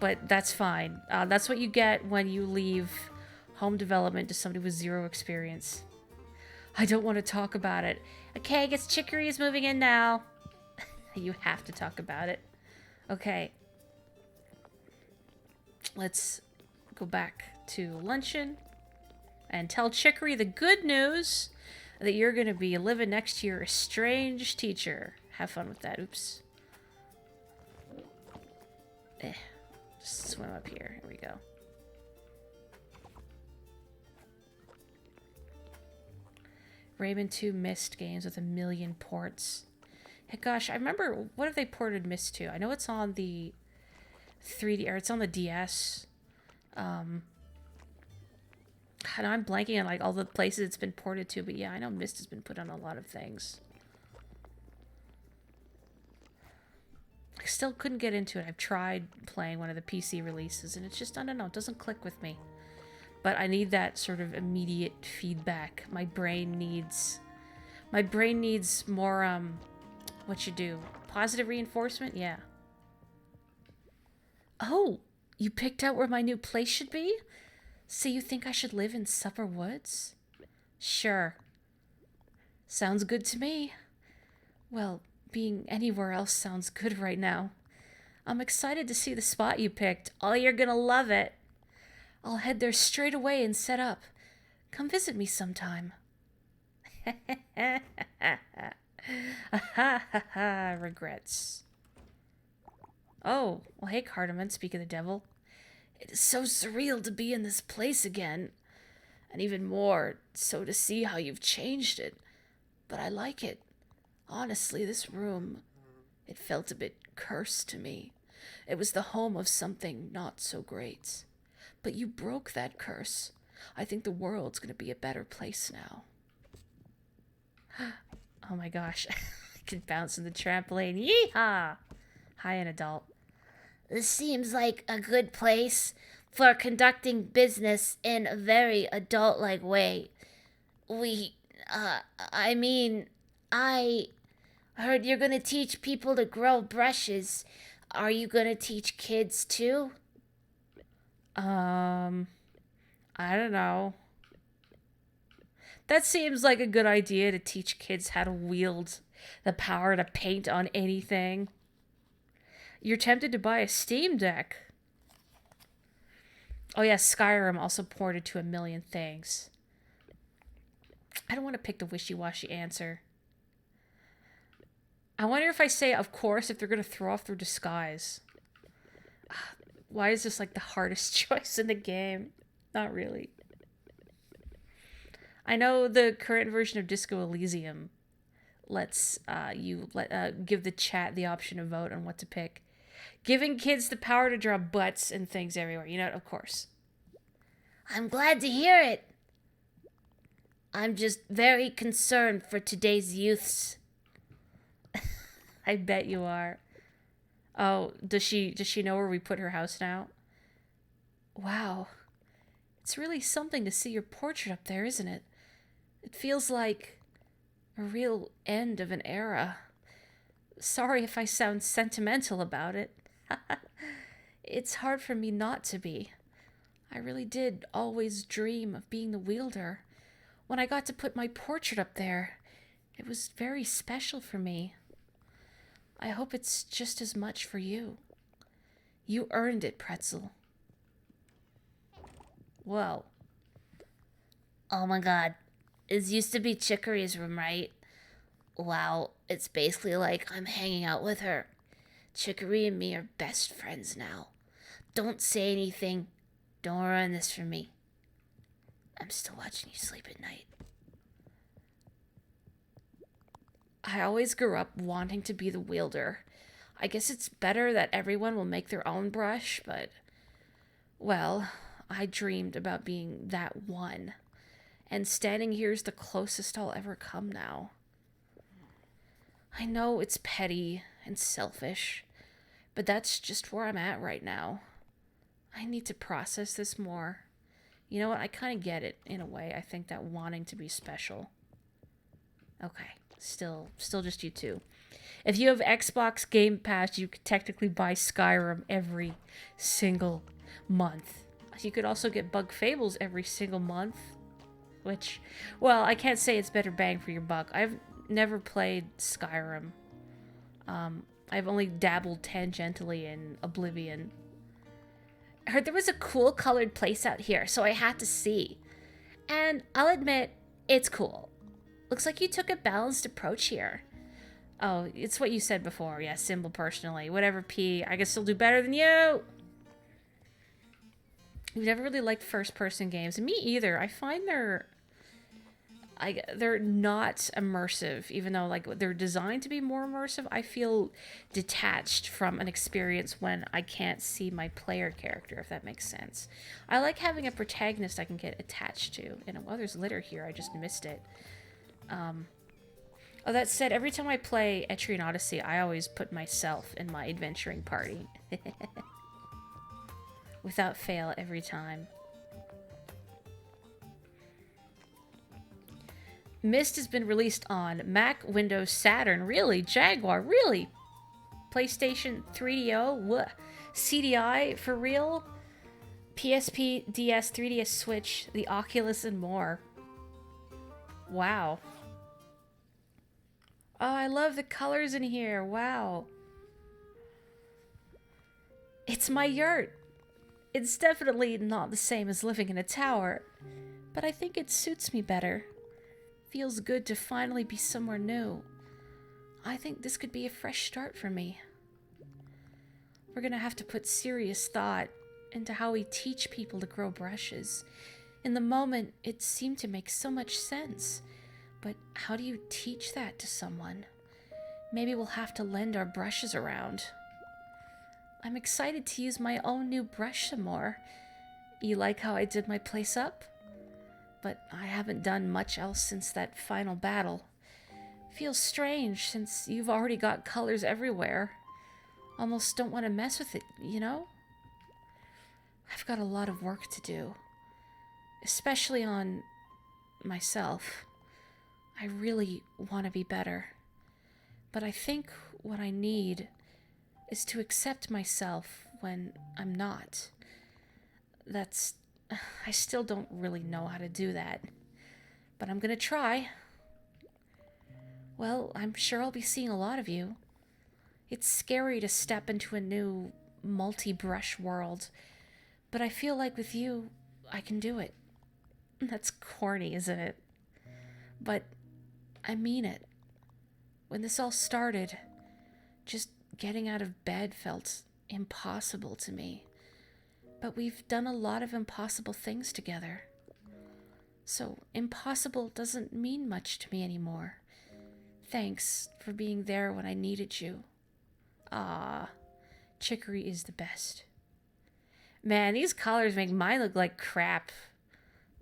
but that's fine. That's what you get when you leave home development to somebody with zero experience. I don't want to talk about it. Okay, I guess Chicory is moving in now. You have to talk about it. Okay. Let's go back to luncheon and tell Chicory the good news that you're going to be living next to your estranged teacher. Have fun with that. Oops. Just swim up here. Here we go. Rayman 2 Myst games with 1 million ports. Hey, gosh, I remember, what have they ported Myst to? I know it's on the 3D, or it's on the DS. And I'm blanking on like all the places it's been ported to, but yeah, I know Myst has been put on a lot of things. I still couldn't get into it. I've tried playing one of the PC releases, and it's just, I don't know, it doesn't click with me. But I need that sort of immediate feedback. My brain needs more, what you do? Positive reinforcement? Yeah. Oh, you picked out where my new place should be? So you think I should live in Supper Woods? Sure. Sounds good to me. Well, being anywhere else sounds good right now. I'm excited to see the spot you picked. Oh, you're gonna love it. I'll head there straight away and set up. Come visit me sometime. Regrets. Oh, well, hey, Cardamon, speak of the devil. It is so surreal to be in this place again. And even more, so to see how you've changed it. But I like it. Honestly, this room, it felt a bit cursed to me. It was the home of something not so great. But you broke that curse. I think the world's gonna be a better place now. Oh my gosh. I can bounce in the trampoline. Yeehaw! Hi, an adult. This seems like a good place for conducting business in a very adult-like way. We, I mean, I heard you're gonna teach people to grow brushes. Are you gonna teach kids too? I don't know. That seems like a good idea to teach kids how to wield the power to paint on anything. You're tempted to buy a Steam Deck. Oh yeah, Skyrim also ported to a million things. I don't want to pick the wishy-washy answer. I wonder if I say of course if they're going to throw off their disguise. Why is this like the hardest choice in the game? Not really. I know the current version of Disco Elysium lets give the chat the option to vote on what to pick. Giving kids the power to draw butts and things everywhere. You know, of course. I'm glad to hear it. I'm just very concerned for today's youths. I bet you are. Oh, does she know where we put her house now? Wow. It's really something to see your portrait up there, isn't it? It feels like a real end of an era. Sorry if I sound sentimental about it. It's hard for me not to be. I really did always dream of being the wielder. When I got to put my portrait up there, it was very special for me. I hope it's just as much for you. You earned it, Pretzel. Whoa. Oh my god. This used to be Chicory's room, right? Wow, it's basically like I'm hanging out with her. Chicory and me are best friends now. Don't say anything. Don't ruin this for me. I'm still watching you sleep at night. I always grew up wanting to be the wielder. I guess it's better that everyone will make their own brush, but... Well, I dreamed about being that one. And standing here is the closest I'll ever come now. I know it's petty and selfish, but that's just where I'm at right now. I need to process this more. You know what? I kind of get it in a way. I think that wanting to be special. Okay, still just you two. If you have Xbox Game Pass, you could technically buy Skyrim every single month. You could also get Bug Fables every single month, which, well, I can't say it's better bang for your buck. I've never played Skyrim. I've only dabbled tangentially in Oblivion. I heard there was a cool colored place out here, so I had to see. And I'll admit, it's cool. Looks like you took a balanced approach here. Oh, it's what you said before. Yeah, Symbol personally. Whatever, P. I guess he'll do better than you. You've never really liked first-person games. Me either. I find they're not immersive, even though like they're designed to be more immersive. I feel detached from an experience when I can't see my player character, if that makes sense. I like having a protagonist I can get attached to. And oh, there's litter here. I just missed it. Oh, that said, every time I play Etrian Odyssey, I always put myself in my adventuring party. Without fail, every time. Myst has been released on Mac, Windows, Saturn, really? Jaguar, really? PlayStation 3DO, what? CDI, for real? PSP, DS, 3DS Switch, the Oculus, and more. Wow. Oh, I love the colors in here. Wow. It's my yurt. It's definitely not the same as living in a tower, but I think it suits me better. Feels good to finally be somewhere new. I think this could be a fresh start for me. We're gonna have to put serious thought into how we teach people to grow brushes. In the moment, it seemed to make so much sense. But how do you teach that to someone? maybe we'll have to lend our brushes around. I'm excited to use my own new brush some more. You like how I did my place up? But I haven't done much else since that final battle. Feels strange since you've already got colors everywhere. Almost don't want to mess with it, you know? I've got a lot of work to do. Especially on myself. I really want to be better. But I think what I need is to accept myself when I'm not. I still don't really know how to do that. But I'm gonna try. Well, I'm sure I'll be seeing a lot of you. It's scary to step into a new multi-brush world, but I feel like with you, I can do it. That's corny, isn't it? But I mean it. When this all started, just getting out of bed felt impossible to me. But we've done a lot of impossible things together. So impossible doesn't mean much to me anymore. Thanks for being there when I needed you. Ah, Chicory is the best. Man, these colors make mine look like crap.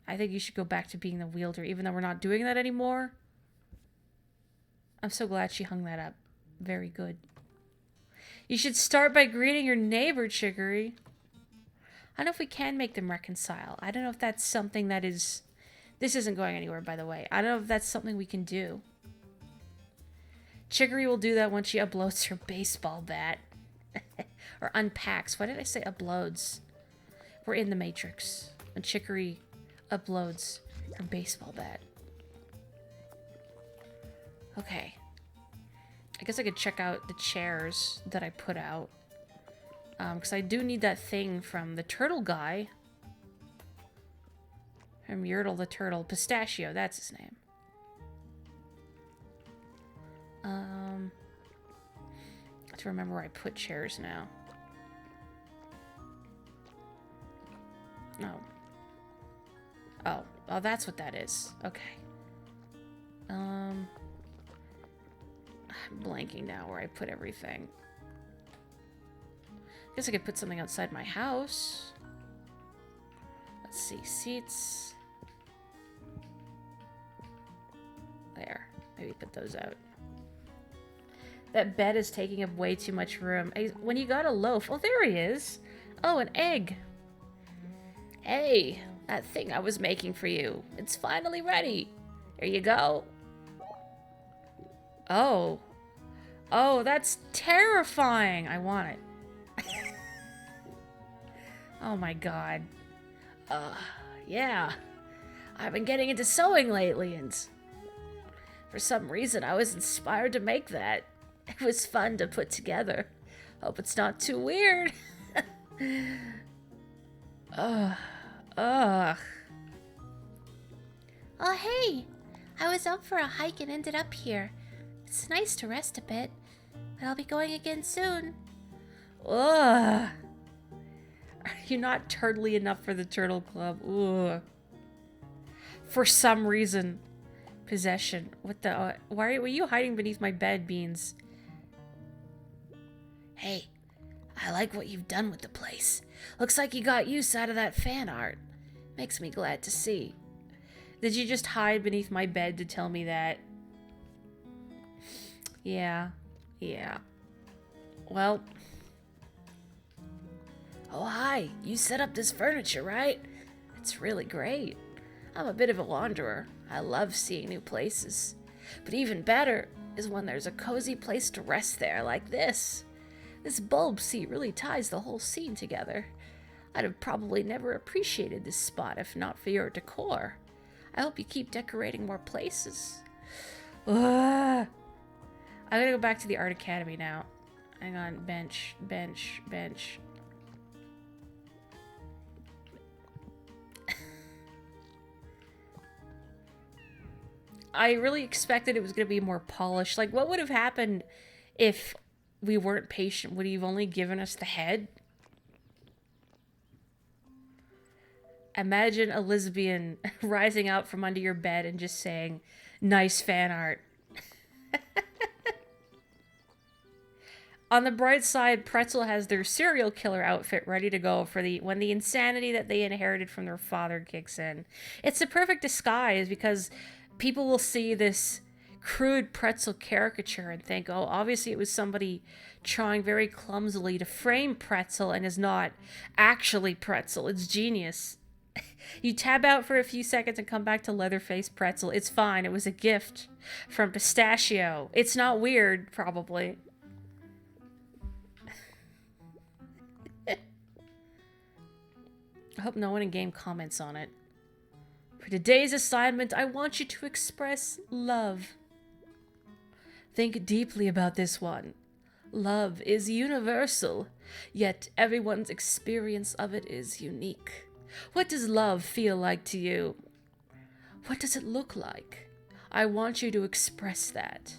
I think you should go back to being the wielder, even though we're not doing that anymore. I'm so glad she hung that up. Very good. You should start by greeting your neighbor, Chicory. I don't know if we can make them reconcile. I don't know if that's something that is... This isn't going anywhere, by the way. I don't know if that's something we can do. Chicory will do that once she uploads her baseball bat. Or unpacks. Why did I say uploads? We're in the Matrix. When Chicory uploads her baseball bat. Okay. I guess I could check out the chairs that I put out. Because I do need that thing from the turtle guy. From Yertle the turtle. Pistachio, that's his name. I have to remember where I put chairs now. No. Oh. Oh, that's what that is. Okay. I'm blanking now where I put everything. Guess I could put something outside my house. Let's see. Seats. There. Maybe put those out. That bed is taking up way too much room. When you got a loaf... Oh, there he is. Oh, an egg. Hey, that thing I was making for you. It's finally ready. Here you go. Oh. Oh, that's terrifying. I want it. Oh my god. Yeah. I've been getting into sewing lately, and for some reason I was inspired to make that. It was fun to put together. Hope it's not too weird. Ugh. Oh, hey. I was up for a hike and ended up here. It's nice to rest a bit, but I'll be going again soon. Ugh. Are you not turtly enough for the Turtle Club? Ugh. For some reason. Possession. What the... why were you hiding beneath my bed, Beans? Hey, I like what you've done with the place. Looks like you got use out of that fan art. Makes me glad to see. Did you just hide beneath my bed to tell me that? Yeah. Yeah. Well... Oh, hi. You set up this furniture, right? It's really great. I'm a bit of a wanderer. I love seeing new places. But even better is when there's a cozy place to rest there like this. This bulb seat really ties the whole scene together. I'd have probably never appreciated this spot if not for your decor. I hope you keep decorating more places. I'm gonna go back to the Art Academy now. Hang on. Bench, bench, bench. I really expected it was going to be more polished. Like, what would have happened if we weren't patient? Would he have only given us the head? Imagine a lesbian rising out from under your bed and just saying, nice fan art. On the bright side, Pretzel has their serial killer outfit ready to go for when the insanity that they inherited from their father kicks in. It's a perfect disguise because people will see this crude Pretzel caricature and think, oh, obviously it was somebody trying very clumsily to frame Pretzel and is not actually Pretzel. It's genius. You tab out for a few seconds and come back to Leatherface Pretzel. It's fine. It was a gift from Pistachio. It's not weird, probably. I hope no one in game comments on it. For today's assignment, I want you to express love. Think deeply about this one. Love is universal, yet everyone's experience of it is unique. What does love feel like to you? What does it look like? I want you to express that.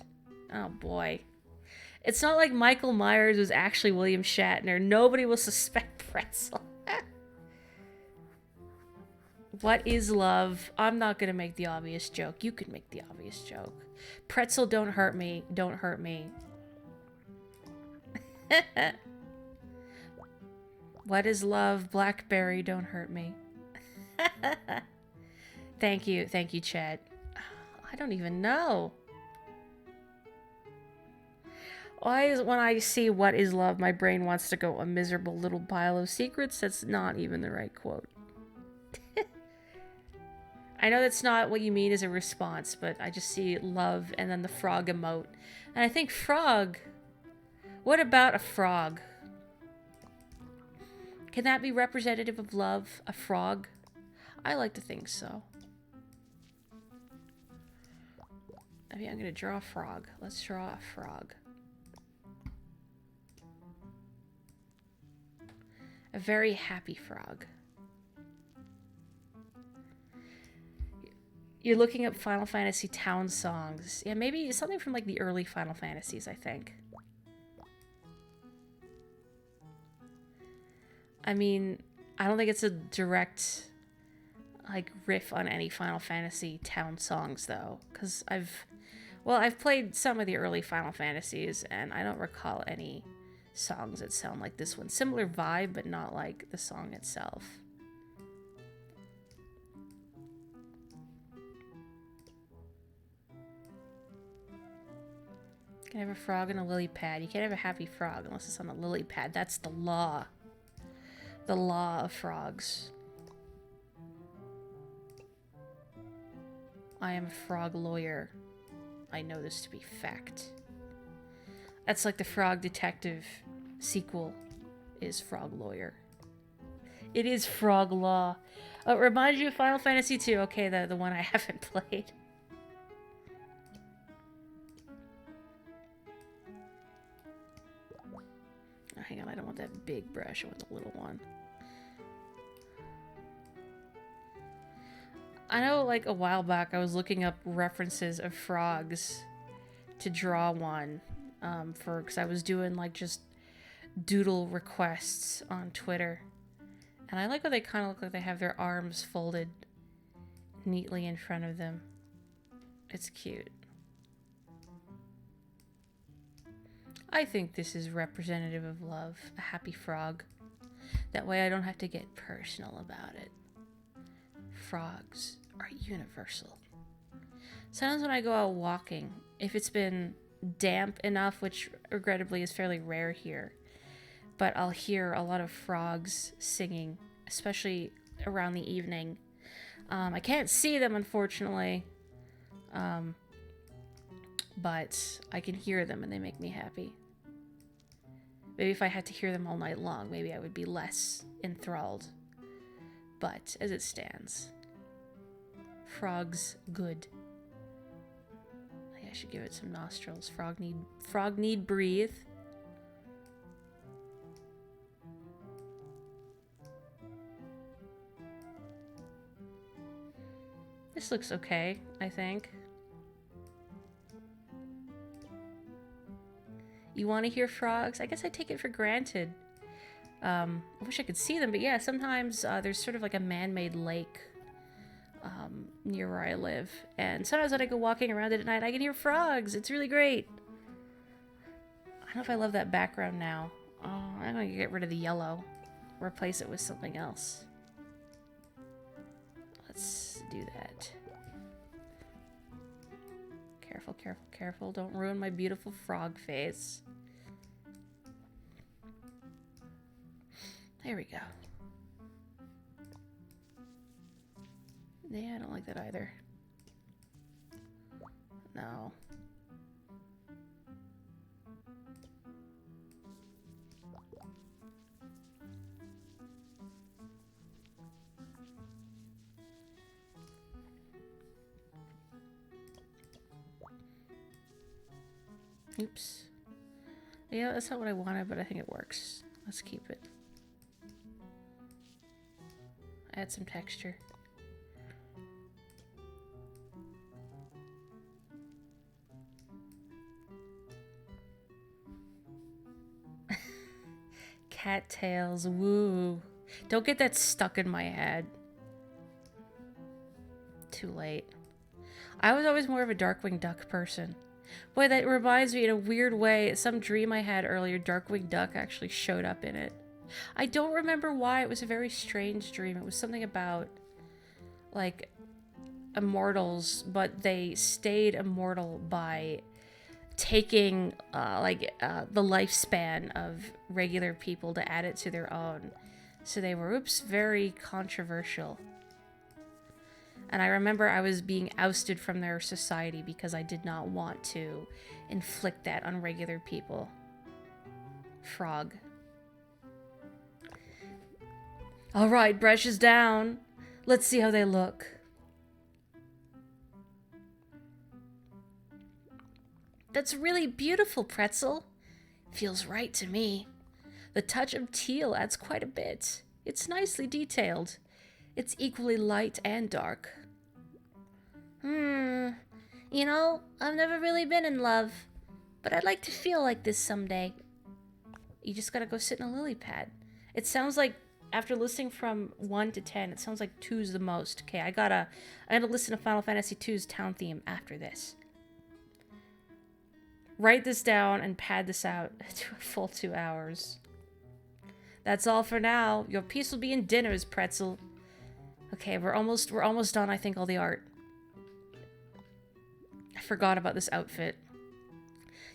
Oh boy. It's not like Michael Myers was actually William Shatner. Nobody will suspect Pretzel. What is love? I'm not gonna make the obvious joke. You can make the obvious joke. Pretzel, don't hurt me. Don't hurt me. What is love? Blackberry, don't hurt me. Thank you, Chad. I don't even know. Why is when I see what is love, my brain wants to go a miserable little pile of secrets? That's not even the right quote. I know that's not what you mean as a response, but I just see love and then the frog emote. And I think frog... What about a frog? Can that be representative of love? A frog? I like to think so. I mean, I'm going to draw a frog. Let's draw a frog. A very happy frog. You're looking up Final Fantasy town songs. Yeah, maybe something from like the early Final Fantasies, I think. I mean, I don't think it's a direct like riff on any Final Fantasy town songs though, because I've played some of the early Final Fantasies and I don't recall any songs that sound like this one. Similar vibe, but not like the song itself. You can have a frog and a lily pad. You can't have a happy frog unless it's on a lily pad. That's the law. The law of frogs. I am a frog lawyer. I know this to be fact. That's like the Frog Detective sequel is Frog Lawyer. It is Frog Law. Oh, it reminds you of Final Fantasy II. Okay, the one I haven't played. Oh, hang on, I don't want that big brush. I want the little one. I know, like, a while back I was looking up references of frogs to draw one. Because I was doing, like, just doodle requests on Twitter. And I like how they kind of look like they have their arms folded neatly in front of them. It's cute. I think this is representative of love. A happy frog. That way I don't have to get personal about it. Frogs are universal. Sometimes when I go out walking, if it's been damp enough, which regrettably is fairly rare here, but I'll hear a lot of frogs singing, especially around the evening. I can't see them, unfortunately, but I can hear them and they make me happy. Maybe if I had to hear them all night long, maybe I would be less enthralled. But as it stands, frogs good. I should give it some nostrils. Frog need breathe. This looks okay, I think. You want to hear frogs? I guess I take it for granted. I wish I could see them, but yeah, sometimes there's sort of like a man-made lake near where I live. And sometimes when I go walking around it at night, I can hear frogs. It's really great. don't know if I love that background now. Oh, I'm gonna get rid of the yellow. Replace it with something else. Let's do that. Careful, careful, careful. Don't ruin my beautiful frog face. There we go. Yeah, I don't like that either. No. Oops. Yeah, that's not what I wanted, but I think it works. Let's keep it. Add some texture. Cattails, woo. Don't get that stuck in my head. Too late. I was always more of a Darkwing Duck person. Boy, that reminds me in a weird way, some dream I had earlier, Darkwing Duck actually showed up in it. I don't remember why. It was a very strange dream. It was something about, like, immortals, but they stayed immortal by taking, the lifespan of regular people to add it to their own. So they were, oops, very controversial. And I remember I was being ousted from their society because I did not want to inflict that on regular people. Frog. Alright, brushes down. Let's see how they look. That's really beautiful, Pretzel. Feels right to me. The touch of teal adds quite a bit. It's nicely detailed. It's equally light and dark. You know, I've never really been in love, but I'd like to feel like this someday. You just gotta go sit in a lily pad. It sounds like, after listening from 1 to 10, it sounds like 2's the most. Okay, I gotta listen to Final Fantasy II's town theme after this. Write this down and pad this out to a full 2 hours. That's all for now. Your piece will be in dinners, Pretzel. Okay, we're almost done, I think, all the art. I forgot about this outfit.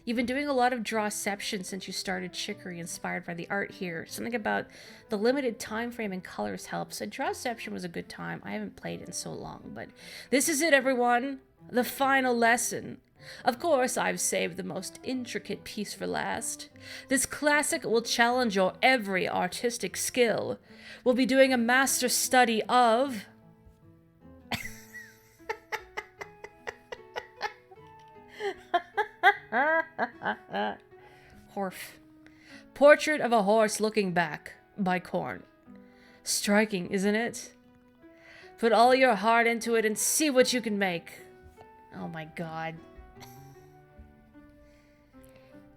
You've been doing a lot of drawception since you started Chicory, inspired by the art here. Something about the limited time frame and colors helps. And drawception was a good time. I haven't played in so long, but this is it, everyone. The final lesson. Of course, I've saved the most intricate piece for last. This classic will challenge your every artistic skill. We'll be doing a master study of... Horf. Portrait of a Horse Looking Back by Korn. Striking, isn't it? Put all your heart into it and see what you can make. Oh my god.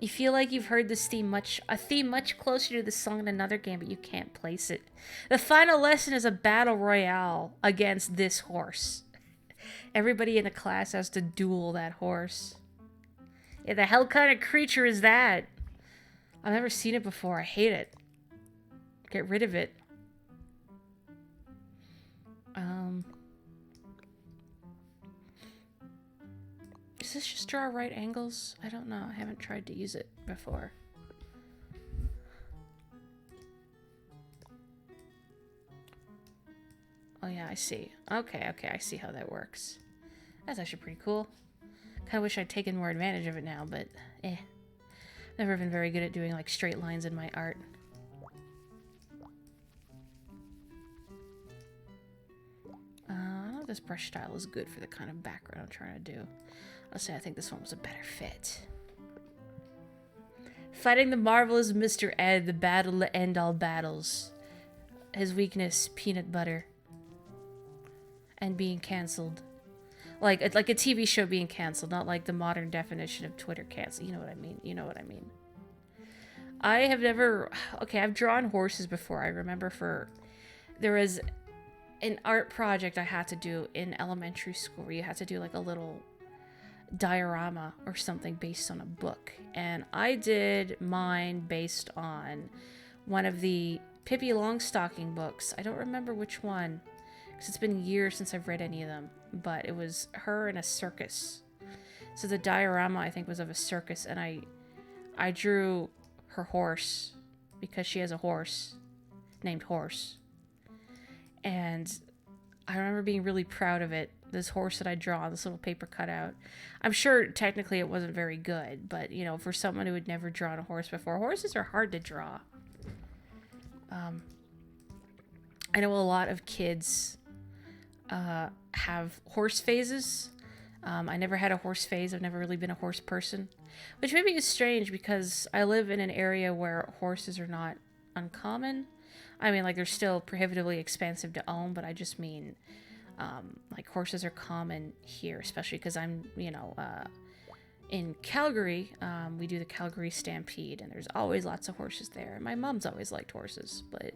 You feel like you've heard this theme a theme much closer to the song in another game, but you can't place it. The final lesson is a battle royale against this horse. Everybody in the class has to duel that horse. Yeah, the hell kind of creature is that? I've never seen it before. I hate it. Get rid of it. Does this just draw right angles? I don't know. I haven't tried to use it before. Oh yeah, I see. Okay, I see how that works. That's actually pretty cool. Kinda wish I'd taken more advantage of it now, but never been very good at doing like straight lines in my art. I don't know if this brush style is good for the kind of background I'm trying to do. I'll say I think this one was a better fit. Fighting the marvelous Mr. Ed, the battle to end all battles. His weakness, peanut butter. And being cancelled. Like a TV show being cancelled, not like the modern definition of Twitter cancel. You know what I mean? You know what I mean. I have never... Okay, I've drawn horses before. I remember there was an art project I had to do in elementary school where you had to do like a little... diorama or something based on a book. And I did mine based on one of the Pippi Longstocking books. I don't remember which one, because it's been years since I've read any of them, but it was her in a circus. So the diorama, I think, was of a circus, and I drew her horse, because she has a horse named Horse. And I remember being really proud of it. This horse that I draw, this little paper cutout. I'm sure technically it wasn't very good, but you know, for someone who had never drawn a horse before, horses are hard to draw. I know a lot of kids have horse phases. I never had a horse phase. I've never really been a horse person, which maybe is strange because I live in an area where horses are not uncommon. I mean, like, they're still prohibitively expensive to own, but I just mean, like, horses are common here, especially because I'm, you know, in Calgary. We do the Calgary Stampede, and there's always lots of horses there. And my mom's always liked horses, but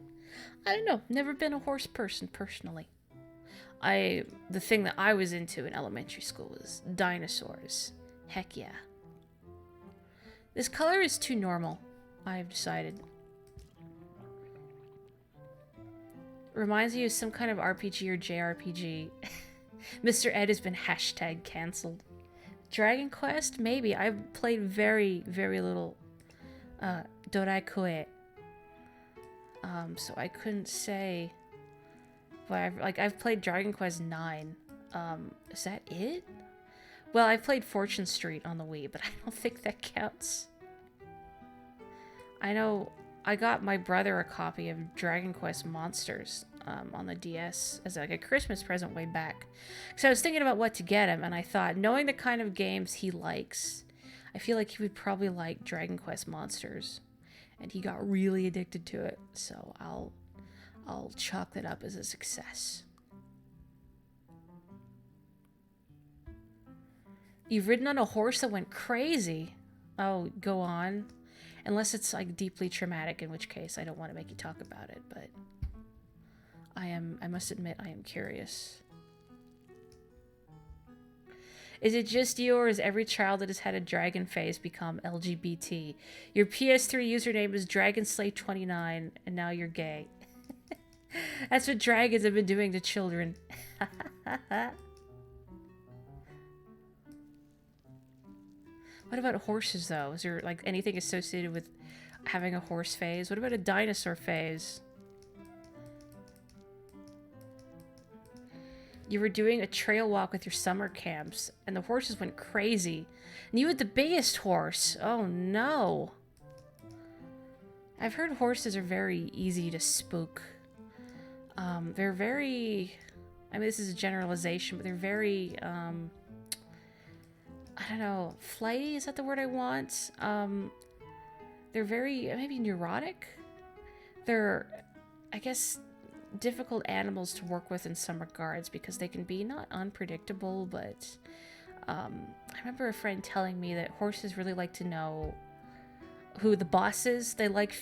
I don't know, never been a horse person personally. The thing that I was into in elementary school was dinosaurs. Heck yeah. This color is too normal, I've decided. Reminds you of some kind of RPG or JRPG. Mr. Ed has been hashtag cancelled. Dragon Quest? Maybe. I've played very, very little Doraikue. So I couldn't say. But I've played Dragon Quest 9. Is that it? Well, I've played Fortune Street on the Wii, but I don't think that counts. I know I got my brother a copy of Dragon Quest Monsters on the DS as like a Christmas present way back. So I was thinking about what to get him, and I thought, knowing the kind of games he likes, I feel like he would probably like Dragon Quest Monsters. And he got really addicted to it, so I'll chalk that up as a success. You've ridden on a horse that went crazy. Oh, go on. Unless it's like deeply traumatic, in which case I don't want to make you talk about it, but I must admit I am curious. Is it just you, or has every child that has had a dragon phase become LGBT? Your PS3 username is DragonSlay29, and now you're gay. That's what dragons have been doing to children. What about horses, though? Is there like anything associated with having a horse phase? What about a dinosaur phase? You were doing a trail walk with your summer camps, and the horses went crazy. And you had the biggest horse. Oh, no. I've heard horses are very easy to spook. They're very... I mean, this is a generalization, but they're very, I don't know, flighty? Is that the word I want? They're very, maybe neurotic? They're, I guess, difficult animals to work with in some regards because they can be not unpredictable, but I remember a friend telling me that horses really like to know who the boss is. They like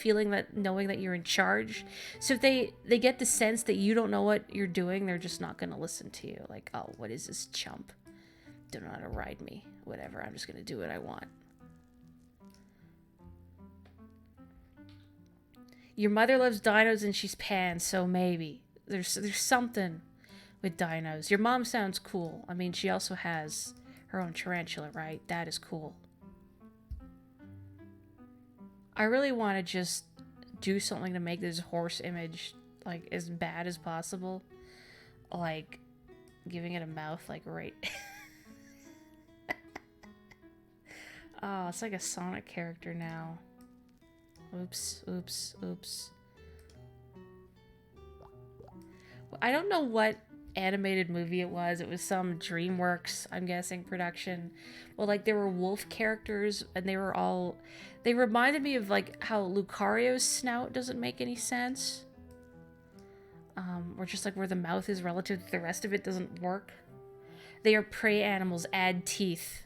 knowing that you're in charge. So if they get the sense that you don't know what you're doing, they're just not going to listen to you. Like, oh, what is this chump? Don't know how to ride me. Whatever, I'm just going to do what I want. Your mother loves dinos and she's pan, so maybe. There's something with dinos. Your mom sounds cool. I mean, she also has her own tarantula, right? That is cool. I really want to just do something to make this horse image, like, as bad as possible. Like, giving it a mouth, like, right... Oh, it's like a Sonic character now. Oops, oops, oops. I don't know what animated movie it was. It was some DreamWorks, I'm guessing, production. Well, like, there were wolf characters, and they reminded me of, like, how Lucario's snout doesn't make any sense. Or just, like, where the mouth is relative to the rest of it doesn't work. They are prey animals, add teeth.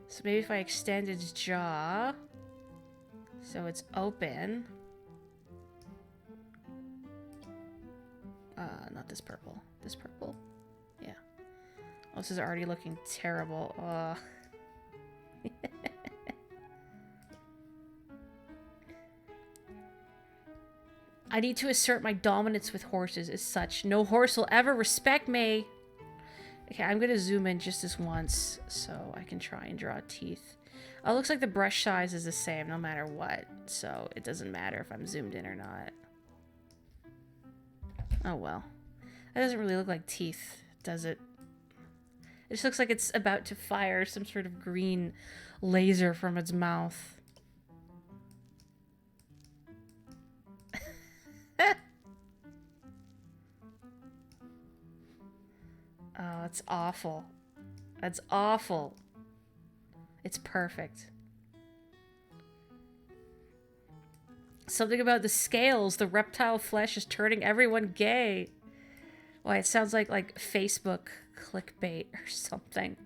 So maybe if I extend its jaw, so it's open. Not this purple. This purple. Yeah. This is already looking terrible. Ugh. I need to assert my dominance with horses as such. No horse will ever respect me. Okay, I'm gonna zoom in just this once so I can try and draw teeth. Oh, it looks like the brush size is the same no matter what, so it doesn't matter if I'm zoomed in or not. Oh well. That doesn't really look like teeth, does it? It just looks like it's about to fire some sort of green laser from its mouth. Oh, that's awful. That's awful. It's perfect. Something about the scales. The reptile flesh is turning everyone gay. Why, it sounds like Facebook clickbait or something.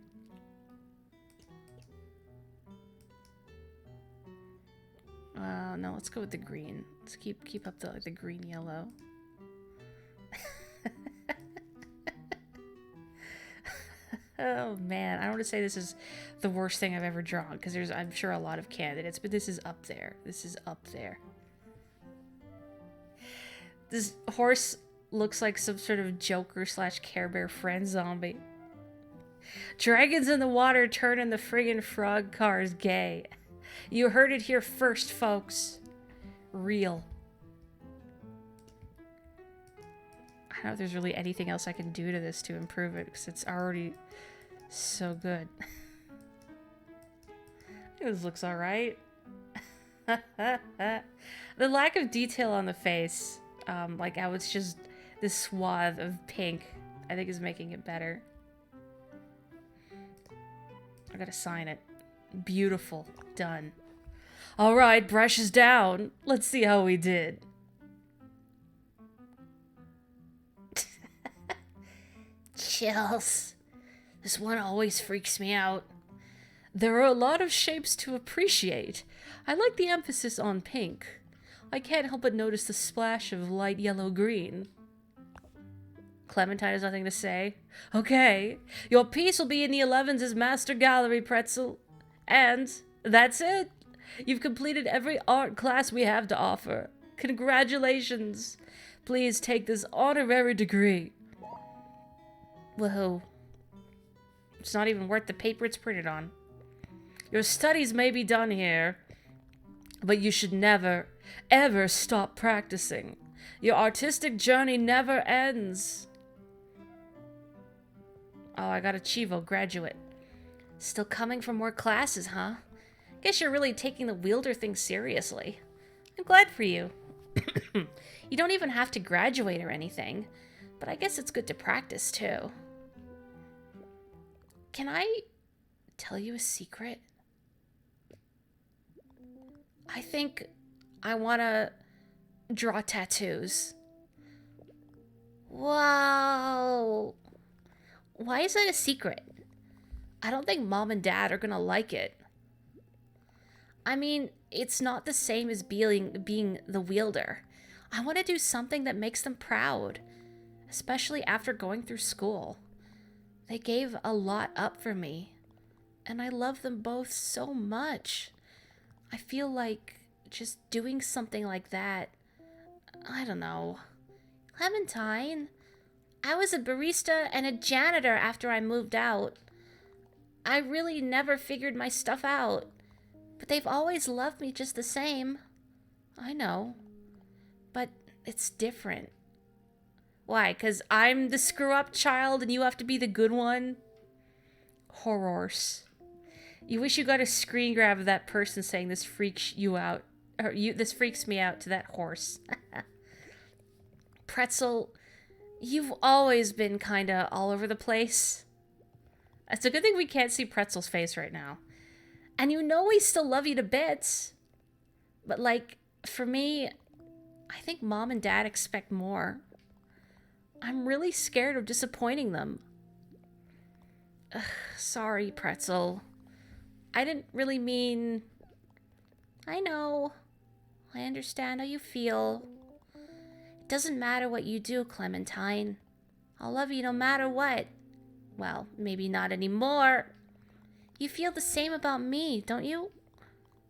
No, let's go with the green. Let's keep up the green yellow. Oh man, I don't want to say this is the worst thing I've ever drawn because there's, I'm sure, a lot of candidates, but this is up there. This is up there. This horse looks like some sort of Joker / Care Bear friend zombie. Dragons in the water turning the friggin' frog cars gay. You heard it here first, folks. Real. I don't know if there's really anything else I can do to this to improve it because it's already so good. This looks alright. The lack of detail on the face, like how it's just this swath of pink, I think is making it better. I gotta sign it. Beautiful. Done. Alright, brushes down. Let's see how we did. Chills. This one always freaks me out. There are a lot of shapes to appreciate. I like the emphasis on pink. I can't help but notice the splash of light yellow-green. Clementine has nothing to say. Okay, your piece will be in the 11s as Master Gallery, Pretzel. And that's it. You've completed every art class we have to offer. Congratulations. Please take this honorary degree. Whoa. It's not even worth the paper it's printed on. Your studies may be done here, but you should never, ever stop practicing. Your artistic journey never ends. Oh, I got a Chivo, graduate. Still coming for more classes, huh? Guess you're really taking the wielder thing seriously. I'm glad for you. You don't even have to graduate or anything, but I guess it's good to practice too. Can I tell you a secret? I think I want to draw tattoos. Whoa. Why is that a secret? I don't think Mom and Dad are gonna like it. I mean, it's not the same as being the wielder. I want to do something that makes them proud, especially after going through school. They gave a lot up for me, and I love them both so much. I feel like just doing something like that, I don't know. Clementine, I was a barista and a janitor after I moved out. I really never figured my stuff out, but they've always loved me just the same. I know, but it's different. Why? 'Cause I'm the screw-up child and you have to be the good one? Horrors. You wish you got a screen grab of that person saying this freaks you out, or this freaks me out to that horse. Pretzel, you've always been kinda all over the place. It's a good thing we can't see Pretzel's face right now. And you know we still love you to bits. But like, for me, I think Mom and Dad expect more. I'm really scared of disappointing them. Ugh, sorry, Pretzel. I didn't really mean... I know. I understand how you feel. It doesn't matter what you do, Clementine. I'll love you no matter what. Well, maybe not anymore. You feel the same about me, don't you?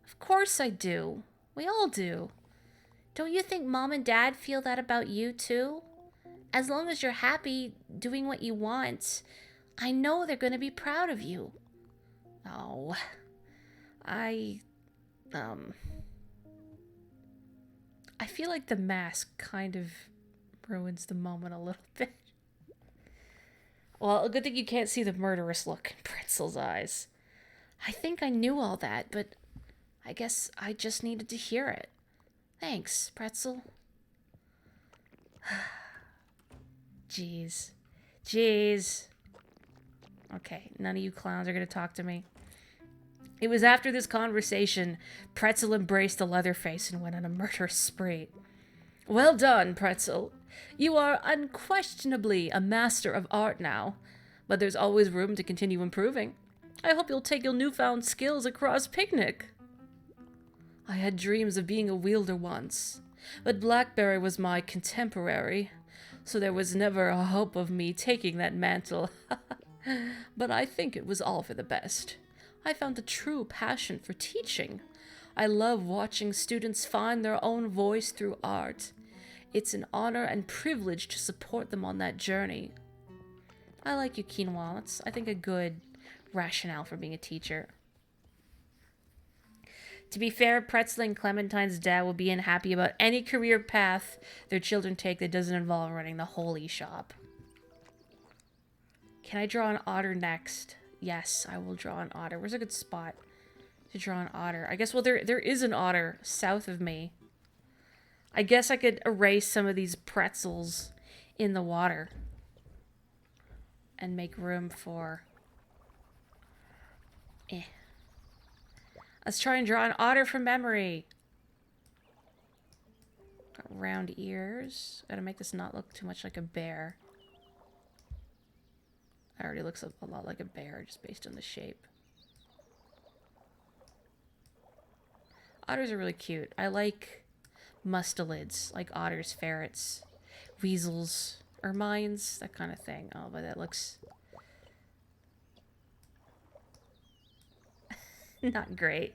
Of course I do. We all do. Don't you think Mom and Dad feel that about you, too? As long as you're happy doing what you want, I know they're going to be proud of you. Oh, I feel like the mask kind of ruins the moment a little bit. Well, a good thing you can't see the murderous look in Pretzel's eyes. I think I knew all that, but I guess I just needed to hear it. Thanks, Pretzel. Jeez. Jeez. Okay, none of you clowns are gonna talk to me. It was after this conversation, Pretzel embraced the Leatherface and went on a murderous spree. Well done, Pretzel. You are unquestionably a master of art now, but there's always room to continue improving. I hope you'll take your newfound skills across picnic. I had dreams of being a wielder once, but Blackberry was my contemporary, so there was never a hope of me taking that mantle. But I think it was all for the best. I found a true passion for teaching. I love watching students find their own voice through art. It's an honor and privilege to support them on that journey. I like you, Quinoa. That's, I think, a good rationale for being a teacher. To be fair, Pretzel and Clementine's dad will be unhappy about any career path their children take that doesn't involve running the holy shop. Can I draw an otter next? Yes, I will draw an otter. Where's a good spot to draw an otter? I guess, well, there is an otter south of me. I guess I could erase some of these pretzels in the water and make room for... Let's try and draw an otter from memory. Got round ears. Gotta make this not look too much like a bear. It already looks a lot like a bear just based on the shape. Otters are really cute. I like mustelids, like otters, ferrets, weasels, ermines, that kind of thing. Oh, but that looks not great.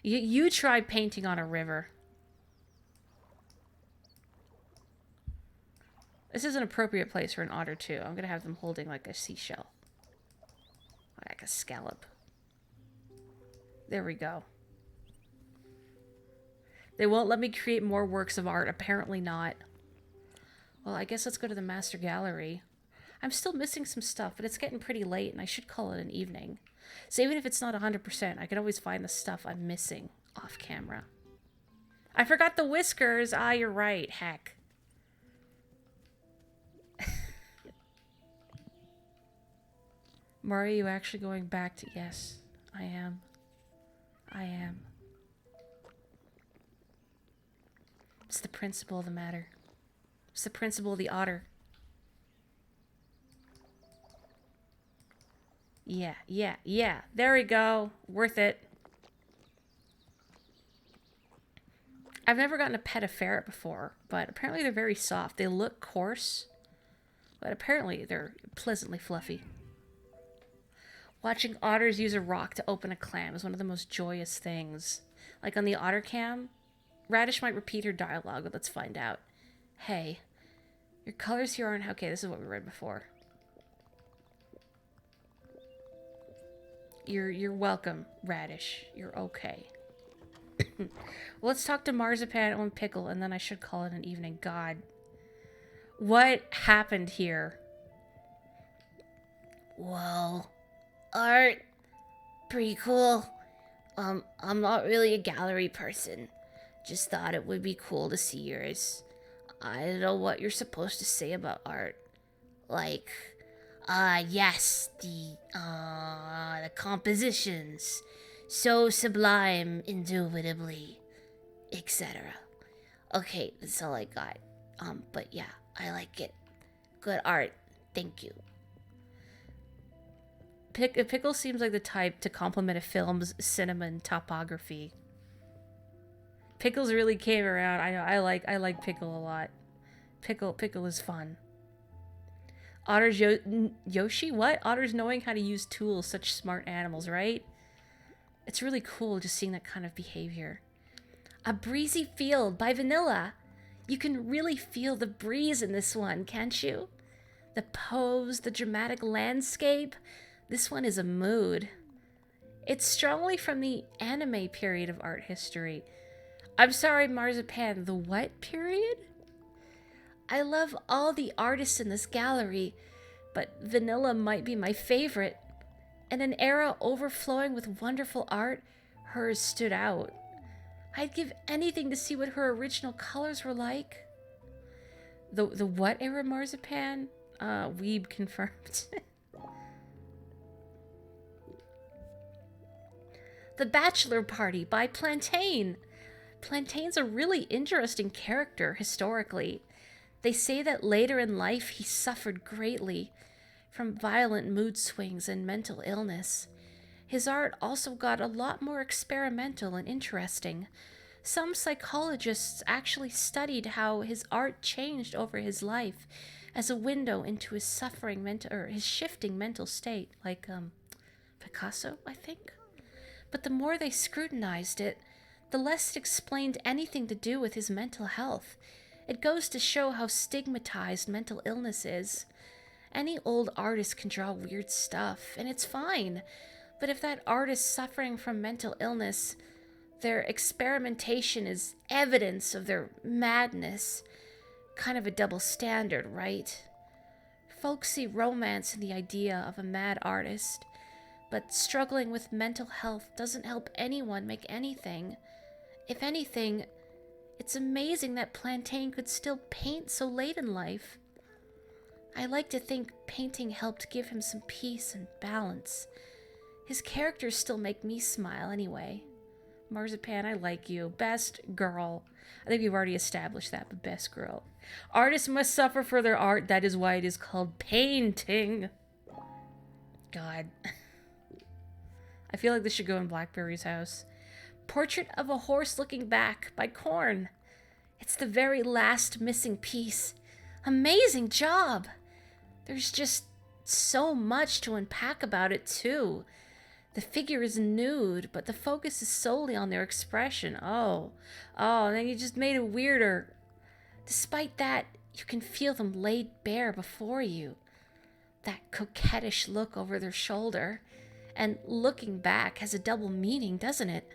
You try painting on a river. This is an appropriate place for an otter, too. I'm going to have them holding, like, a seashell. Like a scallop. There we go. They won't let me create more works of art. Apparently not. Well, I guess let's go to the Master Gallery. I'm still missing some stuff, but it's getting pretty late, and I should call it an evening. So even if it's not 100%, I can always find the stuff I'm missing off camera. I forgot the whiskers. Ah, you're right. Heck. Morri, are you actually going back to... Yes, I am. I am. It's the principle of the matter. It's the principle of the otter. Yeah. There we go. Worth it. I've never gotten to pet a ferret before, but apparently they're very soft. They look coarse, but apparently they're pleasantly fluffy. Watching otters use a rock to open a clam is one of the most joyous things. Like on the otter cam, Radish might repeat her dialogue, but let's find out. Hey, your colors here aren't... Okay, this is what we read before. You're welcome, Radish. You're okay. Well, let's talk to Marzipan and Pickle, and then I should call it an evening. God. What happened here? Well, art. Pretty cool. I'm not really a gallery person. Just thought it would be cool to see yours. I don't know what you're supposed to say about art. Like, yes, the compositions. So sublime, indubitably, etc. Okay, that's all I got. But yeah, I like it. Good art. Thank you. Pickle seems like the type to compliment a film's cinnamon topography. Pickles really came around. I know. I like Pickle a lot. Pickle is fun. Otters, Yoshi? What? Otters knowing how to use tools, such smart animals, right? It's really cool just seeing that kind of behavior. A breezy field by Vanilla. You can really feel the breeze in this one, can't you? The pose, the dramatic landscape. This one is a mood. It's strongly from the anime period of art history. I'm sorry, Marzipan, the what period? I love all the artists in this gallery, but Vanilla might be my favorite. In an era overflowing with wonderful art, hers stood out. I'd give anything to see what her original colors were like. The what era, Marzipan? Weeb confirmed. The Bachelor Party by Plantain. Plantain's a really interesting character historically. They say that later in life he suffered greatly from violent mood swings and mental illness. His art also got a lot more experimental and interesting. Some psychologists actually studied how his art changed over his life as a window into his his shifting mental state, like Picasso, I think. But the more they scrutinized it, the less it explained anything to do with his mental health. It goes to show how stigmatized mental illness is. Any old artist can draw weird stuff, and it's fine. But if that artist's suffering from mental illness, their experimentation is evidence of their madness. Kind of a double standard, right? Folks see romance in the idea of a mad artist, but struggling with mental health doesn't help anyone make anything. If anything, it's amazing that Plantain could still paint so late in life. I like to think painting helped give him some peace and balance. His characters still make me smile anyway. Marzipan, I like you. Best girl. I think we've already established that, but best girl. Artists must suffer for their art. That is why it is called painting. God. I feel like this should go in Blackberry's house. Portrait of a Horse Looking Back by Korn. It's the very last missing piece. Amazing job! There's just so much to unpack about it, too. The figure is nude, but the focus is solely on their expression. Oh, and then you just made it weirder. Despite that, you can feel them laid bare before you. That coquettish look over their shoulder. And looking back has a double meaning, doesn't it?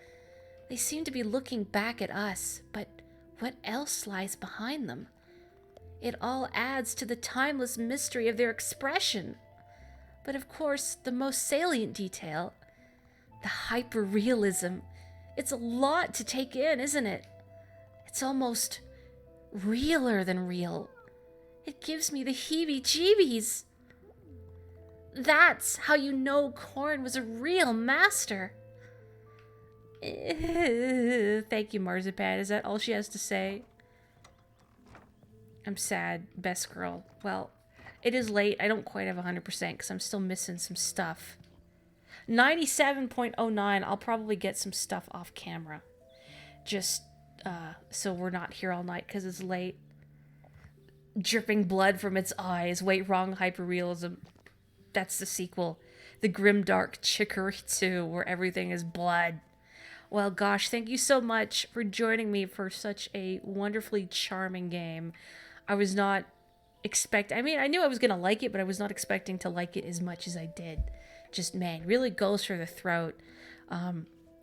They seem to be looking back at us, but what else lies behind them? It all adds to the timeless mystery of their expression. But of course, the most salient detail, the hyper-realism. It's a lot to take in, isn't it? It's almost realer than real. It gives me the heebie-jeebies. That's how you know Korn was a real master. Thank you, Marzipan. Is that all she has to say? I'm sad. Best girl. Well, it is late. I don't quite have 100% because I'm still missing some stuff. 97.09. I'll probably get some stuff off camera. Just so we're not here all night because it's late. Dripping blood from its eyes. Wait, wrong hyperrealism. That's the sequel. The grimdark Chicory 2, where everything is blood. Well, gosh, thank you so much for joining me for such a wonderfully charming game. I was not I mean, I knew I was going to like it, but I was not expecting to like it as much as I did. Just, man, really goes for the throat.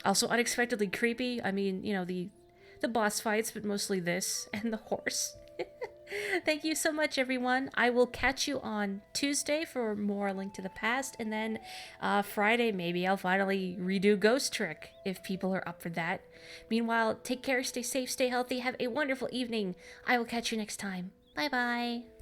Also unexpectedly creepy. I mean, you know, the boss fights, but mostly this and the horse. Thank you so much, everyone. I will catch you on Tuesday for more Link to the Past, and then Friday, maybe I'll finally redo Ghost Trick, if people are up for that. Meanwhile, take care, stay safe, stay healthy, have a wonderful evening. I will catch you next time. Bye-bye.